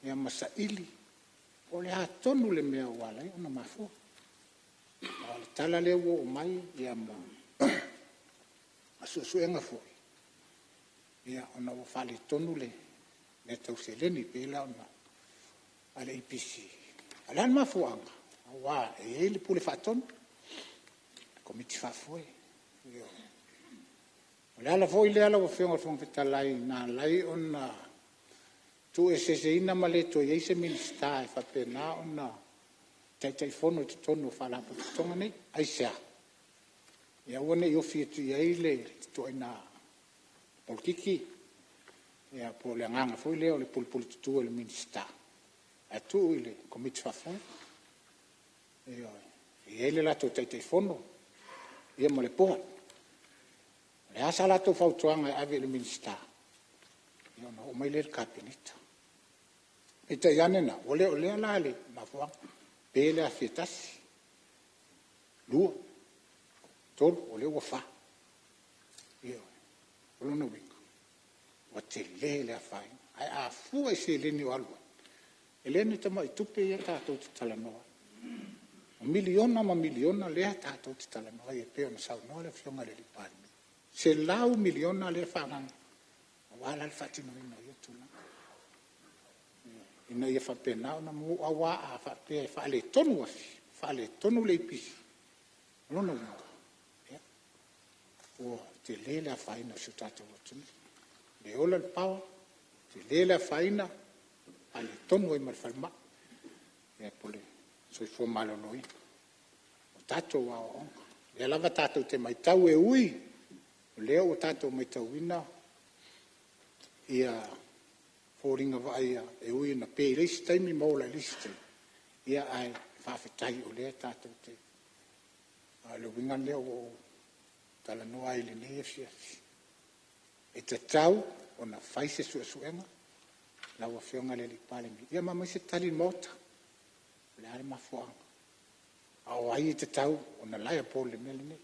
Ia masaili. O le tonu le mea wala, o na mafua. O le tala leo o mai, ia ma suenga fui. Ia o na whale tonu le tau se leni pēla o na ale IPC. Alan mafuanga. Wa e le pule whatonu. Komiti whafue. Ia le ala foi le ala o whionga whonga talai nā lai o na tu e se ina ma le to i se minista e whapena o na tai fono te tonu whalapo te tonga nei, ai sea. Ia wane i ofi etu i eile to ina polkiki, ia po le nganga foi leo le pulpul tutu le minista. A tu i le komiti whafoi. Ia i eile la to tai fono, ia mo le poha. Le asa la to fautuanga ave le minista. Ia na o mai le kabineta. E te iane na, o leo la le mafuanga. Pele a fietasi. Lua. Tolu, o leo wafa. Ia, o lona winga. O te le a fai. Ai a fua se leni o alua. E leni tama i tupe ia tātou te talanoa. Miliona ma miliona lea tātou te talanoa. Ia peo na sau noa le whionga le li Palemene. Se lau miliona le whananga. Wala le whatino ina ia tula. Ina ia whapena o na mu awa a whapea e whaale tonu afi. Whaale tonu le ipisi. Lona winga. O te lele a whaina su tātou atunu. Le ola le pawa. Te lele a whaina. Ale tonu e marwhalma. Ia pole. Soi fo malolo ina. O tātou a o onga. Le lava tātou te mai tau e ui. Leo o tātou mai tauina, ia fōringa vai e ui na pē leisi taimi maula leisi taimi. Ia ai whawhetai o lea tātou te. Le winga leo o tala noa i le nei fiafi. E te tau o na whaise suenga, lau a whionga le li Palemene. Ia mamai se tali mota, le ale mafuanga. Au ai te tau o na laia po le mele nei.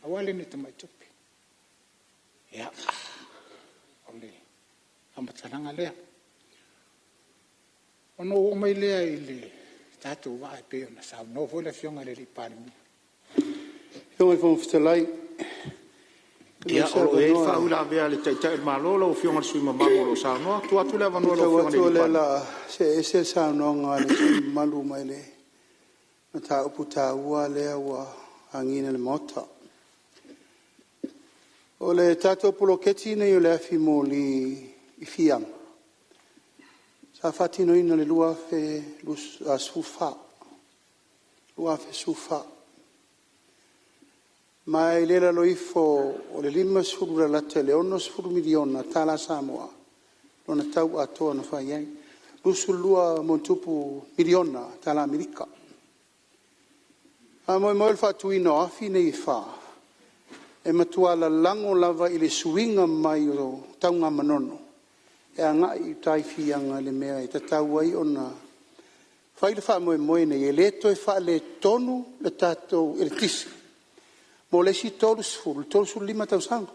Au ale ne te mai tupi. Ia, ole, hamataranga lea. Ono o mai lea I le tātou wa e pe ona sau no foi le fionga le Palemene. Fionga Fonotaga. Ia o e whaula vea le taitai malolo o fionga sui mamago lo sa noa. Tu atu le vanua lo fionga le Palemene. Se sa noa ngā le malu mai le. Na tā upu tā ua lea ua hangina le mota. O le tātou poloketi nei o le afi mo li I fianga. Sa fatino ina le lua fe sufa. Lua fe sufa. Mai le la loifo o le 5 la late le 11 miliona tala Samoa. Lona tau atoa na whai ai. Lusu lua montupu miliona tala Amerika. A moi moel whatuino afi nei wha. E matua la lango lava I le suinga mai o taunga manono. E a ngai I tai fianga le mea I tatau ai ona. Whai le wha moe nei e leto e wha le tonu le tatou e le tisi. Mo le si tolu sfuru 5 tausanga.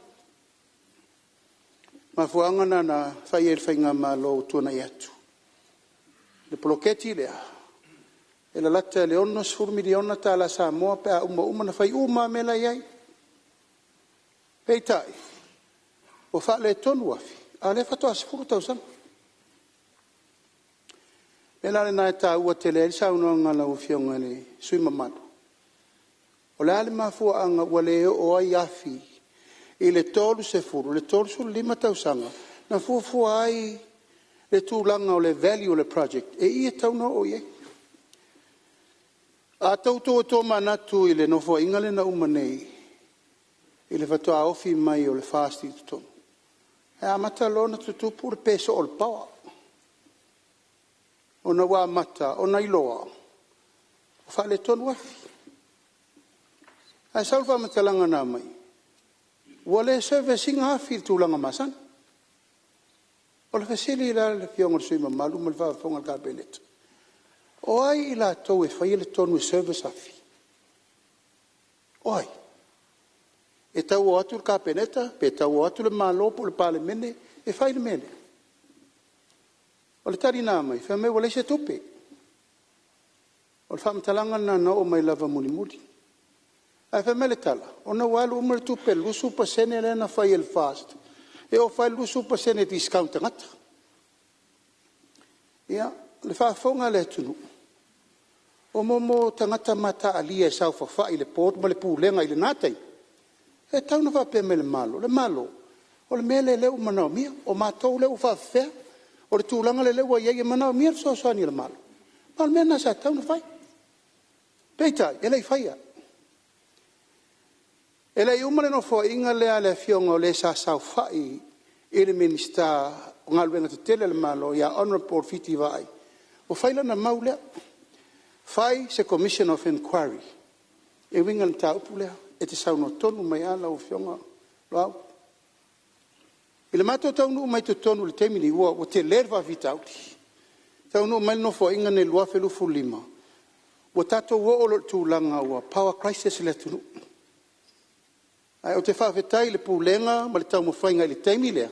Ma fuanga na whai e le whainga malo tuana I atu. Le poloketi lea. E la lata le 11 miliona tala Samoa pe a uma na whai uma mela iai. Peitai, o wha le tonu afi, a le whatoa 10 tausanga. Pela le nai tā ua te le sa unua ngala o fionga le sui mamano. O le ale mafua anga ua le o ai afi, I le tolu se furu, le tolu su 5 tausanga, na fua ai le tūlanga o le value o le project, e ia tauna o ie. A tauto o tō manatu I le nofo ingale na umanei, I le whatoa ofi mai o le fasti tutonu. E amata lona tutupu le peso o le pawa. O na wā mata, o na iloa. O whale tonu afi. A salva matalanga nā mai. Wale servicing afi tūlanga masana. O le whasili la le fionga sui mamalu ma le whafonga kabinet. O ai I la tau e whai le tonu service afi. O ai. E tau o atu le kapeneta, pe tau o atu le malopo le Palemene, e whai le mene. O le tari nā mai, wha me wale se tupe. O le whamatalanga nā na o mai lava muni muni. Ai wha me le tala, o na walu umare tupe, lusu pasene le na whai el fast. E o whai lusu pasene discount ngata. Ia, le whafonga le tunu. O momo tangata mata alia e sau whawhai le port, ma le pūlenga I le nātai. E tau na whape me le malo. O le mele leu manao mia. O mātou leu whawhea. O le tūlanga le leu a iei e manao mia so soani le malo. Ma le mena sa tau na whai. Peitai, e lei whaia. E lei umare no fo inga lea le fionga o le sa sau whai. E le minista o ngaluenga te tele le malo. Ia honorable fiti vai. O whaila na maulea. Whai se commission of inquiry. E winga le tau pulea. E te sauno tonu mai ala o fionga lo au. I le mato taunu mai te tonu le temini ua o te lerva vitauti. Taunu mai no fo inga ne lua felu fulima. O tato wo o lo tūlanga ua power crisis le tunu. Ai o te whawhetai le pūlenga ma le tau mawhainga I le temini lea.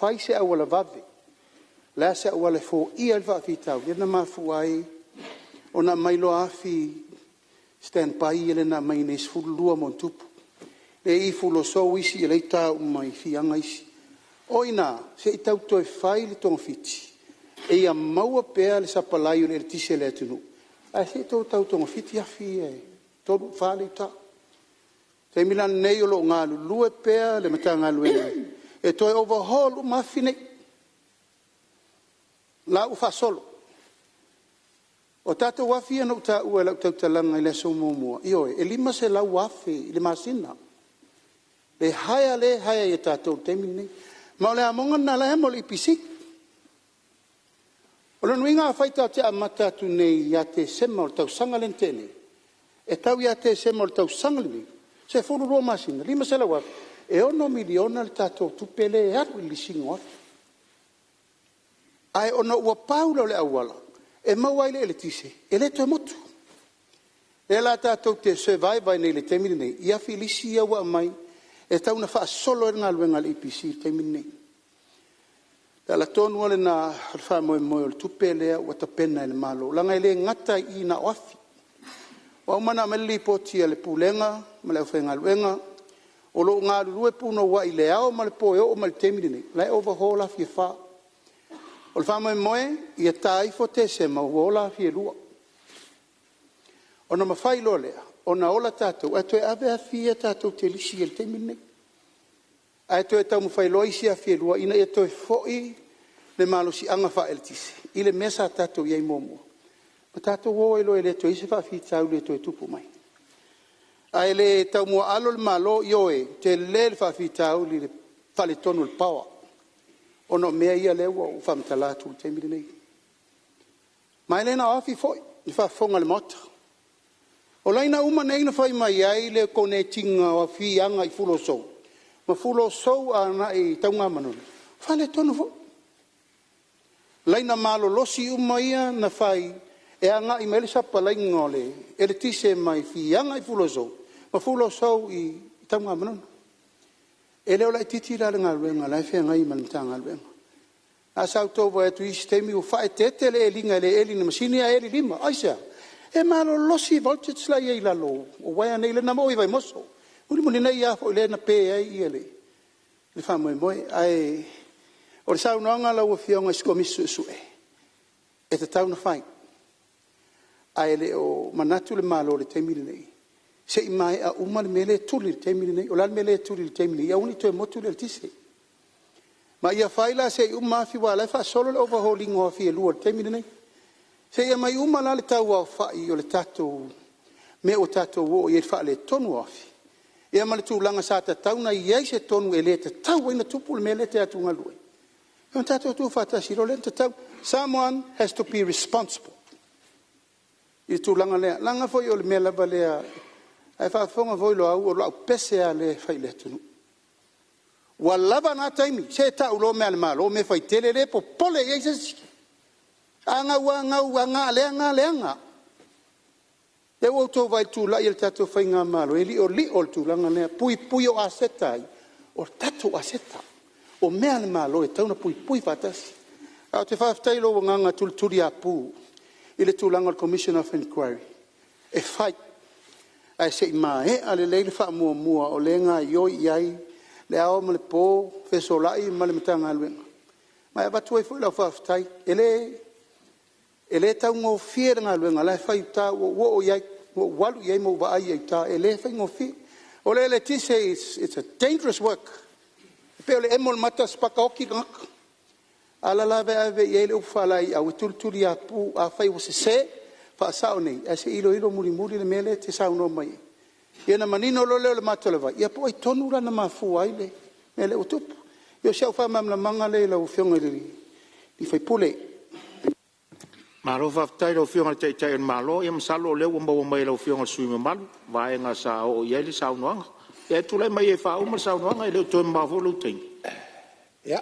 Whai se au ala vave. Lea se au ala fo ia le whawhetau. Ia na mafu ai o na mailo afi stand by ele na mai nes fulua mon tupu. Le I fulo so isi ele ta mai fianga isi. Oina se tau to fai le ton fiti. E ia maua pea le sapalai le tise le tunu. A se to tau ton fiti a fi e. To fale ta. Te milan nei lo ngalu lue pea le matanga lue. E to overhaul ma fine. La u fa solo. O tata wafi ana uta ua lau tau talanga I le somomua. Ioe, e 5 se lau wafi, le masina. Le haya I tata o temini. Ma o le amonga na la hemo le ipisi. O le nuinga a whaita te amata tu nei ia te sema o le tau sanga lentene. E tau ia te sema o le tau sanga lentene. Se furu roa masina, 5 se lau wafi. E ono miliona le tata o tupele e aru I lisingo wafi. Ai ono ua paula o le awala. E mauaile ele tise, ele to motu. E la tātou te survive nei le temini nei, ia filisi ia wa mai, e tau na wha solo e ngā luenga le IPC temini nei. la tonu le na fa mo le tupele o tapena le malo langa ile ngata I na ofi o mana meli poti le pulenga ma le fenga luenga o lo nga lue puno wa ile ao ma le poyo o ma le temi ni la overhaul fi fa o le fa mo I tai fote se ma wola fi lua ona ma fai lole ona ola tato ato ave fi tato te lisi el temi ni ato e tau mawhai loisi a whielua ina e toi foi le malo si anga wha eltisi. I le mesa tato iei momo. Ma tato wo e lo e le toi se wha whitau le toi tupu mai. A e le tau mua alo le malo io e te le wha whitau li le whale tonu le pawa. Ono mea ia lewa o whamtalatu te mire nei. Ma e le na awhi foi, ni wha fonga le mota. O laina uma nei na whai mai ai le kone tinga o whi anga I fulo sou. Ma fulo sou ana I taunga manoni. Whale tonu fo. Laina malo losi umaia na whai e anga I mele sapa lainga ole. E le tise mai fi anga I fulo sou. Ma fulo sou I taunga manoni. E leo lai titi la ngā ruenga, lai whea ngai manitanga ruenga. A sau tōwa e tu isi teimi o whae tete le e linga le eli na masini a eli lima. Aisa, e malo losi voltage la iei lalo. O wai anei le na mo I vai moso. Uri muni nei a fo le na pe ai I ele. Le fa moe moe ai o le sau noanga la ua fionga skomisu su e. E te tau na fai. Ai le o manatu le malo le teimile nei. Se I mai a uma le mele tuli le teimile nei. O la mele tuli le teimile. Ia uni toe motu le tise. Ma ia fai la se uma afi wa la fa solo le overhauling o afi e lua le teimile nei. Se ia mai uma la le tau au fai o le tato me o tato wo i e fa le tonu afi. Ia male tūlanga sa ta tauna I se tonu e le te tau ina tupu le mele te atunga lue. Ia tato tu fata siro le te tau. Someone has to be responsible. I tūlanga lea. Langa foi o le mele ba lea. Ai whaafonga foi lo au o lau pese a le fai le tunu. Wa lava na taimi. Se tau lo me ale malo. Me fai tele le po pole i se. Anga anga leanga. E o tō vai tū lai el tato whai ngā malo. E li o tū langa nea. Pui o aseta ai. O tato aseta. O mea le malo e tauna pui fatasi. Au te whaftai lo nganga tuli a pū. I le tū langa Commission of Inquiry. E whai. Ai se I mae a le leile wha mua o le ngā ioi iai. Le ao ma le pō. Feso lai ma le mitanga aluenga. Mai a batu e fui lau whaftai. E le tau ngō fie ngā luenga, lai whai tā, o iai, walu iai mo wa ai tā, e le whai ngō fie. O le tise, it's a dangerous work. Pe o le emol mata spaka oki ngaka. Ala la ve ave iai le ufalai, au tuli a pu, a whai o se, wha sao nei, a se ilo muri le mele te sao no mai. Ia na manino lo leo le mata le vai, ia po ai tonu rana mafu ai le, mele o tupu. Ia siau wha mamla manga le lau fionga li whai pule. Malo whaftai lau whionga te tai en malo, ia masalo leo wamba mai lau whionga sui me malu, vaenga sa o ieli sa unuanga. E tulai mai e wha umar sa unuanga, e leo toi mawho lau teini. Ia,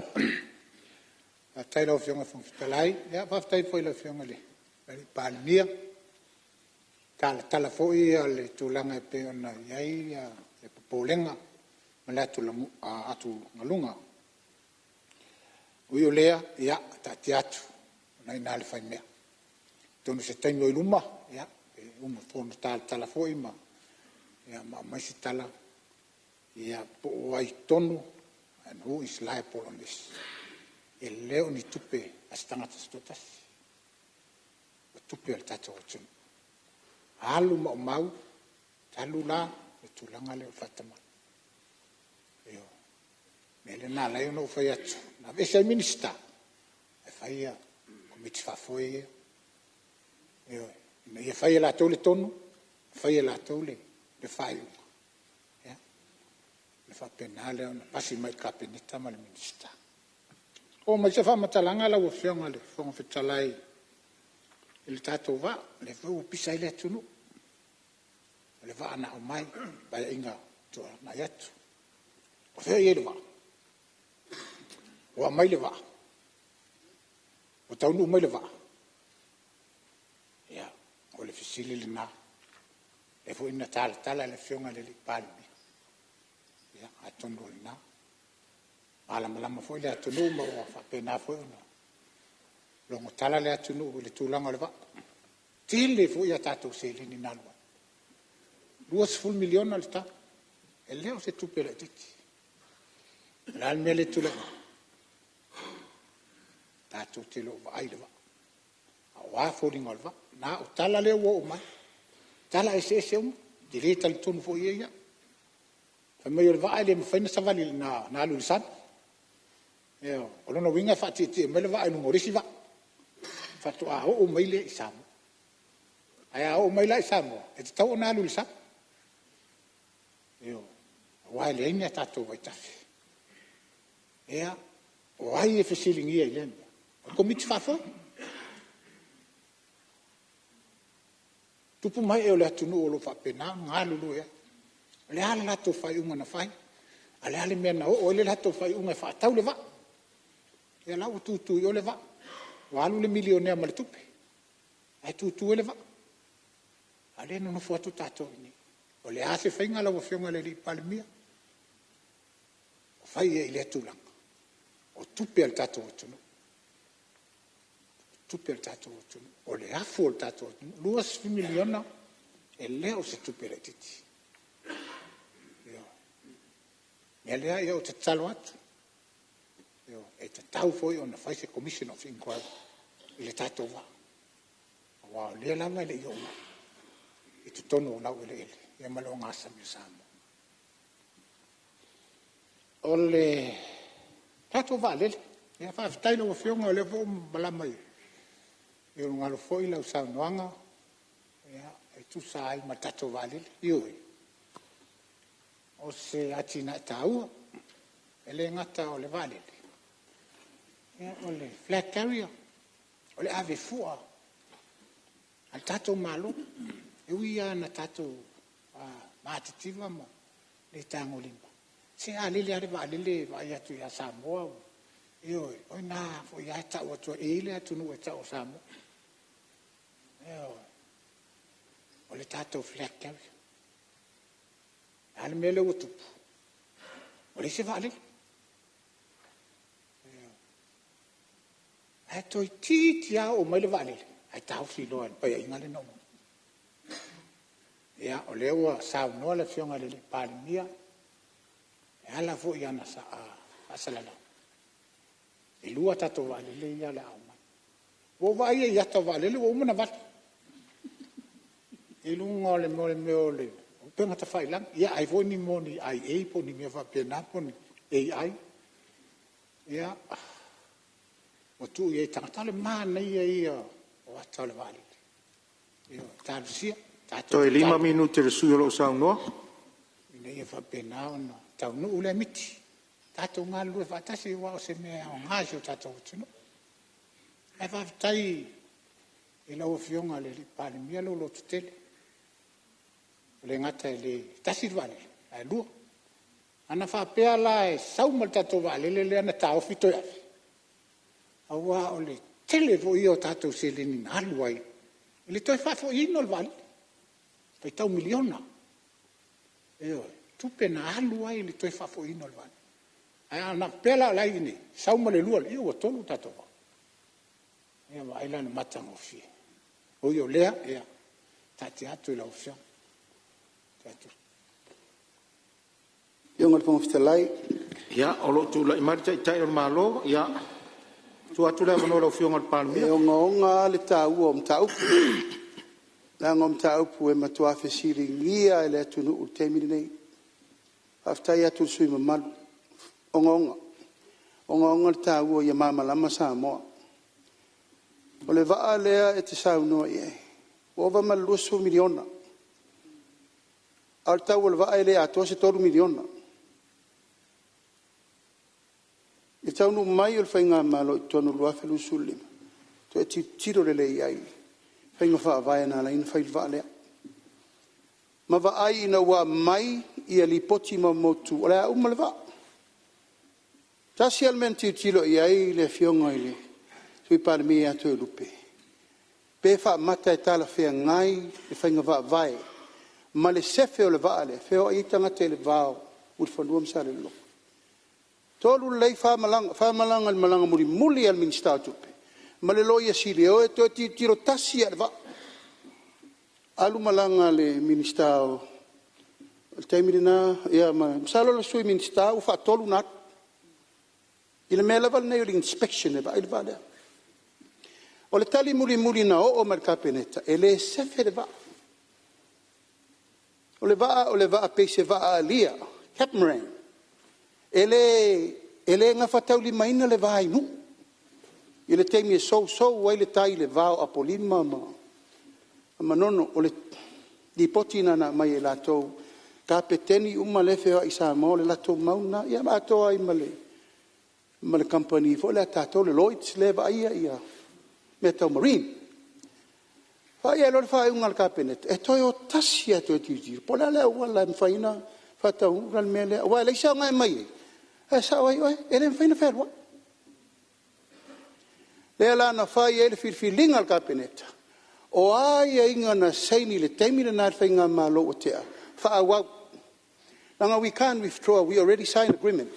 whaftai lau whionga whangwhitalai, ia whaftai foi lau whionga le Palemene. Tala foi le tūlanga e pe ona iai, e popolenga, ma le atu ngalunga. Ui o lea, ia, tati atu, nai nā le whai mea. Tonu se taimi o iluma, ia, uma Fonotaga tala foi ma, ia, ma mai se tala, ia, po o ai tonu, and who is liable on this? E leo ni tupe as tangata stotas. O tupe al tata o tunu. Alu ma o mau, talu la, e tūlanga leo whatama. Eo, mele nā lai ono whai atu, na vese minister, e whai a, komiti whafoi e, eo, ia whai la tau le tonu, whai la tau le whai unga. Ia, le whapena leo, na pasi mai ka penita ma le minister. O mai se whamatalanga la ua whionga le whonga whetalai, le tātou wā, le wau pisa i le atunu. Le wā ana o mai, bai inga tua mai atu. O whea i le wā. O mai le wā. O taunu mai le wā. Ia, o le fisili le nā. Le fu ina tala le whionga le Palemene. Ia, a tonu le nā. Malama foi le atunu ma o fa pena foi no. Longo tala le atunu le tulanga le va. Tile foi ya tato se le ni nalwa. 2 milioni al sta. E leo se tu pele titi. L'al mele tula. Tato te lo va ai le va. Wa fo ringo va. Na o tala le wo mai. Tala ese um. Direta il tunu foi ya. Fa me va ai le fa na savali na lu san. Io, ono winga fatti ti me le va in morisi va. Fatto o mai le isamo. Ai o mai la isamo. E tau na lu sa. Io, wa le ina tato vai tafi. Ea, o ai e fesilingi ai le. Ko mit fa fo. Tupu mai e o le atunu o lo fa pena ngalu lu e. Le ala la to fai unga na fai. Ale ale mena o le la to fai unga fa tau le va. E la o tutu o le va. Walu le milionea ma le tupe. Ai tutu le va. Ale no fo atu tato ni. O le ase fainga la o fionga le Palemene. O fai e le tulang. O tupe al tato o tunu. Tupe al tato o tunu. O le afo al tato o tunu. 2 miliona e le o se tupe le titi. E le ia o te talo atu. E te tau foi ona fai se commission of inquiry. I le tato va. Wa le langa le yo. I te tono o lau ele ele. Ia malo ngasa mi Samoa. O le tato va lele. Ia fa tailo o fionga o le vo malama i. I o ngalo foi lau saunoanga. Ia e tu sai ma tato va lele. Ioi. O se atina tau. Ele ngata o le va lele. O le flag carrier. O le ave fua. Al tato malo. E uia na tato maatitiva ma le tango limba. Se a lele are va lele va ia tu ia Samoa. Io o na fo ia ta o to ele atu no ta o Samoa. O le tato flag carrier. Al mele o tupu. O le se va lele. Ai toi titia o mai le vale. Ai tau filo an pa inga le no. Ya o le wa sa no le fionga le Palemene. E ala fo ia na sa a salala. E lua tato vale le ia le au mai. Wo va ia ta vale le wo mona va. E lunga le mo le. O penga ta fai lang. Ia ai vo ni mo ni ai e po ni me va pena po ni AI. Ya o tu e tangata le mana ia o ata le vale. Io talusia tato Toi 5 minuti le sui lo saunoa. Ine ia fa pena ona tau no ule miti. Tato ngalu e fatasi wa o se me o ngasi o tato tino. E fa tai e la o fionga le Palemene lo tutele. Le ngata le tasi vale. Ai lu. Ana fa pea la e sau mal tato vale le ana tau fito ya. Awa o le tele vo io tato se le ni aluai. Le toi fa fo ino vale. Pai tau miliona. Tu pena aluai le toi fa fo ino vale. Ai ana pela la ini. Sau male lua io o tolu tato va. Ia va ila na matanga fi. O io lea ia. Tati atu la ofia. Tatu. Io ngal fong fitalai. Ya o lo tu la imarta tai o malo ya. Tu atu le mano lo fionga Palemene. E onga le tau o mtau. La ngom tau pu e matua fesiri ngia ele atunu u temini nei. Aftai atu sui mamalu. Onga. Onga le tau o ia mama lama Samoa. O le vaa lea e te sau noa ie. O va mal 2 miliona. Al tau o le vaa ele atua se 3 miliona. E tau no mai o le whainga malo i tonu lua whelu sulima. To e tiro le lei ai. Whainga wha vai na la ina whail vaa lea. Ma va ai ina wa mai i a li poti ma motu. O le a umale vaa. Tasi almen tiro i ai le fionga i le. Tui Palemene atu e lupe. Pe wha mata e tala whea ngai le whainga vaa vai. Ma le sefe o le vaa le. Wheo i tangata e le vao. Uri whanua msa le lo. Tolu lei whamalanga malanga muli al minsta tupe. Ma le loia sili o e to tiro tasi al va. Alu malanga le minsta o taimina ia ma salo la sui minsta u fa tolu nat. Ile mela val nei inspection e va il va. O le tali muli na o mar kapeneta e le sefe le va. O le va pese va alia. Captain ele nga fatau li maina le vai nu. Ile temi so wai le tai le vao apolima ma nono o le di potina na mai la to kapeteni uma le fe i Samoa le la to mauna ia ma to ai male company fo le tato le Lloyds le vai ia Metal Marine. Fa ia lo fa un al capenet e to yo tasia to ti po la wala mfaina fatau ral mele wa le sa ngai mai e sa wai ele mfaina ferwa le la na fa ia le filfiling al capenet o ai inga na saini le temi na fainga malo o te fa wa langa we can withdraw we already signed agreement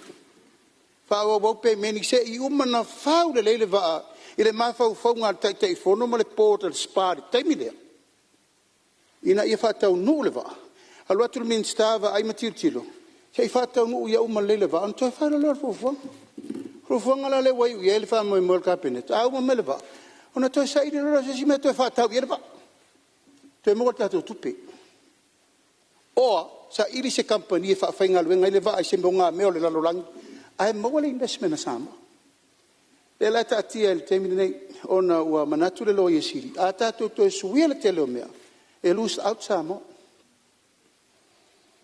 fa wa pe meni se I umana fa le va ile mafau fonga tai fono mo le portal spar temi le ina ia fatau nu le va alua tu min stava ai matirtilo sei fatau nu ia uma le va anto fa lo fo la le wai ia le fa mo mo cabinet au mo le va ona to sai le ro si metto fatau ia va te mo ta tu pe o sa ili se company fa fainga le ngai le va ai se mbonga me o le lo lang ai mo le investment sama le la tatia il temine nei ona ua manatu le loia siri a tatou to suia le tele o mea e lose out Samoa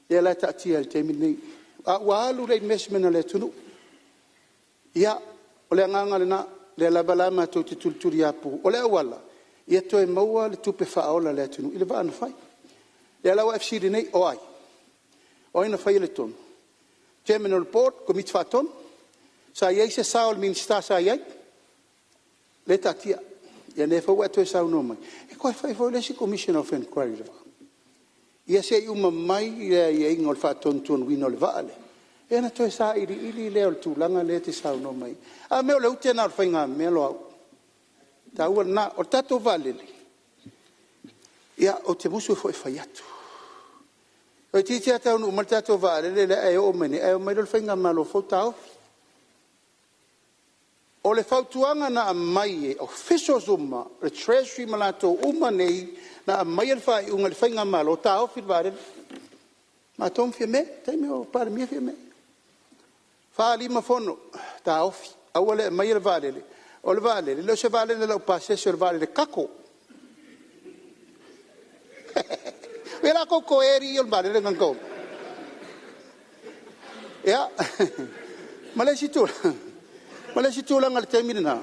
le la tatia il temine nei a ua alu le investment le tunu ia o le anganga le na le la balama to te tulturi apu o le awala ia to e maua le tupe faaola le tunu i le vaana fai le la FC nei o ai o ina fai le tonu Terminal Port komit faton sa ia se saul minsta sa ia le tatia ia ne fa wa to sa no mai e ko fa le commission of inquiry ia se uma mai ia ingol fa ton wino le vale e na to sa ili le tu langa le te sa no mai a me le utena fa nga me lo ta u na o tato vale ia o te busu fo fa yatu o ti ti ata no maltato vale le e o meni e o mai lo fa nga malo fo tao o le fautuanga na mai officials uma le treasury malato uma nei na mai el fai unga le fainga malo ta ofil vare ma tom fie me tai me o par mia fie me fa lima fono ta ofi awale mai el vale o le vale le se vale le passe sur vale le kako vera koko eri il vale le ngko ya Mala si tulang al temina.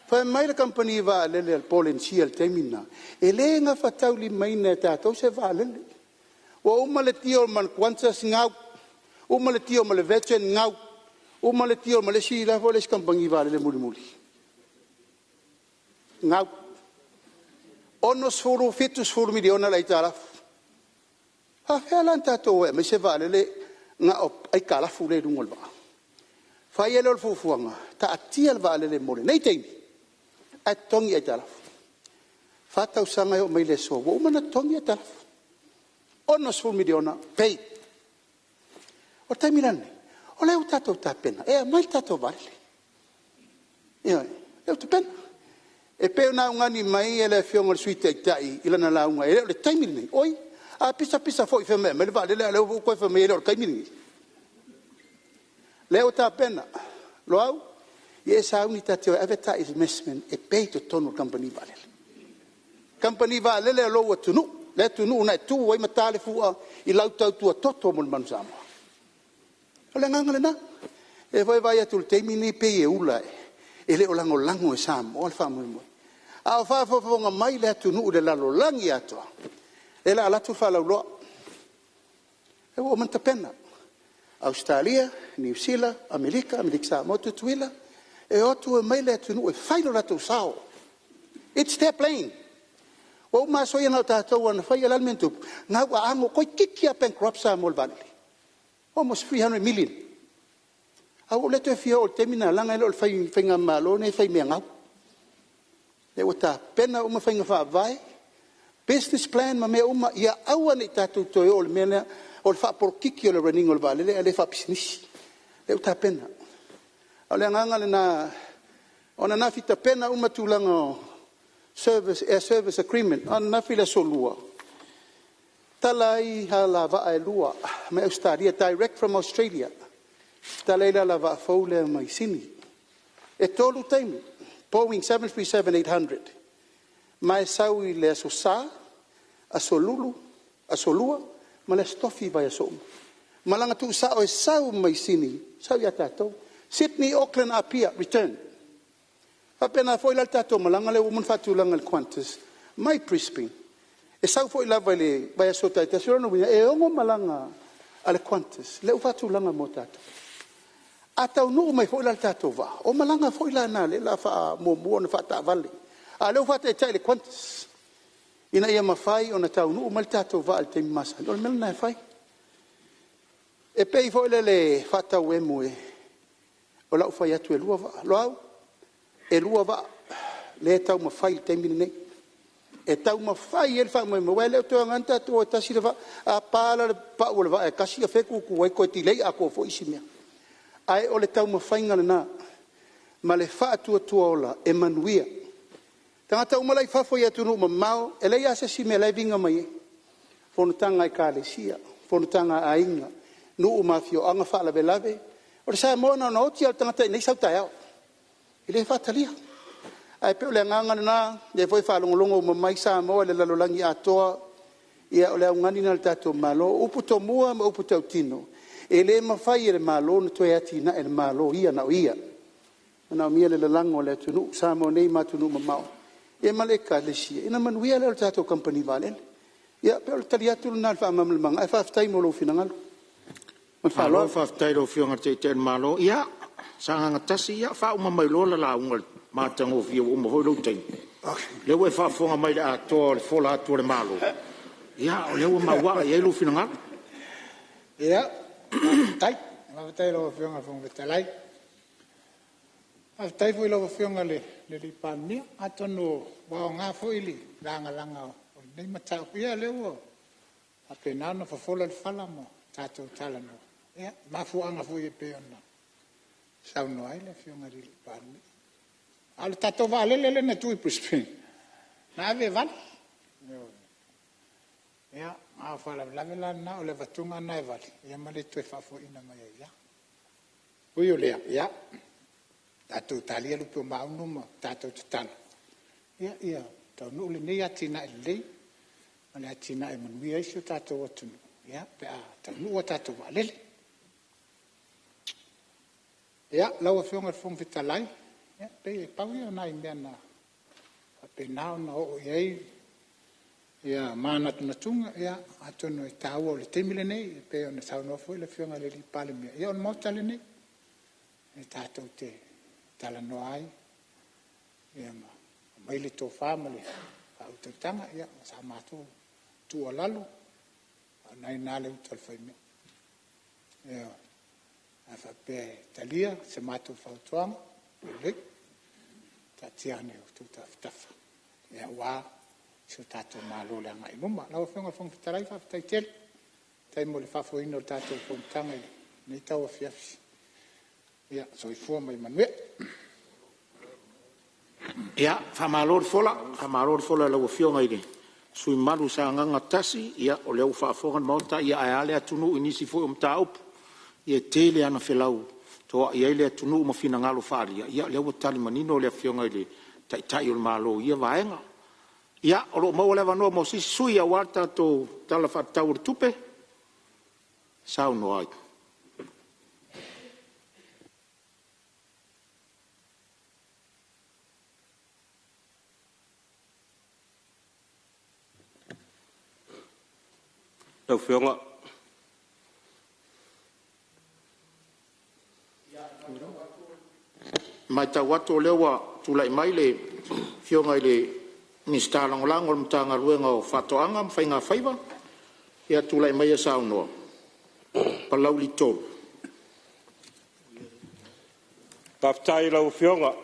Fa mai la company va le al polensi al temina. Ele nga fatau li mai na tato se va le. Wa umale tio man kwantas ngau. Umale tio male vechen ngau. Umale tio male si la voles company va le muli. Ngau. Onos furu fitus furu miliona la itala. Ha felan tato e me se va le nga ai kala fure dungol ba. Fai ele o fufuanga, ta atia vale le mole. Nei teimi, a tongi e talaf. Fata usanga o mai le so, wo mana tongi e talaf. Ono sful miliona, pei. O tai mirane, o leo tato ta pena, e a mai tato vale. Ia, leo ta pena. E pe una ngani mai ele fionga suite e tai, ilana la unga, e leo le tai mirane, oi, a pisa foi fe me le vale leo ko fe me leo tai mirane. Leo ta pena. Lo au, ia sa unita te advertisement e peito tonu company vale. Company vale le lo tunu, le tunu na tu wai matale fua I lau tau tua toto mon manzama. Ole ngangale na. E vai atu te mini pe e ula e le lango e sam o fa mo. A fa nga mai le tunu de la lo langi ato. E la tu fa lo. E o man ta pena. Australia, New Zealand, Amerika mo tuila e otu e mai le tunu e failo la tu sao. It's their plane. O ma so yana tatou ana fai alalmentu. Nga wa ango koi kiki a bankruptcy mo vale. Almost 300 million. Au le te fia o te mina langa le o fai whainga malo ne fai mea ngau. Le o ta pena uma whainga wha vai. Business plan ma mea uma ia aua ni tātou toi o le mea o le wha porkiki o le running o le vale le wha pisinisi. Le o ta pena. Au le anganga le na ona na fita pena uma tūlanga o service agreement. Ona na fila solua. Talai ha la va e lua. Me Australia direct from Australia. Talai la va fau le mai sini. E tolu taimi. Boeing 737-800. Mai sau I le aso sa, aso lulu, aso lua, ma le stofi vai aso uma. Malanga tu sa o e sau mai sini. Sau ia tātou. Sydney, Auckland, Apia, return. Whapena foi la tātou malanga le umun whatulanga le Qantas. Mai Brisbane. E sau foi la vai aso taita. Sirona wina, e ongo malanga ale Qantas. Le whatulanga mo tātou. Atau nu mai foi la tātou va. O malanga foi la na le la wha mua na wha tā vale. A leo whata e tai le Qantas. Ina ia mawhai o na tau nu mal tātou va al te masa. O le mele na e whai. E pei foi le whatau e mue. O lau whai atu e lua va. Loau. E lua va. Le tau mawhai te mine nei. E tau mawhai e le wha mwe mwe. Leo toa nganta tu o tasi le va. A pāla le pa o le va. E kasi a wheku ku wai koe ti lei a koe fo isi mea. Ai o le tau mawhai ngana na. Ma le wha atua tua ola. E manuia. Tangata umalai fafo ia tunu mamau, e lei asa si me lei vinga mai. Fonotaga I kalesia, fonotaga ainga, nuu mafio anga fa lave lave. O le Samoa na oti al tangata nei sau tai au. I le fatalia. Ai pe o le nganga na, le foi fa longolongo mamai Samoa le lalolangi atoa, ia o le ngani na le tato malo, upu to mua ma upu tau tino. E le mawhai e le malo na toi ati na e le malo ia na o ia. Na o mia le lalango le tunu, Samoa nei ma tunu mamau. E maleka le sia ina manuia le tato company vale ia pe o tali atu na fa mamang ai fa tai mo lo finangalo man fa lo fa tai lo fianga te ten malo ia sanga tasi ia fa uma mai lo la ungal matango fio uma ho lo tai le we fa fonga mai a to fo la to le malo ia o le uma wa ia lo finangalo ia tai lo fianga fonga talai tai foi lo fianga le Palemene atono wa nga foili langa nei mata ia leo a pena no fa fola le fala mo tato talano ia ma fu anga foi pe ona sa no ai le fianga le Palemene al tato vale le na tu Brisbane na ave van ia a fala la vela na o le vatunga na e vale ia ma le tu fa fo ina mai ia o le ia tato talia lu pe ma unu tato talo ia tau no le nei atina le ale atina e man wi ai tato watu ia pe a tau no tato valele ia lawa fionga fong fitalai ia pe pau ia na imena pe na no ia ia mana tuna tunga ia atono e tau le temile nei pe ona tau no foi le fionga le Palemene ia on mo tale nei e tato te tala no ai ia mai le to family au te tanga ia sa matu tu alalu nai nale utal fai me ia afa pe talia se matu fautuam le tatiane tu tafa ia wa so tato malo la ngai muma la fonga fong tarai fa taitel tai mo le fa fo ino tato fong tanga nei tau fiafi ia so I forma I manue ia fa malor fola la fionga ide sui malu sa nganga tasi ia o le fa fonga monta ia ale atunu inisi fo taup ia tele ana felau to ia le atunu mo fina ngalo faria ia le tali manino le fionga ide tai o malo ia vaenga ia o lo mo le vano mo si sui a warta to tala fa taur tupe sau no ai tau fionga mai tau watu lewa tulai mai le fionga le ni stalang lang o mtanga ruenga o fatoanga mfainga faiva ia tulai mai sa no palau li to Taftai lau fionga.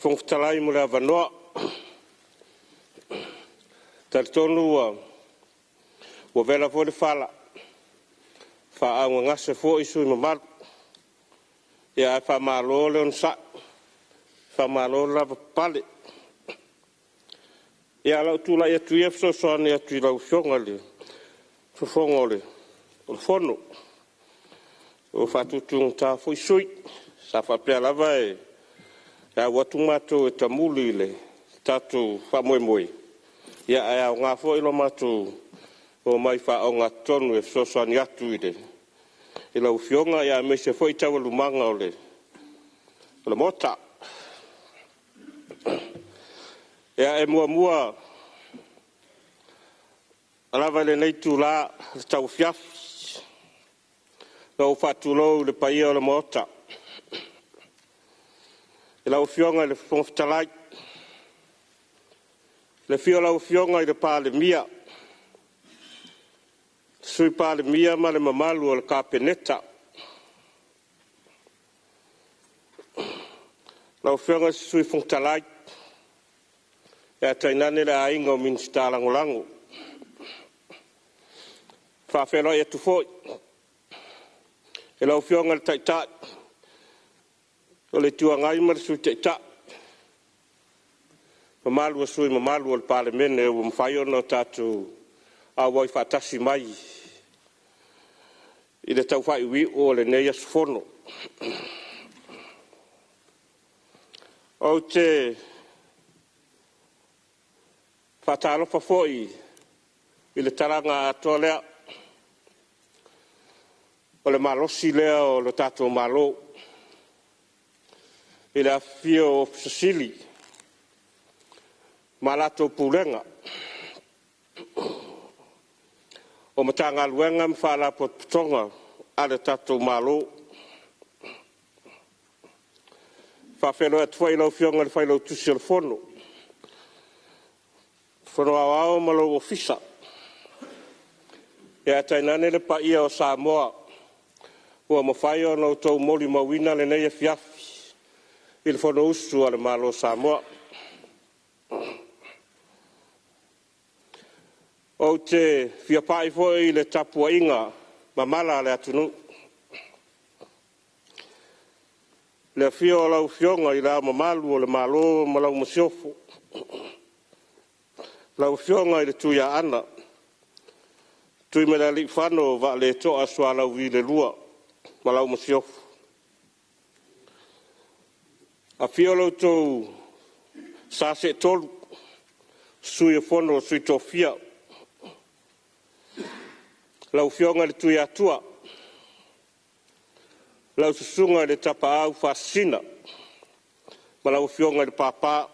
Fonotaga mo le avanoa. Taritonu ua vela fo le fala. Whaanga ngase fo isu i mamaru. Ia e whamalo le on sa. Whamalo lava pale. Ia lau tula ia tui efso soani ia tui lau fionga le. Fufonga le. O fono. O whatutung ta fo isui. Sa whapea lava e. Ia watu mato e tamuli le. Tatu whamoe moe. Ia e au ngā fo ilo mato. O mai wha o ngā tonu e sosoani atu i le. I lau fionga ia me se fo i tawa lumanga o le. O le mota. Ia e mua. Alava le nei tu la tau fiafi. Lau whatulou le paia o le mota. I lau fionga le Fonotaga. Le fio lau fionga i le Palemene. Sui Palemene ma le mamalu o le kapeneta. Lau fionga sui Fonotaga. Ia tainane le ainga o minsta langolango. Whawhelo e tu foi. E lau fionga le taitai. O le tuangai ma le sui taitai. Mamalu a sui mamalu o le Palemene e ua mwhaio no tatu a wai whatasi mai. I le tau whai ui o le nei asu fono. O te whatalofa foi i le taranga atoa lea. O le malosi lea o le tatou malo. I le afio o Sicily. Malato pulenga. O matanga luenga mwhala potonga ale tatou malo. Whawhelo e tuai lau fionga le whailau tusi al fono. Fono awao malo ofisa. Ia tainane le pa ia o Samoa. Ua mawhai o nau tau moli mawina le nei e fiafi. I le fono usu ale malo Samoa. O te whiapai foi le tapua inga mamala le atunu. Le fio lau fionga i la mamalu o le malo ma lau masiofo. Lau fionga i le tuia ana. Tui me la li whano va le toa sua lau vi le lua ma lau masiofo. A fio lau tau sase tolu sui e fono sui tofia. Lau fionga le tui atua. Lau susunga le tapa au fasina. Ma lau fionga le papa.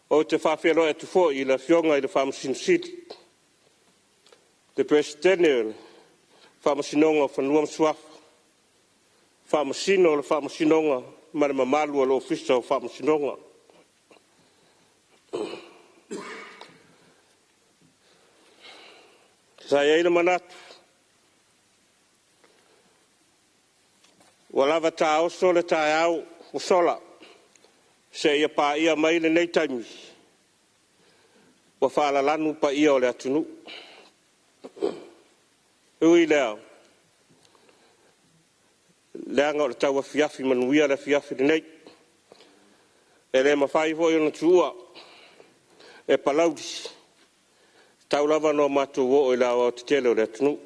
O te whawhelo e tufo i la fionga i le whamasin siti. Te presidente whamasinonga whanua msuafa. Whamasino le whamasinonga ma le mamalu le ofisa o whamasinonga. Saya ina manatu. Walava ta oso le ta au usola. Se ia pa ia mai le nei taimi. Wa fala lanu pa ia o le atunu. Ui leo. Leanga o le taua fiafi manuia le fiafi le nei. E le mawhai hoi ona tua. E palaudi. Tau lava no matou o i lawa o te tele o le atunu.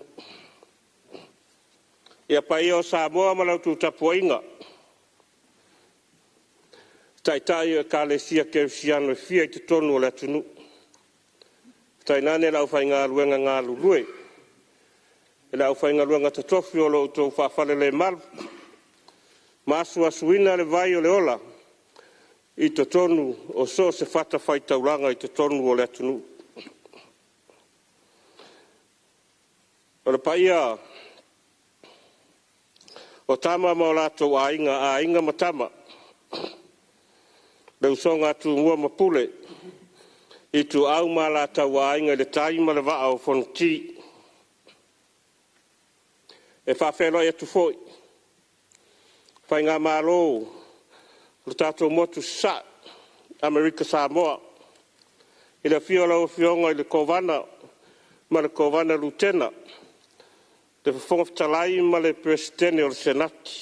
Ia pa ia o Samoa ma lau tu tapua inga. Taitai e ka le sia ke siano e fia i te tonu o le atunu. Tainane lau whai ngā luenga ngā lulue. E lau whai ngā luenga te tofi o lo tau whawhale le malu. Masu asuina le vai o le ola. I te tonu o so se whata whai tauranga i te tonu o le atunu. O le paia o tama ma o latou a inga matama. Le usonga tu ngua mapule. I tu au ma latou a inga le taima le vaa o fonti. E whawhelo e tu foi. Pai ngā mālo, le tātou motu sa, Amerika Samoa. I le fio lau fionga i le kovana, ma le kovana lutena. Le whafonga talai ma le presidente o le senati.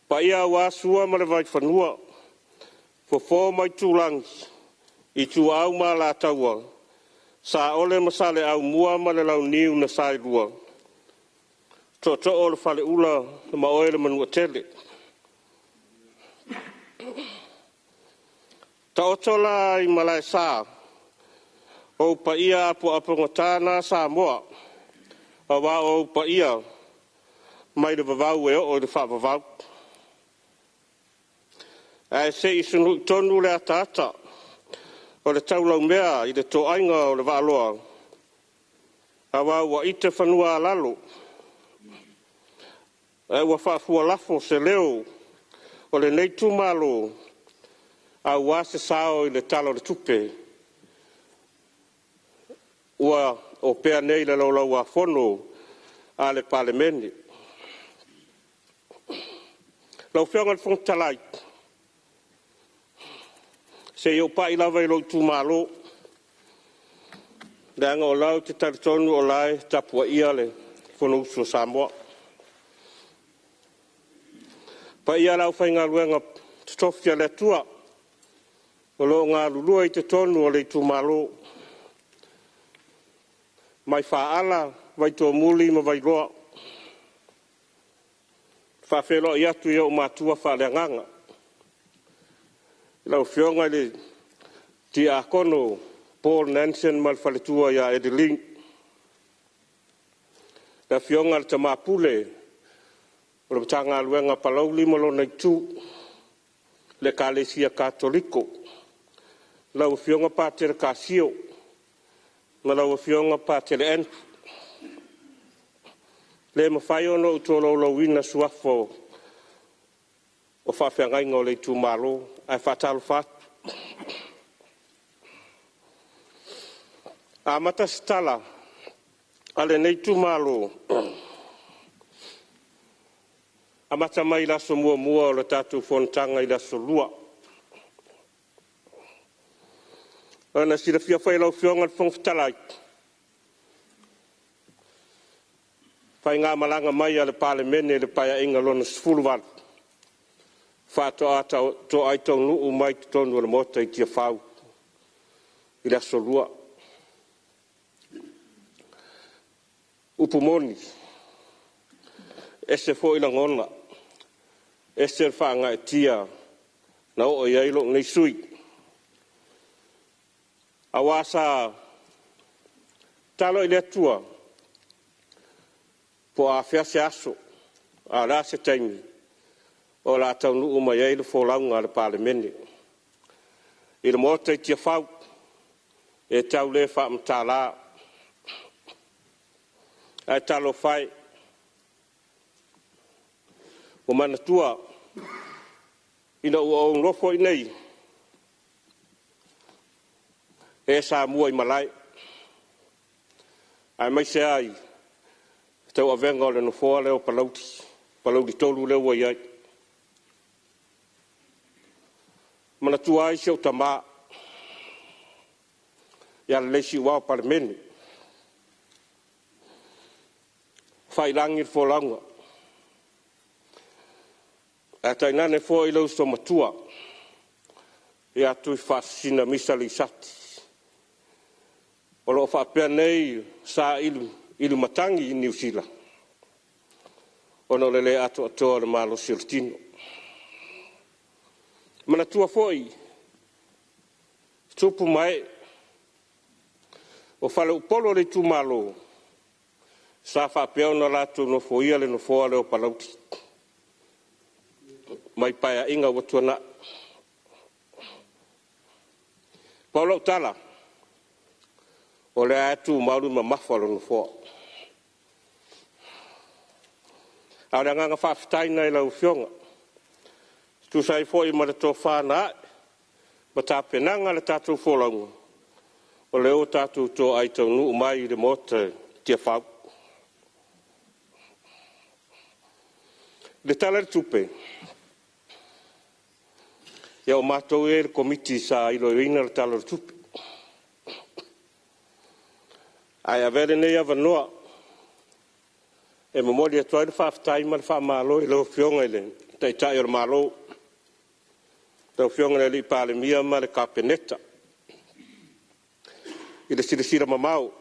Pa ia wāsua ma le vai whanua. Fo mai tūlangi, i tū au ma la taua. Sa ole masale au mua ma le lau niu na sai lua. To o le fale ula ma oe le manua tele. Ta otola i malai sa, o pa ia apu apungatana Samoa, a wā o pa ia, mai le vavau e o le wha vavau. Ai se i sunu tonu le atata, o le taulau mea i le toainga o le wāloa, a wā ua ite whanua lalo, ai ua whaafua lafo se leo, o le neitu malo, a ua se sao i le talo le tupe, ua o pea nei le laulau a fono a le Palemene. Lau whianga le whangtalai, se iau pai lava i lotu malo, le anga o lau te taritonu o lai tapua ia le fono uso Samoa. Pa ia lau whainga luenga tofia le tua, o lo ngā lulua i te tonu o le tu malo. Mai whaala, vai tō muli ma vai roa. Whawhelo i atu i au mātua whale nganga. Lau whionga le ti a kono Paul Nansen mal whaletua ia Edeling. La whionga le tamapule, o le batanga luenga palauli malo nei tū, le Kalesia Katoliko. Lau whionga pātere Kasio, ma lau whionga pātere Enfu. Le mawhai ono utolo lauina suafo o whawhiangainga o le tū malo, ai whātalo whātu. A mata stala, ale nei tū malo, a mata mai laso mua o le tātou Fonotaga i laso lua. Ana sila fia whai lau whionga le whangwhitalai. Whai ngā malanga mai a le Palemene le paia inga lona sfuluwal. Whāto a tō aitau nuu mai te tonu le mota i tia whau. I laso lua. Upumoni. Ese fo ila ngona. Ese whaanga e tia na o iailo nei sui. Awasa talo i le tua. Po a whiase aso, a rā se taimi, o la tau nuu mai eilu fōlaunga le Palemene. I le mota i tia whau, e tau le wha mtala, ai talo whai. O mana tua, ina ua o nofo i nei, e sa mua i malai, ai mai se ai, tau a venga o le nofoa leo palauti tolu leo wa iai. Mana tua ai siau tama, ia le leisi wao Palemene. Whailangi le fōlaunga. A tainane fō i lau sto matua, ia tui whasina misa li sati. O lo whapea nei sa ilu matangi i New Zealand. Ono lele ato atoa le malo siltino. Mana tua foi, tupu mai, o whale upolo le tu malo, sa whapea ona lato no foia le no foa leo palauti. Mai paia inga watua na. Paulau tala, o le atu maulu ma mafalo no foa. Aure nganga whawhitaina i lau whionga. Tu sai fo i mara tō whāna, ma tā penanga le tātou wholaunga. O leo tātou tō aitau nuu mai i le mota tia whau. Le tala le tupe. Ia o mātou e le komiti sa iloina le tala le tupe. Ai a vere nei avanoa. E mamori atoa le whaafitai ma le whaamalo i leo fionga i le. Tai o le malo. Leo fionga le li Palemene ma le kapeneta. I le sirisira mamau.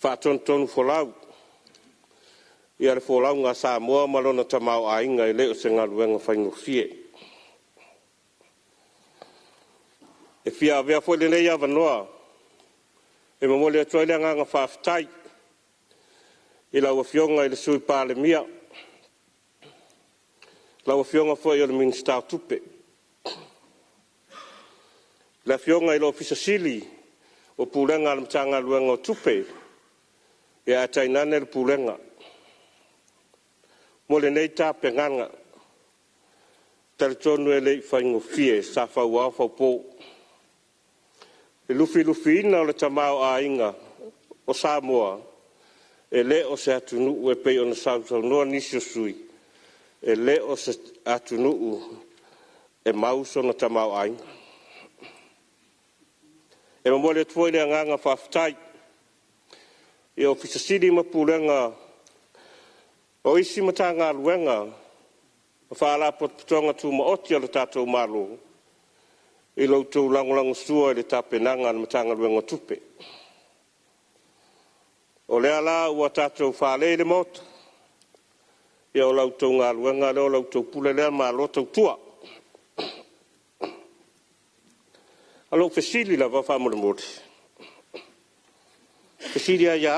Whaatontonu folau. Ia le folau ngā Samoa malona tamau ainga i leo se ngā luenga whaingo fie. E fia avea fo le nei avanoa. E mamoli atoa le ngā whaafitai. I laua fionga i le sui Palemene. Laua fionga fo i o le minista tupe. La fionga i lo fisasili o pulenga le mtanga luenga o tupe. Ia atainane le pulenga. Mole nei tā penganga. Tale tonu e lei whaingo fie sa whau au whau pō. E lufi ina o le tamau a inga o Samoa. E le o se atunu e pei o na sautau noa nisi o sui. E le o se atunu e mauso na tamau a inga. E mamole tuoi le anganga whaftai. E o fisasiri mapulenga o isi matanga luenga. O whaala potonga tu maoti o le tātou malo. I loutou langolango sua i le tāpenanga na matanga luenga tupe. O lea la ua tātou whaale le mota. Ia o lautou ngā luenga leo lautou pule lea malo tau tua. Alo fesili la wa whamura mori. Fesili a ia.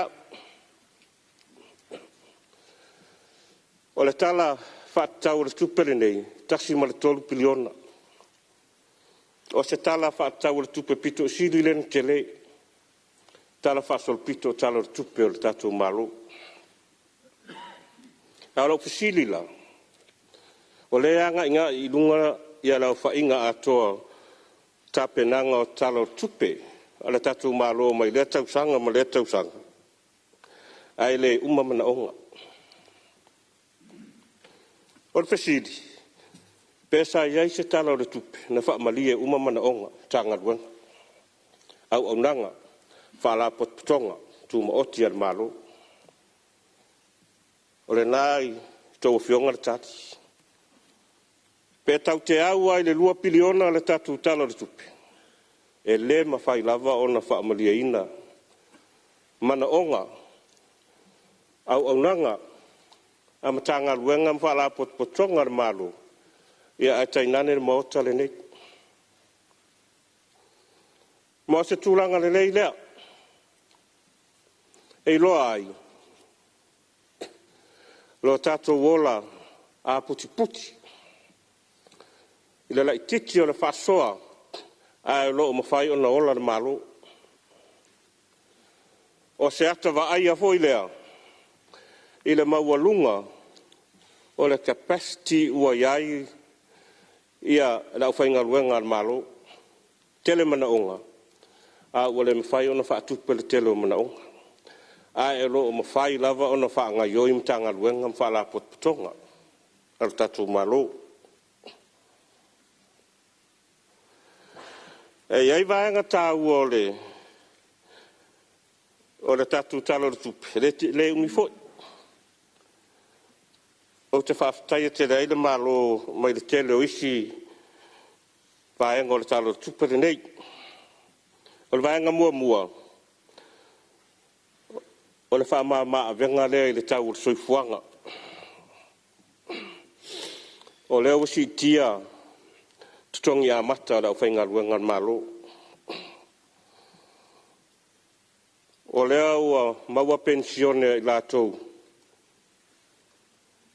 O le tala whaatau le tupere nei, taksi ma le 12 piliona. O se tala whaatau le tupe pito siri len tele. Tala whaasol pito tala le tupe o le tatou malo. Alo fesili la. O le anga inga i lunga ia lau whainga atoa tapenanga o tala o tupe. Ala tatou malo mai le tausanga ma le tausanga. Ai le umamana onga. O le fesili, pesa iai se tala o le tupe, na whaamalie umamana onga, tanga luenga. Au nanga, whaala potpotonga, tu maoti al malo. O le nai, tau fionga le tati. Pe tau te au ai le 2 piliona le tatu tala o le tupe. E le mawhai lava o na whaamalie ina. Mana onga, au nanga, a matanga luenga mwhala potpotonga le malo. Ia atainane le maota le nei. Mo se tūlanga le nei lea. E loa ai. Lo tātou wola a puti. I le lai titi o le whasoa a e lo mawhai o na ola le malo. O se ata wa aia foi lea. I le maualunga o le capacity ua iai ia la whainga luenga al malo. Tele mana onga. A ua le mawhai o na whaatupe le tele o mana onga. A e lo o mawhai lava o na whaanga ioi mtanga luenga mwhala potpotonga. Al tatu malo. E iai vaenga tā ua o le tatu talo le tupe. Le umifoi. O te whaafitai te rei le malo mai le tele o isi vaenga o le talo le tupe le nei. O le vaenga mua. O le whaamama venga lea i le tau le soifuanga. O leo wasi tia tutongi a mata la whainga luenga malo. O leo maua pensione i lātou.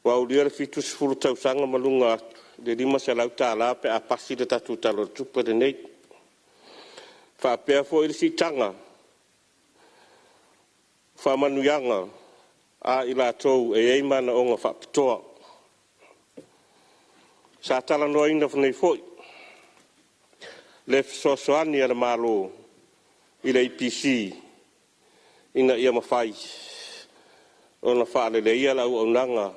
Wa ulia le fitu sifuru tausanga malunga le 5 se lau tāla pe a pasi le tatu talo tupe le nei. Whaapea fo ili si tanga. Whamanuyanga a i lātou e eimana o ngā whaapitoa. Sa tala noa ina whanei foi. Le sosoani ala malo i le IPC ina ia mawhai. O na whaale le ia lau au nanga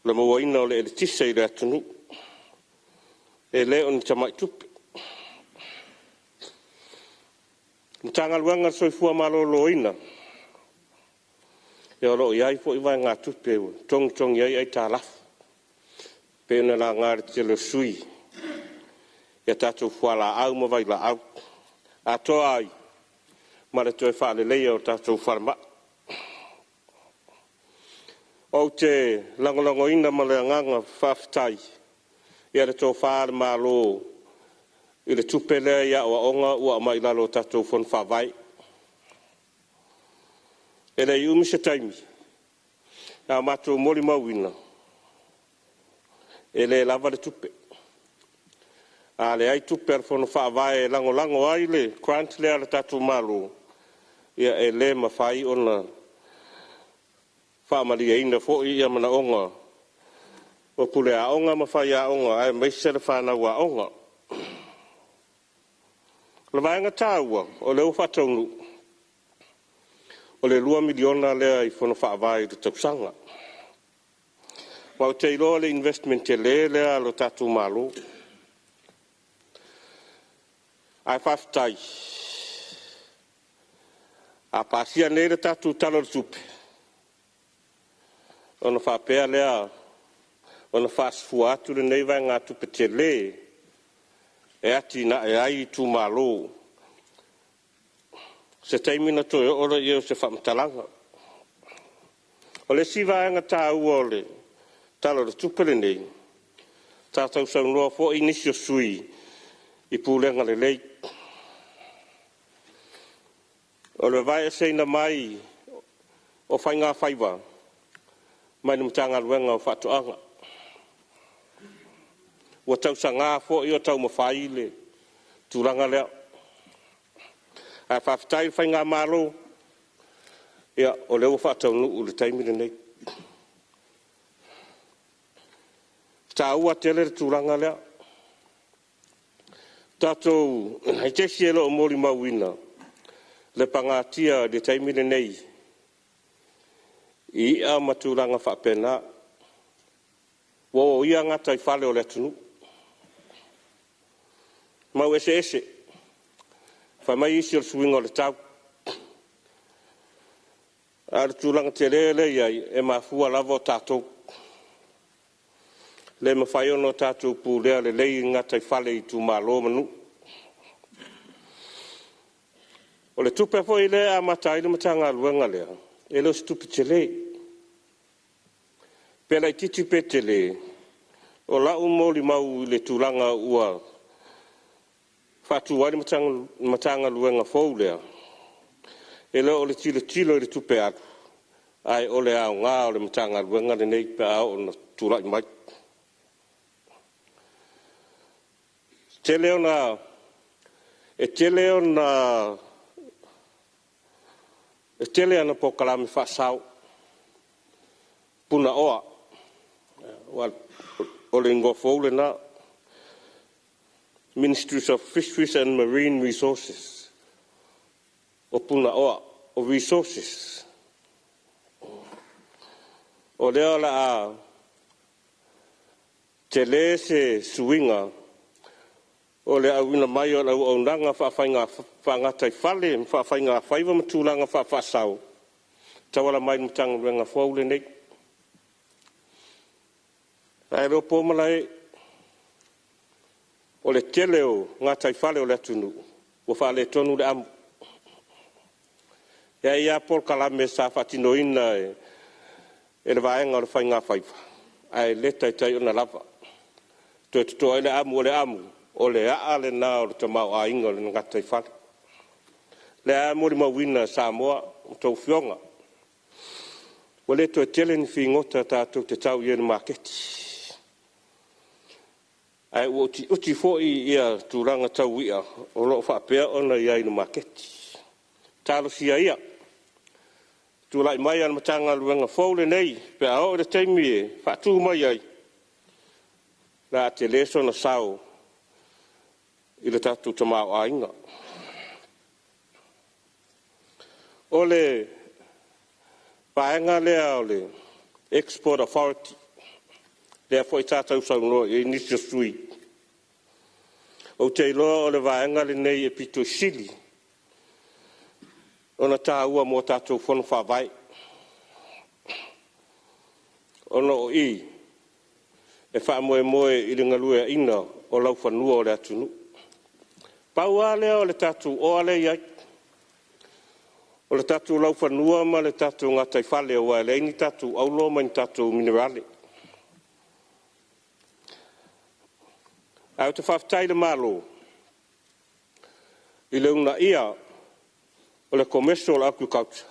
Le mawaina o le tisa i le atunu. E le on tamai tupi. Mtanga luanga soifua malolo ina. E olo iai fo iwa ngā tupi e tong iai ai tālafu. Pe una la ngāre te le sui. Ia tātou fuala au ma vai la au. A toa ai. Ma le toi whaale leia o tātou wharma. O te langolango ina ma le anganga whaftai. Ia le tō whaare malo. I le tupelea ia o onga ua mai lalo tātou whon whawai. E le iumi se taimi. A mātou mori mauina. E le lava le tupe. A le ai tupe ar whon whawai e lango ai le. Grant lea le tātou malo. Ia e le mawhai ona. Whaamaria ina fo ia mana onga. O pule a onga mawhai a onga. Ai meisere whanau a onga. Le vaenga tāua o le uwhataunu. O le 2 miliona lea I whono whaavai te tausanga. Wau te iloa le investment te lea lo tātou malo. Ai whaftai. A pasia nei le tātou talo le tupe. Ona whapea lea. Ona whaasfua atu le nei vai ngā tupe te le. E ati na e ai tu malo. Se taimina to ora iau se whamtalanga. O le sivaanga tā ua o le talo le tupele nei. Tātou sau noa fo inisio sui I pūlenga le lei. O le vai seina mai o whainga whaiwa. Mai ni mtanga luenga o whatoanga. Ua tau sa ngā fo I o tau mawhai le tūranga lea. A whaftai whai ngā mālo. Ia o leo whatau nuu le taimine nei. Tā ua tele le tūranga lea. Tātou hei te sielo o mori mauina. Le pangatia le taimine nei. I a matūranga whapena. Wo ia ngata I whale o le tunu. Mau ese. Whamai isi o suinga o le tau. Ar tūranga te lele iai e mafua lavo tātou. Le mawhai ono tātou pūlea le lei ngata I whale I tū mālo manu. O le tupe foi le a matai le matanga luenga lea. E lo stupi te le. Pela I titi pe te le. O la umoli mau le tūranga ua. Fatu wari matanga luenga fou lea. E leo o le tilo le tupe atu. Ai o le au ngā o le matanga luenga le nei pe au na tūrai mai. Te leo na po kalami whasau. Puna oa. O le ingo fou le na. Ministries of Fisheries and Marine Resources. O puna oa, o resources. O lea la a te le se suinga. O le awina mai o la unanga whawhainga whangatai whale, whawhainga whaiva matūlanga whawhasau. Tawala mai mtanga ruenga whaule nei. Ai ro pōmalai. O le tele o ngā taifale o le atunu, o whaale tonu le amu. Ia Paul Kalame sa whatino ina e le vaenga o le whainga whaiva. Ai le tai o na lava. Toi tutoa le amu, o le a le nā o le tamau a inga o le ngā taifale. Le amu le mawina Samoa, o tau whionga. O le toi tele ni whingota tātou te tau i le maketi. Ai uti foi ia tūranga tau ia o loo whapea ona ia ina maketi. Tālo sia ia. Tūlai mai ana matanga luenga fōle nei, pe ao le teimi e whātū mai ai. Nā te leso na sao I le tātou tamau a inga. O le paenga lea o le Export Authority. le fo i tātou sauno e nisi sui. O te iloa o le vaenga le nei e pito sili. Ona tāua mo tātou whanu whawai. Ona o i, e wha moe i le ngalue ina o lau whanua o le atunu. Pau alea o le tātou o ale iai. O le tātou lau whanua ma le tātou ngatai whale o le ini tātou aulo ma ni tātou minerale. Au te whaftai le malo. I le una ia o le commercial agriculture.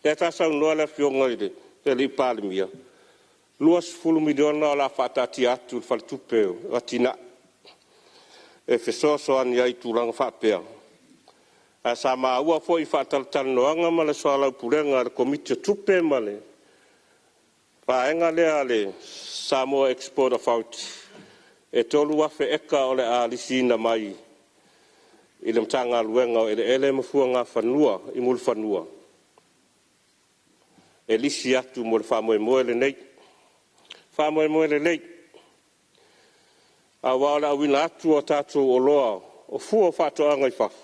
E tāsau noa le fionga i le li Palemene. Luas fulu miliona o la whaatati atu le whaletupeo, atina. E whesoso ani ai tūranga whaapea. A sa maua fo i whaatalatan noanga ma le soalau purenga le komiti tupe ma le. Whaenga lea le Samoa Export Authority. E tolu wafe eka o le a lisina mai. I le mtanga luenga o ele mafua ngā whanua, i mulu whanua. E lisi atu mo le whamoe le nei. Whamoe le nei. A wala awina atu o tātou o loa, o fua whātua angai whafu.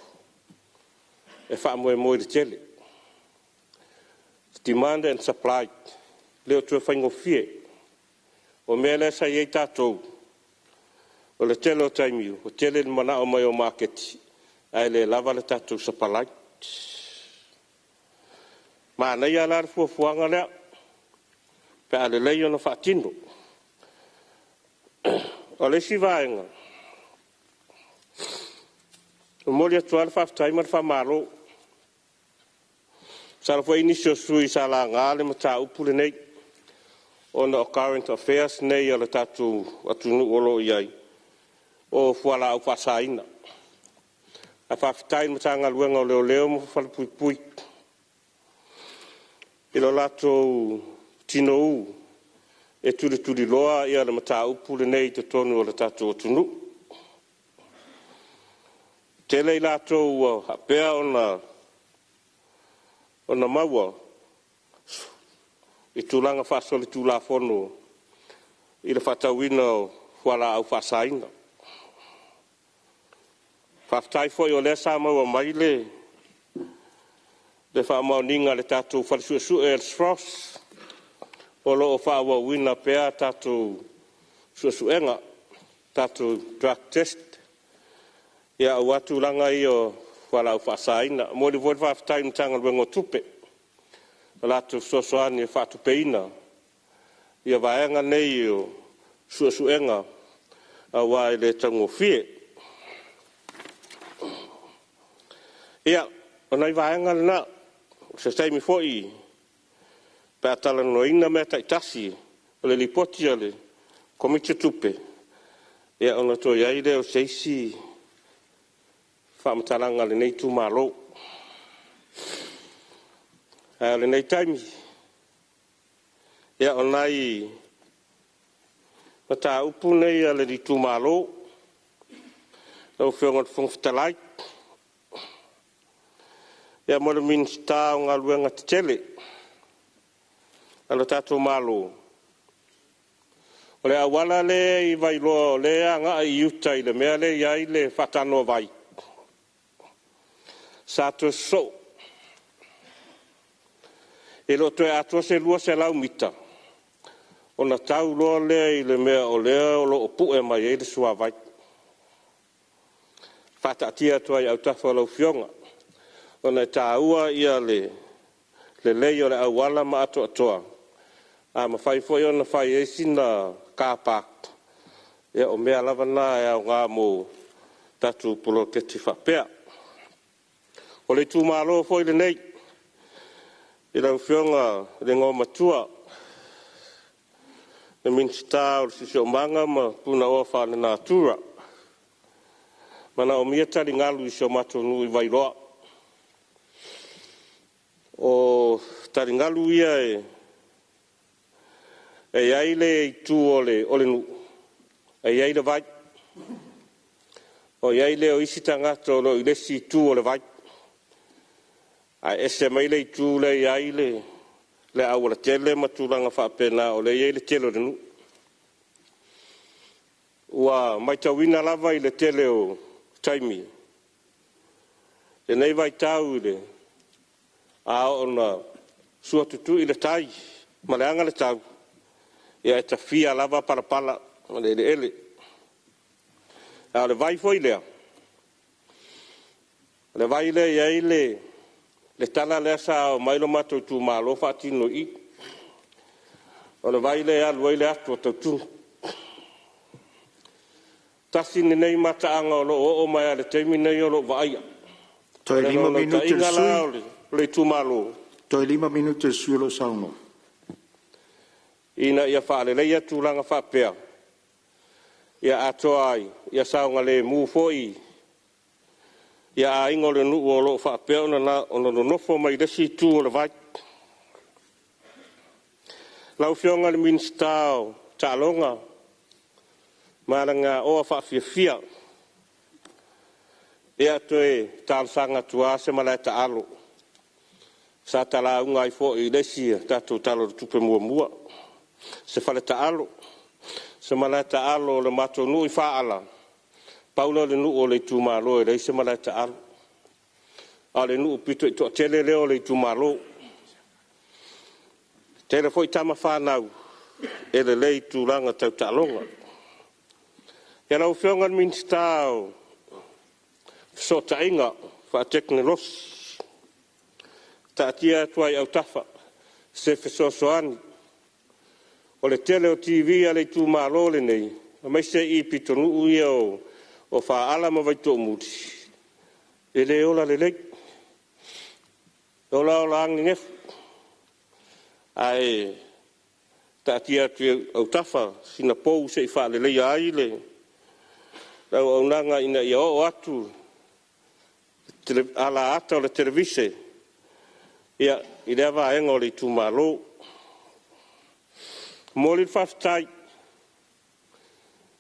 E whamoe le tele. Demand and supply. Leo tue whaingo fie. O mea le sa iei tātou. O le tele o taimiu. O tele le mana o mai o market. Ai le lava le tātou supply. Ma nei ala le fuafuanga lea. Pe ale lei ona whaatino. O le si vaenga. O mori atu ala whaftai ma le whamaro. Sa la fwa inisio sui sa la ngā le mata upu le nei. O na o current affairs nei ala tātou atunu olo iai. O fuala au whasaina. A whaftai mata ngā luenga o leo mo whalapui pui. Ilo lato tino u. E turi loa ia le mata upu le nei te tonu o le tātou atunu. Tele i lato hapea o na maua. I tūlanga whasoli tūla whono. I le whatauina o whala au whasaina. Whaftai foi o le sa maua mai le whamauninga le tātou whalisuasu e le sfros. O lo o whawa wina pea tātou suasuenga, tātou drug test. Ia au atu langa i o whala au whasaina. Mori voi whaftai mtanga luengo tupe. Lātou sosoani e whatupeina. Ia vaenga nei o suasuenga a wai le tango fie. Ia, o nei vaenga le na, se taimi foi pe atala noina mea taitasi o le lipoti o le komiti tupe. Ia ona to iai le o seisi whaamatalanga le nei tu malo. Le nei taimi. Ia onai mata upu nei a le di tu malo. Au whionga whongwhitalai. Ia mo le minsta o ngā luenga te tele. Ala tātou malo. O le awala le i vai loa le anga i utai le mea le iai le whatano vai. Sato so. E lo toe atua se lua se lau mita. O na tau loa le i le mea o lea o lo opu e mai e le sua vai. Whatatia tua i au tawha lau fionga. O na tāua ia le lei o le awala ma ato atoa. A ma fai foi ona fai e sina kāpak. Ia o mea lava nā e au ngā mō tatu pulo te te whapea. O le tū mālo foi le nei. I lau whionga le ngō matua. Le minsta o le sisi o manga ma puna oa whāne nā tūra. Mana o mia tari ngalu i sio mato nui vai roa. O tari ngalu ia e aile i tū ole nu. E aile vai. O aile o isi tangata o lo i lesi i tū ole vai. A ese mai le i tū le aile le awala tele matulanga whapena o le aile tele nu. ua mai tauina lava i le tele o taimi. E nei vai tau i le a ona sua tutu i le tai, ma le anga le tau. Ia e tafia lava parapala, ma le ele. A le vai foi lea. Le vai le iai le tala lea sa o mailo mato tu malo fatino i. O le vai le alu le atu o tautu. Tasi ni nei mata anga o lo o mai le teimi nei o lo vaia. Toi 5 minuti sui. Le tu malo. Toi 5 minuti sui lo sauno. Ina ia whaale leia tūlanga whapea. Ia atoa ai, ia saunga le mu foi. Ia a ingo le nuu o lo whapea ona no nofo mai resi tū o le vai. Lau whionga le minstao, tālonga. Maranga oa whawhiawhia. Ia toe tālsanga tua se malai ta alo. Sa tala unga i fo i resi tātou talo tupe mua mua. Se whale ta alo. Se malai ta alo le mato nui whaala. Paula le nuu o le tūmalo e rei se malai ta alo. A le nuu pito i toa tele leo le tūmalo. Tele fo i tama whanau. E le lei tūlanga tau talonga. Ia lau whionga minstao. So ta inga. Wha teknolos. Ta atia tuai au tafa. Se fesosoani. O le tele o TV a le tūmalo le nei. Mai se i pito nuu ia o whaala ma vai tō muti. E le ola le lei. Ola ola angi ngefu. Ai, ta tia tu au tafa, sina pou se i whaale lei ai le. Rau au nanga ina ia o atu. Ala ata o le televise. Ia, i rea vaenga o le tūmalo. Mōli whaftai.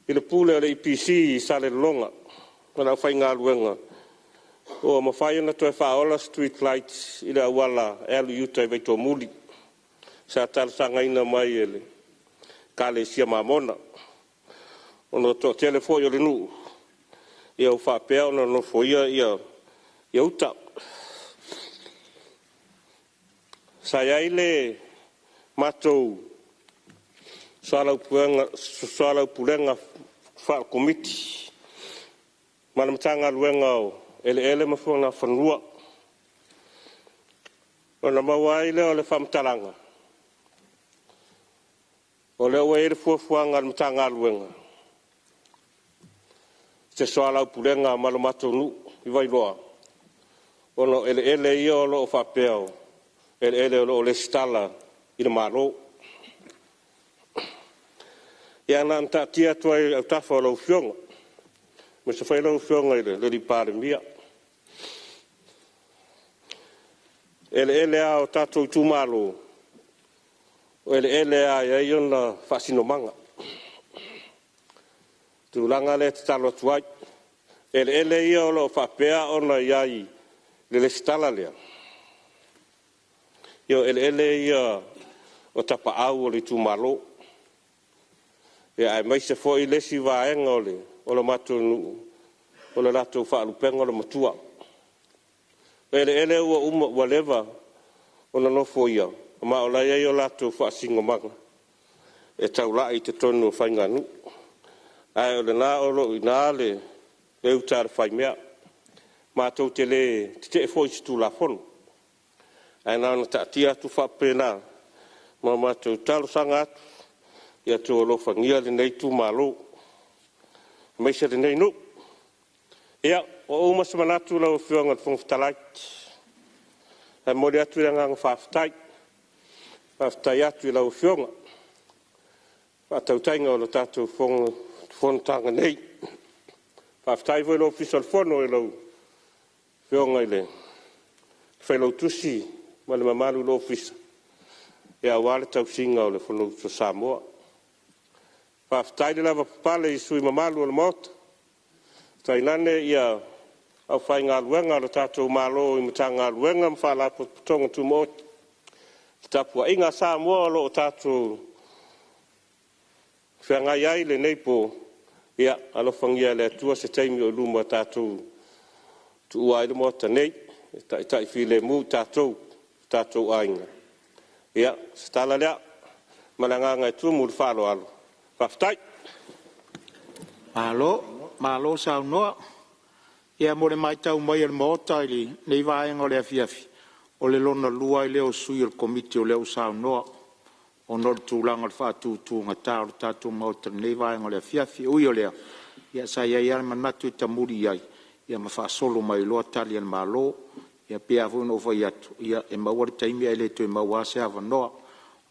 I le pule o le IPC i sale longa. Mana whai ngā luenga. O ma whai ana toi whaola street lights i le awala elu yutai vai tō muli. Sa talasanga ina mai ele. Kale sia mamona. Ono tō telefoi o le nuu. Ia u whapea ona no foia ia uta. Sa iai le matou soalau pulenga wha komiti. Manamatanga luenga o ele mawhunga whanua. O na mawai leo le whamtalanga. O leo e fuafuanga le matanga luenga. Se soalau pulenga malumato nu i wailoa. O no ele ia o lo whapeo. Ele o le stala i le maro. Ia na anta tia tuai au tafa o lau whionga. Me se whai lau whionga i le li Palemene. Ele a o tātou tūmalo. O ele a ia iona whasinomanga. Tūlanga le te talo tuai. Ele ia o lo whapea ona iai le stala lea. Io ele ia o tapa au o le tūmalo. Ia ai mai se foi lesi vaenga o le matu o le lato whaalupenga o le matua. Ele ua ua lewa o na nofo ia. Ma o lai ei o lato whaasingo E taulai te tonu o whainganu. Ai o le nā olo i nā le utāre whai mea. Mātou te le te foi situ la fono. Ai nā na tātia atu whapena. Ma mātou talo sanga atu. Ia tō lofa ngia le nei tū malo. Meisa le nei no. Ia, o umasa manatu lau whionga whongwhtalai. Ai mori atu i nganga whawhtai. Whawhtai atu i lau whionga. Whatautainga o lo tātou Fonotaga nei. Whawhtai voi lo fisal fono i lau whionga i le. Whailau tusi, ma le mamalu lo fisa. Ia wale tau singa o le fono to Samoa. Whaftai lava papale i sui mamalu o le mota. Tai nane ia au whai ngā luenga o tātou malo i mata ngā luenga mwhala putonga tu mota. Tapua inga Samoa o lo tātou whiangai ai le neipo Ia, alofangia le atua se taimi o luma tātou tu uai le mota nei, tai file mu tātou ainga. Ia, se tala lea, malanganga e tu mu le whalo alo. Whaftai. Malo sa noa. Ia mo le mai tau mai le mota ili nei vaenga o le afiafi. O le lona lua i leo sui o le komiti o leo sa noa. O nor tūlanga le whātūtū ngata o le tātou mauta nei vaenga o le afiafi. Ui o lea. Ia sa ia ia manatu i tamuri ai. Ia ma whaasolo mai loa tali an malo. Ia pia fun o vai atu. Ia e maua le taimi ai le to e maua se ava noa.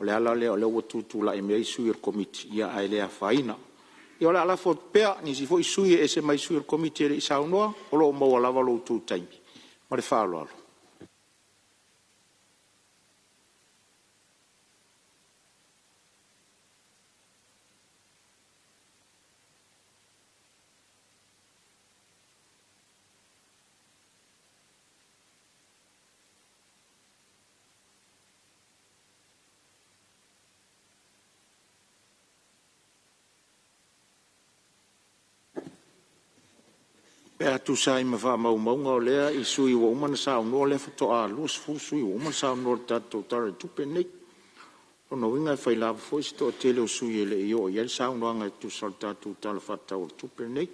O le ala leo leo tūtū la e mea sui o le komiti. Ia ai lea whaina. Ia ole ala fo pea ni si fo isui e se mai sui o komiti e sa noa. O lo maua lava lo tū taimi. Ma le whaalo alo. Pea tu sai ma wha maunga o lea i sui wa umana sa unua le fato a luas fu sui wa umana sa unua tato tara tupe nei. O no winga e whai lava fo isi to tele o sui e le i o iel sa unua ngai tu sal tato tala fata o tupe nei.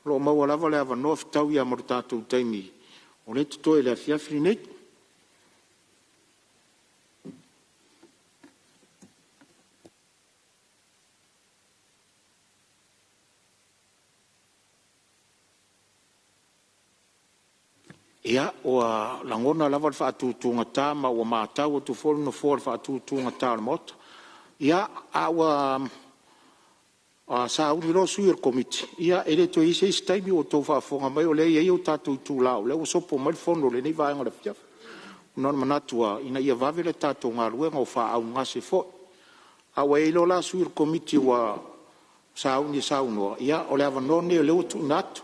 Lo maua lava le ava noa fitau ia mara tato taimi. O le tuto e le afiafri nei. Ia, o a langona lava le whaatūtūnga tā, ma o mātau o tu folu no fōra whaatūtūnga tā le mota. Ia, a sa uri lo sui o komiti. Ia, ele to ise isi taimi o tō whaafonga mai o le ia o tātou tū lao. Le o sopo mai fono le nei vaenga le fiafa. Unana manatua, ina ia vave le tātou ngā ruenga o wha au ngase fo. A wa eilo la sui o komiti wa sa uni sa unua. Ia, o le avanone o le o tu natu.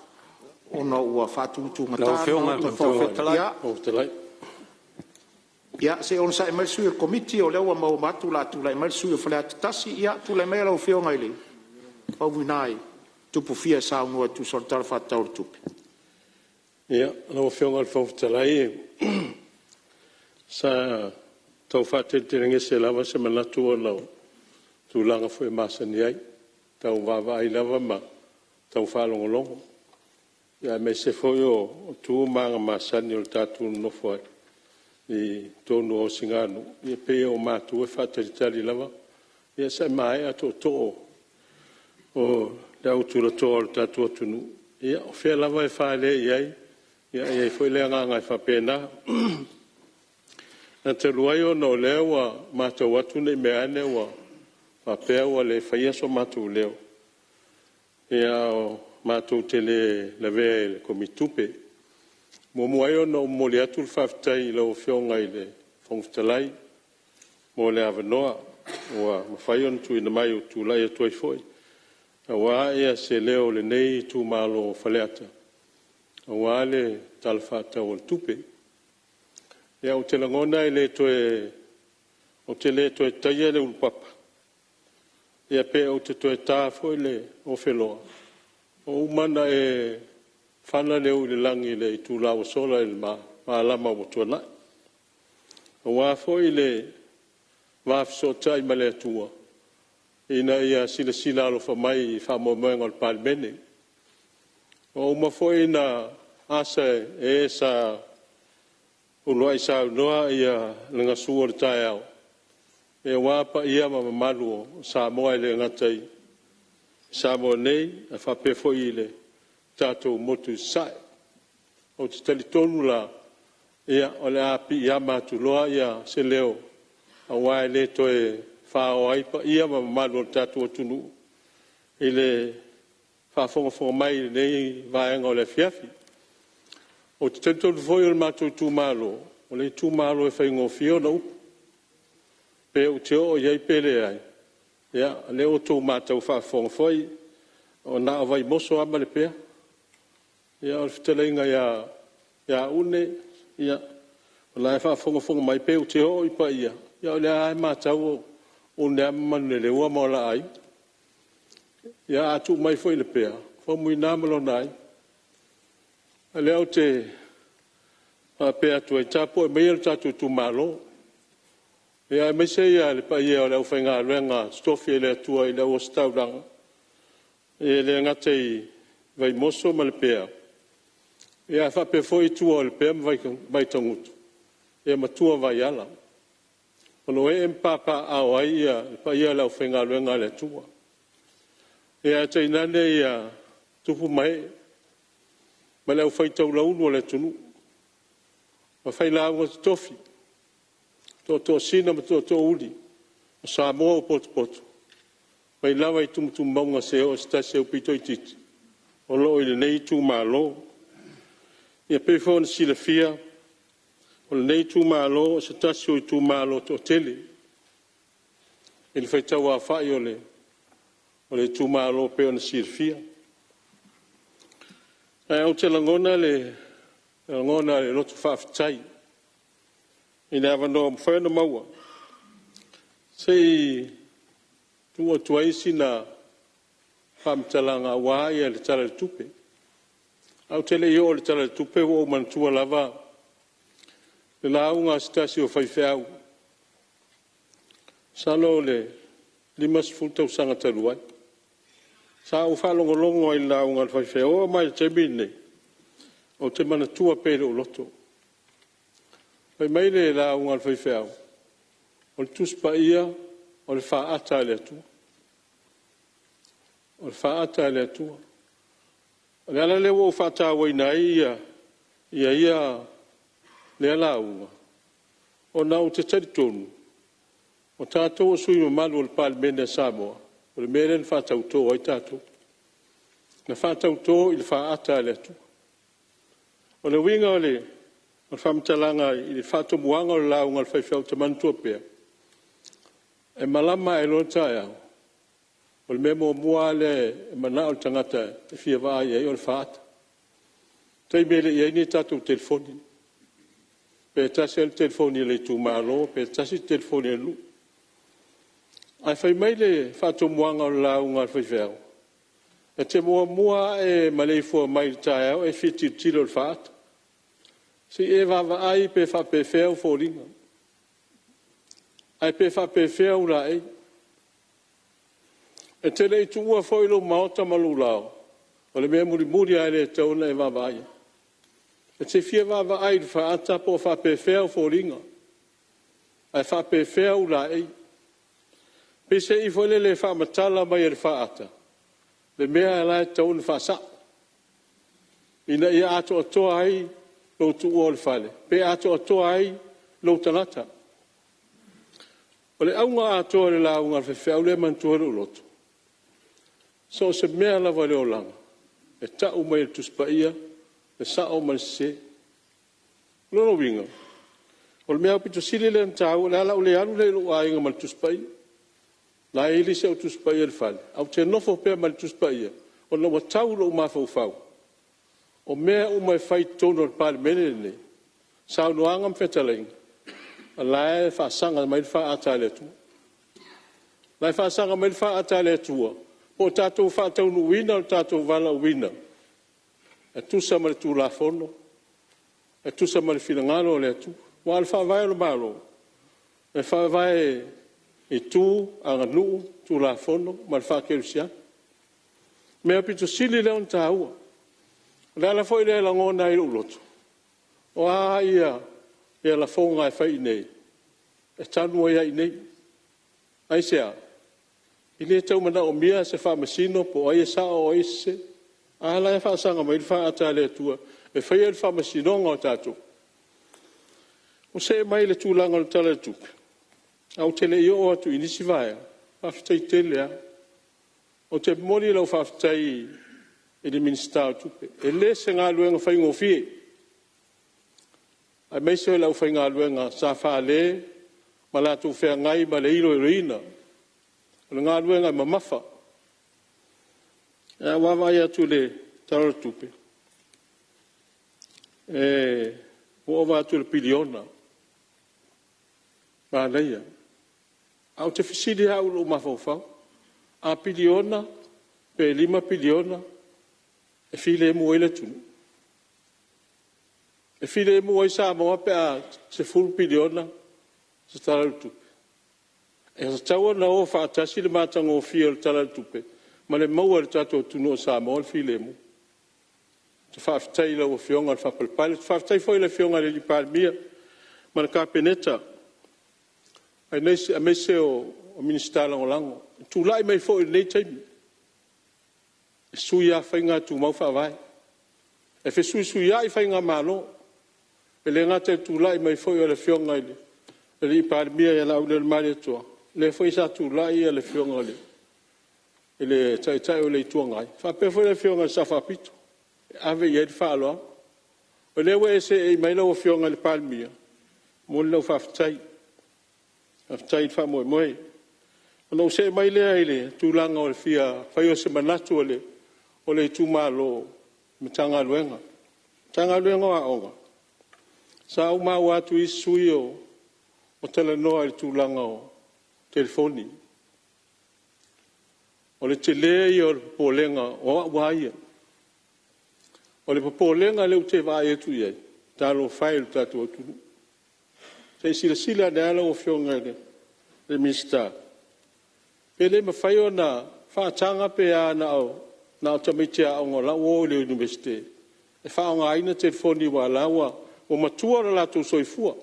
Ona ua whātūtū ngata. Ia, se ona sa e mai sui o komiti o lewa mau matu la tula e mai sui o whalea tatasi. Ia, tula e mai lau whionga ili. Pau winai, tupu fia sa unua tu sortara whātaur tupi. Ia, lau whionga le whautalai. Sa tau whāteterengi se lava se manatu o lau. Tu langa fwe masani ai. Tau wawa ai lava ma. Tau whalongolongo. Ia me se foi o tu manga masani o tatu no foi i tonu o singano i pe o matu e fatalitali lava ia sa mai a to o da utura to tatu tunu ia o fe lava e fale ia foi le nga fa pena na te luaio no lewa matu watu ne me ane wa fa pe o le fa so matu leo ia o mātou tele la vea le komitupe. Mo muaio no mo le atu le whaftai lau whionga i le whongwhitalai. Mo le awanoa. Oa mawhai on tu ina mai o tu lai atu ai foi. A wā ea se leo le nei tu malo whaleata. A wā le tal whatau al tupe. Ea o te langona i le toe o te le toe taia le ulpapa. Ea pe o te toe tā foi le o wheloa. O mana e whana leo i le langi le i tū lau sola i le maalama o tuana. O wāfo i le wāfisota i male atua. Ina ia sila alo whamai i whamoemoenga o le Palemene. O mafo ina asa e sa ulua i sa unoa ia lenga sua le tae au. E wāpa ia mamalu o Samoa i le ngatai. Samoa nei, a whapefo i le tātou motu sae. O te talitonu la, ia o le api ia mātu loa ia se leo. A wae le toe whao aipa, ia mamalu o tātou atunu. I le whafonga mai nei vaenga o le fiafi. O te talitonu foi o le mātou tūmalo. O le tūmalo e whaingo fio na upu. Pe o te o iai pele ai. Ia, le o tō mātou whaafonga foi, o nā vai moso ama le pea. Ia, o whitalenga ia une, ia, o lai whaafonga mai pe o te o i pa ia. Ia, o le ai mātou o ne amanu le ua maola ai. ia atu mai foi le pea fo mui na malo nai ale o te a pea tu e tapo e mai tatu tu malo ia me se ia le pa ia le fenga lenga stofi le tua ile o staudang e le ngate vai moso mal pea ia fa pe foi tu o le pea vai tongutu e matua vai ala ono e papa au ai ia pa ia le fenga lenga le tua ia te inane ia tupu mai ma le fai tau lau le tunu ma fai la o tofi to sina ma to uli Samoa o pot mai lava i tum maunga se o stase o pito i titi o lo i nei tu malo ia pe fo si le fia o nei tu malo se tase o tu malo to tele il fai tau a fai o le tu malo pe on si le fia o te langona le lotu whaafitai. I le avanoa mwhana maua. Sei tua tuaisi na whamtalanga wāia le tala le tupe. Au tele i o le tala le tupe o mantua lava. Le launga stasi o whaifeau. Salo le limas fultau sanga taluai. Sa o whalongolongo i launga le whaifeau. O mai te mine. O te mana tua pere o loto. Pai mai le la unga al whaifeau. O le tuspa ia, o le whaata le atua. O le whaata le atua. O le ala le wo whaata waina ia le ala unga. O nau te taritonu. O tātou o sui mamalu o le Palemene Samoa. O le meren whaatau tō ai tātou. Na whaatau tō i le whaata le atua. O le winga o le whamtalanga i le whatomuanga o le launga le whaifeau te mantua pia. E malama e lonta e au. O le memo mua le e mana o le tangata e fia vai e o le whaata. Tei mele i aini tātou telefoni. Pe tasi al telefoni le tu malo, pe tasi telefoni lu. Ai whai mai le whatomuanga o le launga le whaifeau. E te mua e maleifua mai tae au e whiti tilo le whaata. Si e wawa ai pe whape wheu fōringa. Ai pe whape wheu la ei. E tele i tu ua whoilo maota malu lao. O le mea muri ai le tauna e wawa ai. E te fia wawa ai le whaata po whape wheu fōringa. Ai whape wheu la ei. Pe se i whole le whamatala mai e le whaata. Le mea e lai tauna whasa. Ina ia ato atoa ai lo tu o le fale. Pe ato atoa ai lo tanata. O le aunga atoa le launga whewhau le mantua le uloto. So se mea lava le o langa. E tau mai le tuspaia, e sao mai se. Lono winga. O le mea pito sili le ntau, le ala ule anu le lo ainga mai tuspaia. La ili se o tuspaia le fale. Au te nofo pea mai tuspaia. O na wa tau lo mafau. O mea o mai fai tono le Palemene ne. Sao noanga mwhetalainga. A lae whaasanga mai le whaata le tua. Lae whaasanga mai le whaata le tua. O tātou whaatau nu wina o tātou wala wina. E tusa ma le tū la fono. E tusa ma le whilangalo le atu. Wa le whaavai o le malo. E whaavai e tū anga nuu tū la fono ma le whaakerusia. Mea pito sili leon tā ua. Lala foi le la ngona i uloto. O ia la fonga e fai nei. E tanu ia i nei. Ai sea. I le tau mana o mia se fa masino po ai sa o ise. Ala e fa sanga mai fa ata le tua. E fai e fa masino ngo tatu. O se mai le tūlanga le tala tuk. Au tele i o atu inisi vai. Whaftai tele a. O te mori lau whaftai e le minister tupe. E le se ngā luenga whai ngofie. Ai mai se lau whai ngā luenga sa wha le, ma la tu whea ngai ma le ilo i reina. O le ngā luenga ma mafa. E wawai atu le tara tupe. E uova atu le piliona. Ma leia. Au te fisili hau lo mafau. A piliona pe 5 piliona e file mo ile tunu e file mo i Samoa pe a se 4 piliona se tala tu e sa tawa na o fa tasi le matanga o fia le tala tu pe ma le mau le tato tunu o Samoa file mo te fa ftai la o fionga fa palpale fa ftai foi le fionga le Palemene ma le kapeneta ai nei a mese o minister lango tu lai mai foi nei time suia fainga tu mau fa vai e fe suia i fainga malo e le ngate tu lai mai foi le fionga ile le Palemene la le mari to le foi sa tu lai le fionga ile ele tai o le tuanga fa pe foi le fionga sa fa pito ave ye fa lo o le we se mai lo fionga le Palemene mo lo fa tai aftai fa mo no se mai le ile tu langa o fia fa yo se manatu o le tu malo mtanga luenga a onga sa u ma wa tu isuio o tele no al tu langa o telefoni o le tele yo polenga o wa o le polenga le te va e tu ye talo file tatu tu se sila dala o fionga le mista ele ma faio na fa tanga pe ana o na tamitia o ngola o le university e fa nga ina telefoni wala wa o matua la tu soifua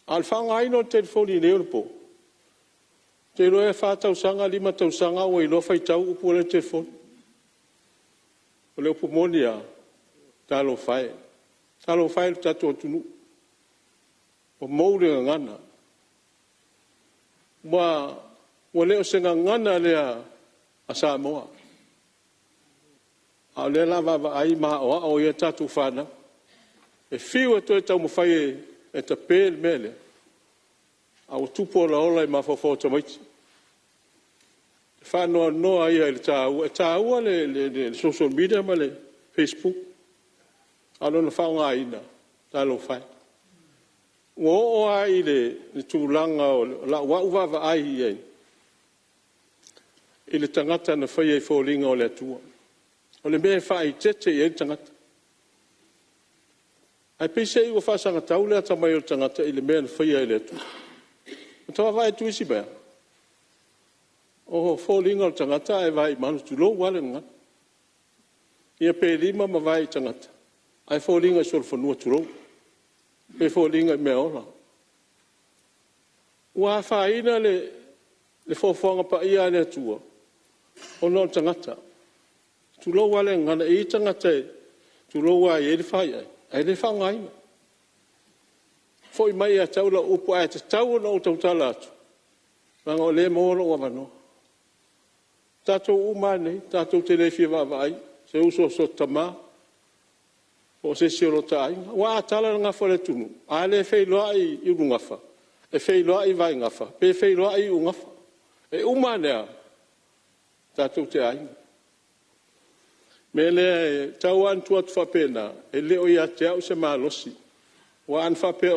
al fa nga ina telefoni le po te lo e fa tau sanga lima tau sanga o ilo fa tau o le telefoni o le pomonia talo fai tatu tunu o moure ngana wa wale o senga ngana le a Samoa a le lava ai ma o ye tatu fana e fiu to tau mo fai e ta pel mele a o tupo la ola ma fo to mai fa no ai le tau le social media ma le Facebook a no fa nga ina talo fai o ai le tulanga o la wa ai ai ile tangata na fai folinga o le tua o le me fai tete e tangata ai pese i o fa sanga taule ata mai o tangata ile me fai le tua o tawa vai tu isi ba o folinga o tangata e vai manu tu lo wale nga ia pe lima ma vai tangata ai folinga sol fonua tu lo pe folinga me ola wa faina le fofonga pa ia le tua o no tangata tu lo wale ngana i tangata tu lo wa ye le fai ai le fangai foi mai a taula upo a tau no tau talatu nga le mo lo wa no tato umane tato telefi va vai se uso so tama o se se lo tai wa tala nga fole tunu ale fe lo ai i ngafa e fe lo ai vai ngafa pe fe lo ai u ngafa e umane tato te ai mele tawan tuat fa pena e le o ia te au se malosi wa an fa pe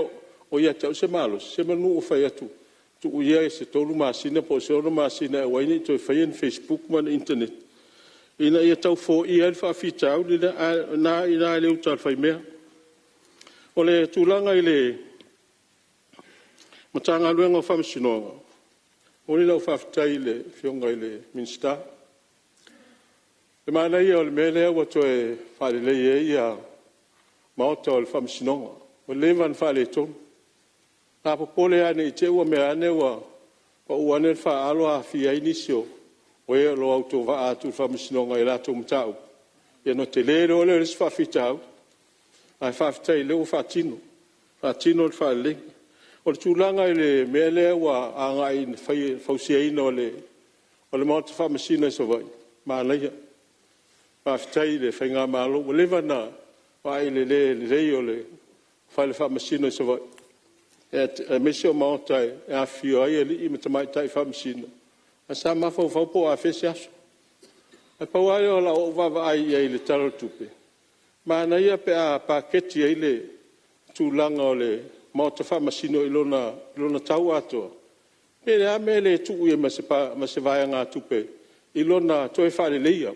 o ia te au se malosi se manu o fa tu tu ia se tolu masina po se o masina wa ni to fa en Facebook man internet ina ia tau fo ia fa fitau na ina le utar fa me o le tulanga ile matanga luenga fa msino o le lo fa ile fionga ile minsta e mana ia o le mele o to e fa le ia ma o to fa msino o le van fa le to a popole ane te o me ane wa o ane fa alo a fi inisio o e lo auto va atu fa msino ngai la to mtau e no te le lo le fa fitau ai fa fitai le o fa tino fa le o le tulanga ile mele wa anga in fa sia ino le o le mo fa msino so vai ma le pa fitai le fainga malo o le vana wa ile le o le fa le fa msino so vai e mesio montai e a fio ai ali i mai tai fa msino a sa ma fa po a fesi aso e pa wa la o va ai le talo tupe ma na ia pe a paketi ai le tulanga o le mo te fa msino i lona tau ato pe le a mele tu e ma se vai nga tupe I lona toi whare leia.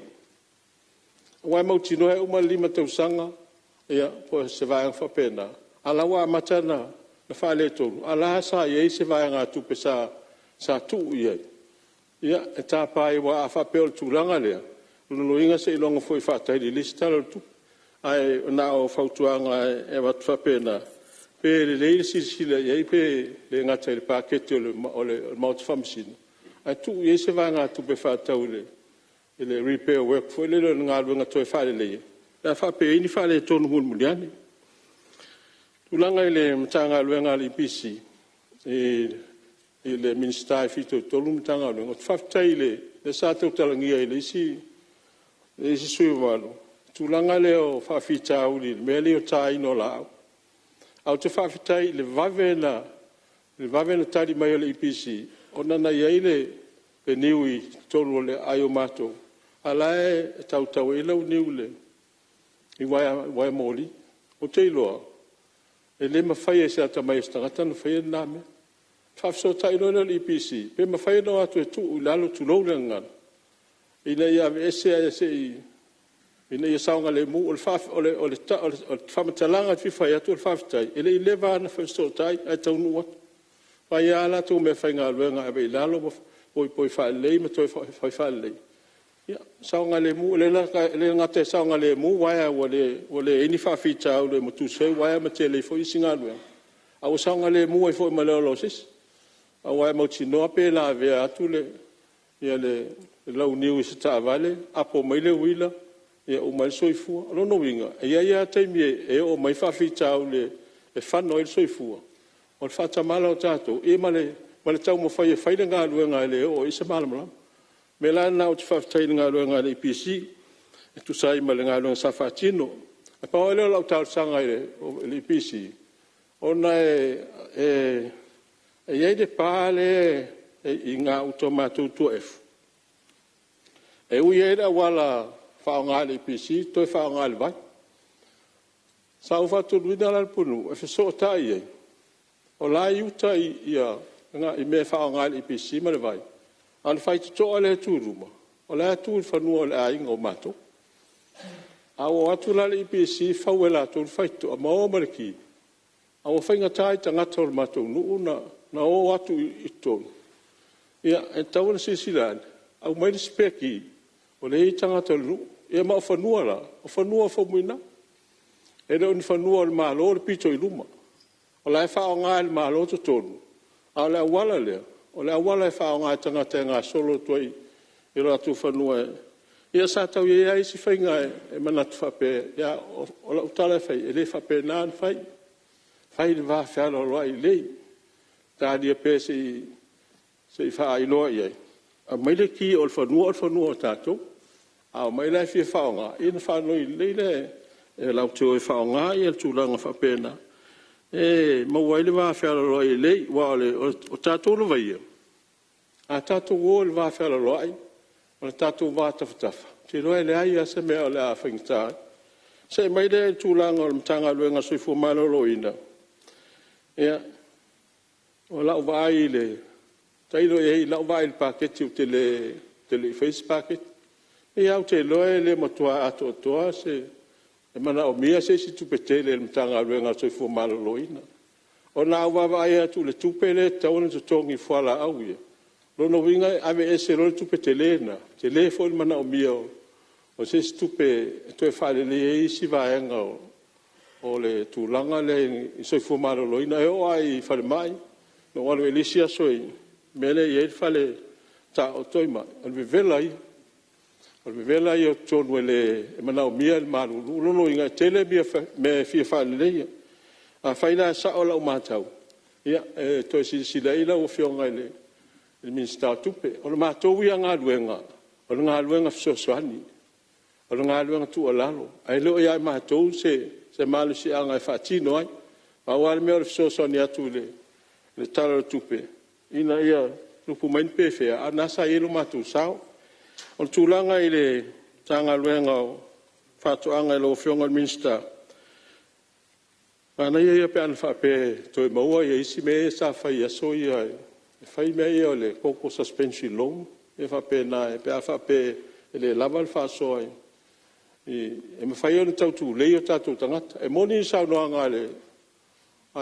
Wai mauti noe uma 5 tausanga, ia, po se vai ang whapena. Ala wa matana, na whale tonu. Ala sa iei se vai ngā tupe sa tuu iei. Ia, e tā pai wa a whapeo tūlanga lea. Lulu inga se ilonga foi whatai li listara tu. Ai, na o whautuanga e wat whapena. Pe le leile sila iei pe le ngata le pakete o le mauti whamsina. Ai tu iei se vai ngā tupe whatau le. Le repair work foi le ngā luenga toi whare leia. La whape ini whare tonu hun muliani. Tulanga ile mtanga luenga li pisi. Le minister fito tolu mtanga luenga. Whaftai le sātou talangia ile isi sui walo. Tulanga le o whawhita uli, mea leo tā ino lao. Au te whawhitai le vavena tari mai o le ipisi. O nana iei le niui tolu le ayo matou. Alae tau e lau niu le. I wai mōli. O te iloa. E le mawhai e se ata mai stangata na whai e nāme. Whafso ta iloa le IPC. Pe mawhai no atu e tu u lalo tu lau le ngana. Ina ia ese a ese i. Ina ia saunga le mu. O le whamatalanga fi whai atu o le whaftai. E le i le vana whaisto tai. Ai tau nua. Wai ala tu me whai ngā luenga. Ebe i lalo poi whai lei. Ma toi whai lei. Ya, saunga le mu le ngate saunga le mu waya wale ini fa fita o le motu se waya matele fo isinga lu. Au saunga le mu e fo malolosis. Au waya mo tino pe la ve atu le ya le lau niu se ta vale apo mai le wila ya o mai soifu no no winga. Ya te mi e o mai fa fita o le e fa no il soifu. O fa ta malo tato e male tau mo fa fa nga lu nga le o isa malama. Me la na o te whaftai ngā rua ngā IPC, e tu sai ma le ngā rua sa whatino. E pa o leo lau tau sanga le IPC. O na e iei de pāle i ngā utomātou tuefu. E ui e da wala whao ngā le IPC, toi whao ngā le vai. Sa u whatu luina la punu, e wheso ta iei. O la iuta i me whao ngā le IPC ma le vai. Al fai to ole turuma. Ole atu fanua le ai ngo mato. Au atu la IPC fawela to fai to mo marki. Au fainga tai tanga tol mato nu na o atu ito. Ia e tawna sisilan. Au mai speki. Ole tanga tol nu. Ia ma fanua la. O fanua fo muina. E do ni fanua le malo le pito i luma. Ole fa nga le malo to tonu. Ala wala le. O le awala e whao ngā tangata ngā solo toi i ratu whanua. Ia sa tau ia isi whainga e manatu whape. Ia o la utala whai e le whape nān whai. Whai le wā whiara roa i lei. Tādia pē se i wha ailoa iai. A mai le ki o le whanua o tātou. A mai le whia whao ngā. Ina whanua i lei le. E lau teo e whao ngā i al tūlanga whape nā. E mawai le wāwhara roa i lei, o tātou lo vaia. A tātou o le wāwhara roa i, o le tātou wātawhatafa. Te roa le ai asa mea o le a whaingitāi. Se mai le tūlanga o le mtanga luenga soifu malolo ina. Ea, o lau vai le, tailo e lau vai le paketi o tele face paket. E au te loe le matua ato toa se... E mana o mia se si tupetele le mtanga luenga soifu maloloina. O na wawa ai atu le tupele tauna to tongi fuala au ia. Lono winga ave ese role tupetele na. Te le fo le mana o mia o se si tupe to e fale le e isi vaenga o le tūlanga le soifu maloloina. E o ai fale mai. No walo elisia soi. Mele i e fale ta o toima. Alwe vela i. O me vela i o tonu e mana o mia le marulu. Ulono inga tele mia me fia whaale leia. A whaina sa o lau mātau. Ia, to e sila ila o fionga le minister tupe. O le mātou ia ngā luenga. O le ngā luenga fisosoani. O le ngā luenga tu o lalo. Ai leo ia mātou se malu si anga e whaatino ai. A wale mea o le fisosoani atu le tala tupe. Ina ia lupu main pefea. A nasa ilo mātou sao. O tūlanga i le tanga luenga o whātuanga i lo whionga minsta. Ana ia pe ana whape toi maua ia isi me sa whai aso ia. E whai mea ia o le koko suspension loan. e whapena, e pea whape, e le lava le whasoa e me whai ona tautu leo tātou tangata. E moni i sau noa ngā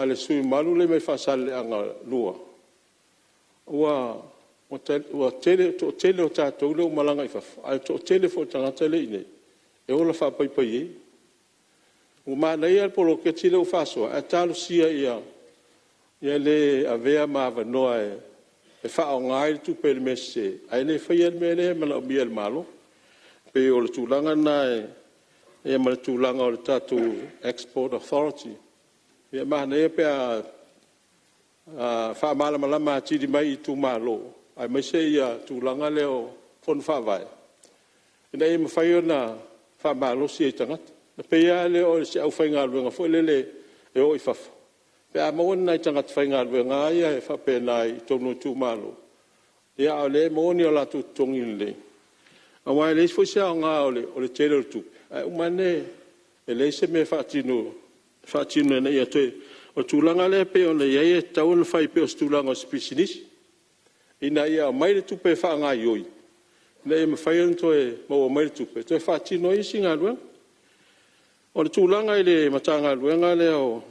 le sui malu le mai whasale anga lua. Ua tele o tātou leo malanga i whafu. Ai to tele fo tangata le ine. E ola whapaipai e. Ua mānei al polo ke tile o whasoa. E tālu sia ia le avea māwa noa e whao ngai tu pele mese. Ai le whai al mele mana o mia le malo. Pe o le tūlanga na e ma le tūlanga o le tātou Export Authority. Ia mānei pe a wha malama atiri mai I tū mālo. Ai mai se ia tūlanga leo whonu whawai. Ina e mawhai o na wha mālo si e tangata. Na pe ia leo o se au whai ngā luenga fo lele e o I whafu. Pe a mawana nai tangata whai ngā luenga ia e whape nai tonu tū mālo. Ia o le maoni o la tū tongi le. A wai leis fo se au ngā o le tere o tupe. Ai umane e leis se me whaatino e na ia toe. O tūlanga le pe o le iei e tau na whai pe o tūlanga o spisinisi. Ina ia o mai le tupe wha ngā ioi. Ina ia mawhai on toe mau o mai le tupe. Toe whaatino isi ngā luenga. O le tūlanga I le mata ngā luenga le o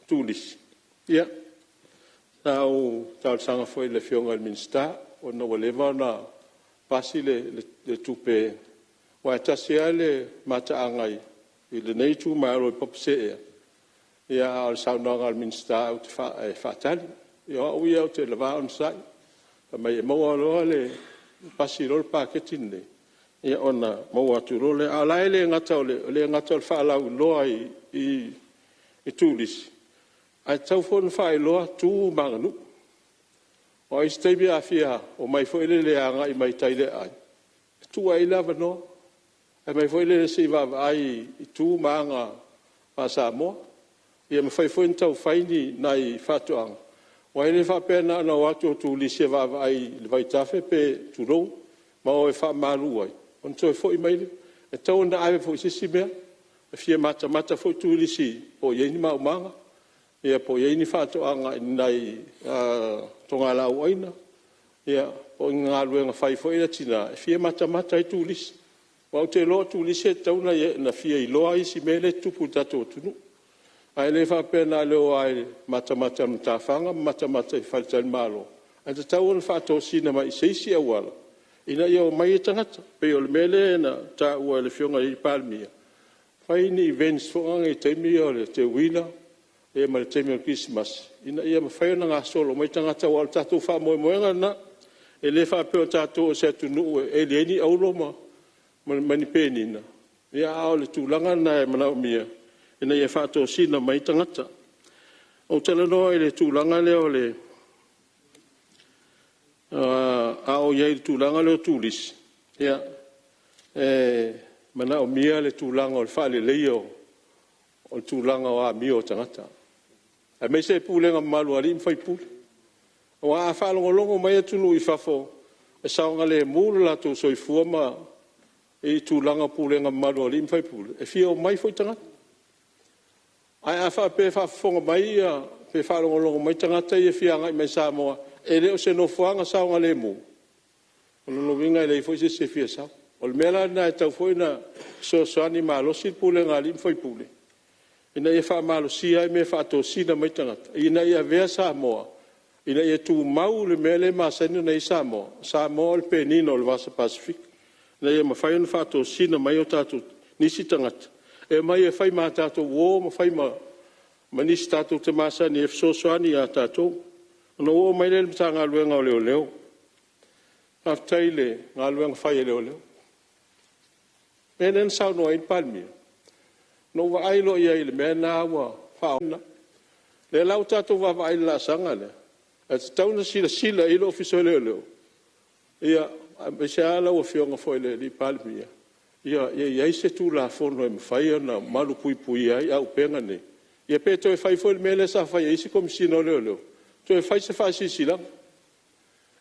tūlisi. Ia. Tau sanga foi le fionga le minsta. O na walewa na pasi le tupe. Wa tasi ale mata angai. I le nei tū maaro I popse ea. Ia al saunanga al minsta au te whaatali. Ia au ia au te lawa on sai. Pa mai e maua loa le pasi rol pāketin le. Ia ona maua tu role. A lai le ngata o le ngata o le whaalau loa I tūlisi. Ai tau whonu whae loa tū manganu. O ai steibi a fia o mai fwele le anga I mai taile ai. Tu ai lava no. Ai mai fwele le si vava ai I tū manga pa Samoa. Ia me fai fwene tau whaini nai whatuanga. Wai le whapena ana watu o tūlisi e vava ai le vaitafe pe tūrou. Ma o e wha maru ai. On toi fwoi mai le. E tau na aiwe fwoi sisi mea. E fia mata fwoi tūlisi o yeini mau manga. Ia po yeini whatuanga nai tonga lau aina. Ia po ngā luenga whai fwoi na tina. E fia mata I tūlisi. Wau te loa tūlisi e tau na fia I loa isi mele tupu tato tunu. Ai le whapena leo ai mata mtawhanga, mata I whaitari malo. Ai te tau ana whato sina mai seisi awala. Ina ia o mai e tangata. Pe o le mele na ta ua le fionga I Palemene. Whai ni events whonga I teimi o le te wila. E ma le teimi o Christmas. Ina ia ma whai ona ngā solo. Mai tangata wala tatou wha moenga na. E le whapeo tatou o se tunu e le eni aulo mani penina. Ia ao le tūlanga na e mana o mia. Ina ia whato sina mai tangata. O tala noa I le tūlanga leo le ao iei le tūlanga leo tūlisi. Ia mana o mia le tūlanga o le whale leio o le tūlanga o a mia o tangata. A me se pūlenga malu ali mwhai pūle. O a whalongolongo mai atunu I whafo e saonga le mūlu lato soifua ma I tūlanga pūlenga malu ali mwhai pūle. E fia o mai fwoi tangata. Ai a whape whafonga mai ia, pe whalongolongo mai tangata I whianga I mai Samoa, e leo se no fuanga saonga le mū. O no winga I le fwoi se fia sao. O le mela na e tau fwoi na soani malosi pule ngā li mwhai pule. Ina ia wha malosi ai me whato sina mai tangata. Ina ia vea Samoa. Ina ia tu mau le mele masani na I Samoa. Samoa le penino o le vasa Pacific. Ina ia mawhai ona whato sina mai o tātou nisi tangata. E mai e whai mā tātou wō, ma whai ma nisi tātou te māsani e fsosoani a tātou. Ono wō mai le mta ngā luenga o leo leo. Haftai le ngā luenga whai e leo leo. E nen sao noa in Palemene. No wa ailo ia ile mea nā wa whaona. Le lau tātou wa ailo la sanga le. E te tauna sila ilo ofiso leo leo. Ia, me se ala wa fionga fwoi le li Palemene. Ia se tu la fono e mwhai na malu pui ai au penga ne. Ia pe to e whai fwoi mele sa whai isi komisino leo leo. To e whai se whai sisi lang.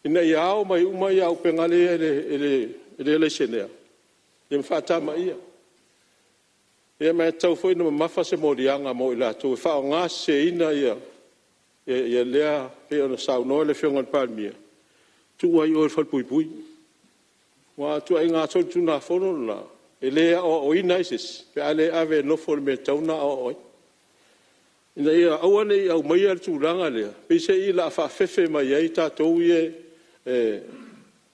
Ina ia au mai umai au penga le senea. Ia mwhatama ia. Ia mai tau fwoi na mafa se morianga mo I la to e whao ngā se ina ia. Ia lea pe ona sau noa le fionga Palemene. tu ai o fal pui pui wa tu ai nga so tu na fono na ele o inaises pe ale ave no for me tauna o ina ia awane au mai al tu ranga le pe se ila fa fefe mai ai ta to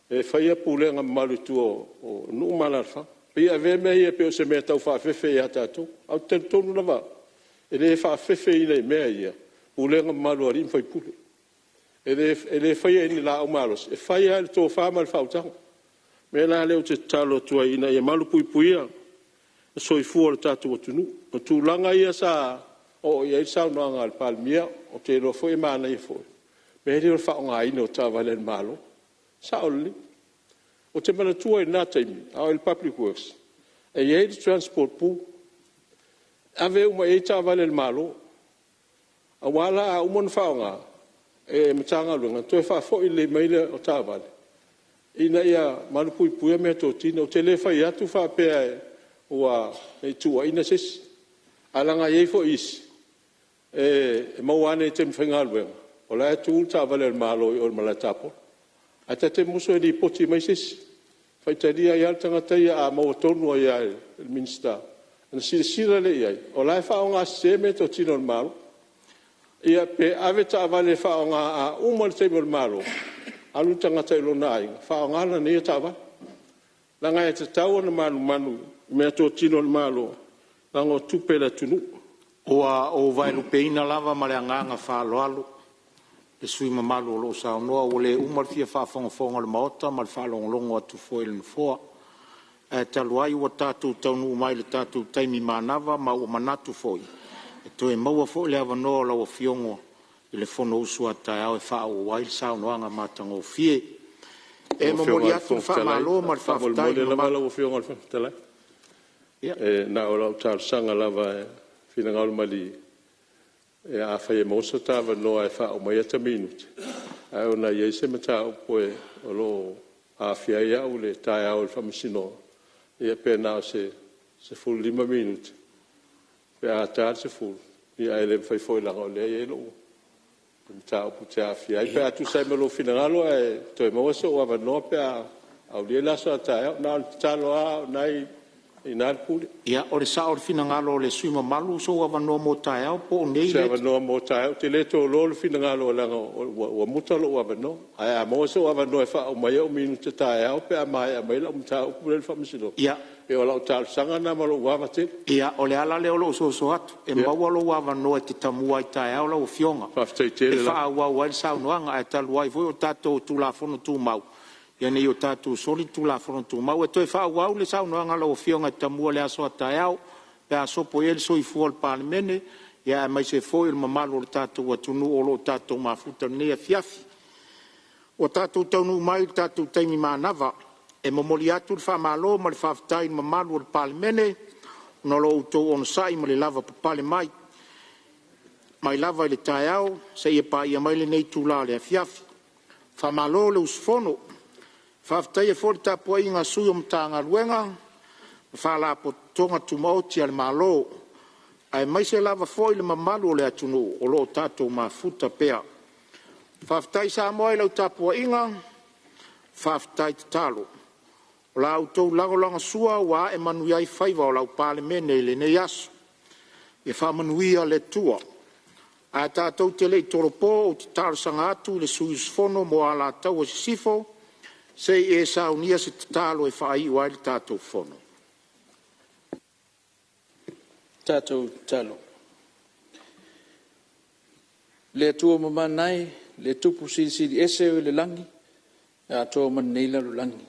e faia pule nga malu tu o no malarfa pe ave me ia pe se me tau fa fefe ia ta to au te tonu na va ele fa fefe ina me ia pule nga malu ari fai pule ele faia ni la o malos e faia to fa mal fa utang me la le te talo tu ina ia malu pui puia so i fu ta tu tu langa ia sa o ia sa no ngal palmia o te lo foi mana i foi me ri fa nga ino ta vale malo sa oli o te mana tu na taimi au il public works e ia di transport pu ave uma e ta vale malo awala a umon fa nga e mtanga lunga to fa fo ile maile o ta vale ina ia malu pui pui me to tino te le fa ia tu fa pe o e tu ina sis alanga ye fo is e moane te mfingalwe o la tu ta vale malo o mala tapo ata te muso di poti mai sis fa te dia ia tanga te a mo tonu ia il minister na sila le ia o la fa nga seme to tino malo ia pe ave ta vale fa nga a umal te malo alu tanga te lo nai fa nga na ne ta va la nga te tau na manu me to tino malo la ngo tupela tunu o vai lu peina lava male nganga fa loalo e sui mamalo lo sa no o le umar fia fa fonga le mota mal fa longo atu foil fo e taluai o tatu tonu mai le tatu taimi manava ma o manatu foi e to e maua fo le ava no la o fiongo le fono usua ta e fa o wai sa no anga matango fie e mo mori atu fa malo mal fa tai le malo o fiongo al fa tele e na o la tar sanga lava fina ngol mali e a fa e mo so ta va no e fa o mai ta minut ai ona ye se mata o poe o lo a fia ia o le ta ia o fa misino e pe na se full 5 minut pe a ta se full ia ele fa foi la o le e lo ta o puta fia pe a tu sai me lo fina ngalo e to e mo so o va no pe a o le la so ta na ta lo a nai ina pule ia o le sa o fina ngalo le suima malu so ava no mo tae au po nei se ava no mo tae te le to lo fina ngalo la o muta lo ava no ai a mo so ava no e fa o mai o minu te tae au pe a mai la muta o pule fa misilo ia e o la tal sanga na malo ava te ia o le ala le o lo so atu e maua lo ava no e te tamua i tae au la o fionga e fa wa wa sa no anga e talu ai vo o tato tu la fono tu mau ia nei o tatu soli tu la fono tu mau e toi fa wau le sau no ngala o fionga tamua le aso ataiao pe aso po ele so i fuol Palemene ia mai se foi il mamalo le tatu wa tunu o lo tatu mafuta nei fiafi o tatu tonu mai tatu taimi manava e momoli atu fa malo ma le faftai mamalo le Palemene no lo to on sai ma le lava papale mai lava le taiao se ia pa ia mai le nei tu la le fiafi fa malo le usfono Faftai e fori tapo inga sui o mtanga luenga, fa la po tonga tumauti al malo, ai mai se lava foi le mamalu o le atunu, o lo tato mafuta pea. Faftai Samoa lau tapo inga, faftai talo. O la autou langa sua wa e manuiai faiva o lau Palemene le ne yasu. E fa manuia le tua. A tatou te lei toropo o te taro sangatu le sui usfono mo ala tau o sifo, sei e sa unia se talo e fai wa il tato fono tato talo le tu mama nai le tupu si ese o le langi a to man nei la langi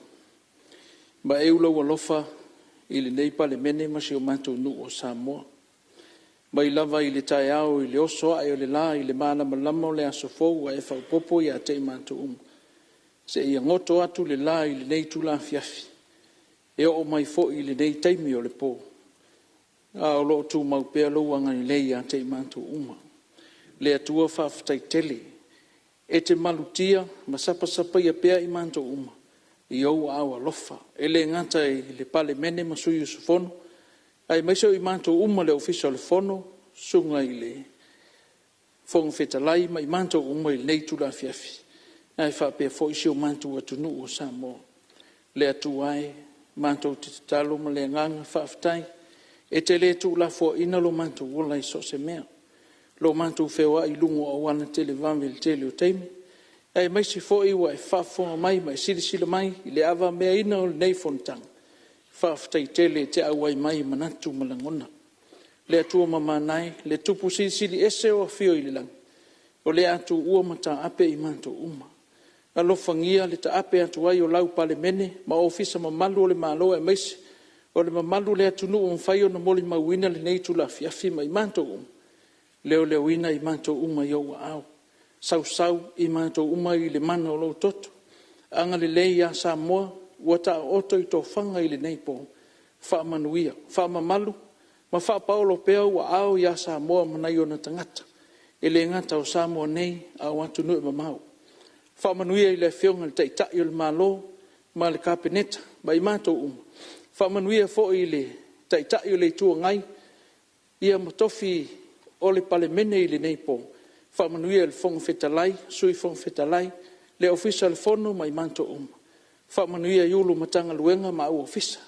ba e ulo lofa ile nei Palemene ma si o manto nu o Samoa ba i lava ile tai au ile oso ai o le la ile mana malama le aso fo e fa popo ia te manto se ia ngoto atu le la i le nei tula fiafi e o mai fo i le nei taimi o le po a o lo tu mau pea lo wanga i lei a te mantu uma le atua whaftai tele e te malutia ma sapa ia pea i mantu uma i au awa lofa e le ngata i le Palemene ma sui usufono ai maiso i mantu uma le ofisa le fono sunga i le fonga fetalai ma i mantu uma i le nei tula fiafi ai whapea fo isi o mātou atunu o Samoa. Le atu ai, mātou te talo ma le nganga whaafitai, e te le tu la fo ina lo mātou wola i so se mea. Lo mātou whewa i lungo o wana tele vamil tele o teimi, ai mai si fo iwa e whaafonga mai, mai sirisila mai, i le awa mea ina o le nei Fonotaga. Whaafitai tele te awai mai manatu malangona. Le atua mamanai, le tupu sirisili ese o fio i le lang. O le atu ua mata ape i mātou uma. Alofangia le ta ape atu ai o lau Palemene, ma ofisa mamalu o le malo e maisi, o le mamalu le atunu o mwhai o na moli mawina le neitu la fiafi mai mātou uma. Leo leo ina i mātou uma i aua au. Sau i mātou uma i le mana o lau toto. Anga le lei a Samoa, ua ta oto i tō whanga i le neipo. Wha manuia, wha mamalu, ma wha paolo pea ua au i a Samoa manai o na tangata. E le ngata o Samoa nei a watu nui mamau. Wha manuia i le whionga le taitai o le malo, ma le kapeneta, ma i mātou uma. Wha manuia fo i le taitai o le tua ngai, ia matofi o le Palemene i le neipo. Wha manuia le fonga fetalai, sui fonga fetalai, le ofisa le fono ma i mātou uma. Wha manuia i ulu matanga luenga ma au ofisa.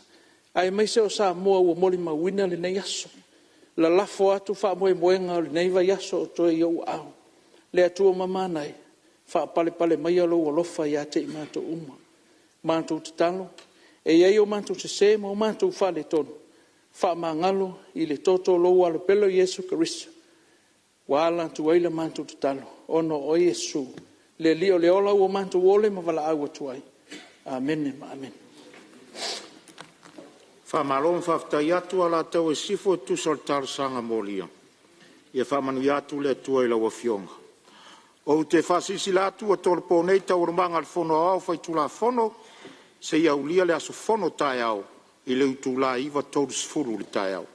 Ai mai se o Samoa ua moli mawina le nei aso. La lafo atu wha moe moenga o le nei vai aso o toe i au au. Le atua mamanai. Wha pale mai alo o lofa i ate i mātou uma. Mātou te talo. E iei o mātou te se ma o mātou wha le tonu. Wha mangalo i le toto lo alo pelo Yesu Karisto. Wa ala tu waila mātou te talo. Ono o Yesu. Le lio le ola o mātou ole ma wala au atuai. Amen ma amen. Whamalong whaftai atu ala tau e sifo tu saltar sanga molia. Ia whamanu atu le tua i lawa fionga. O te whasisi la atu a tolpo nei tau rumanga al fono au whai tula fono, se ia ulia le aso fono tai au, i le utu la iwa tau furu le tai au.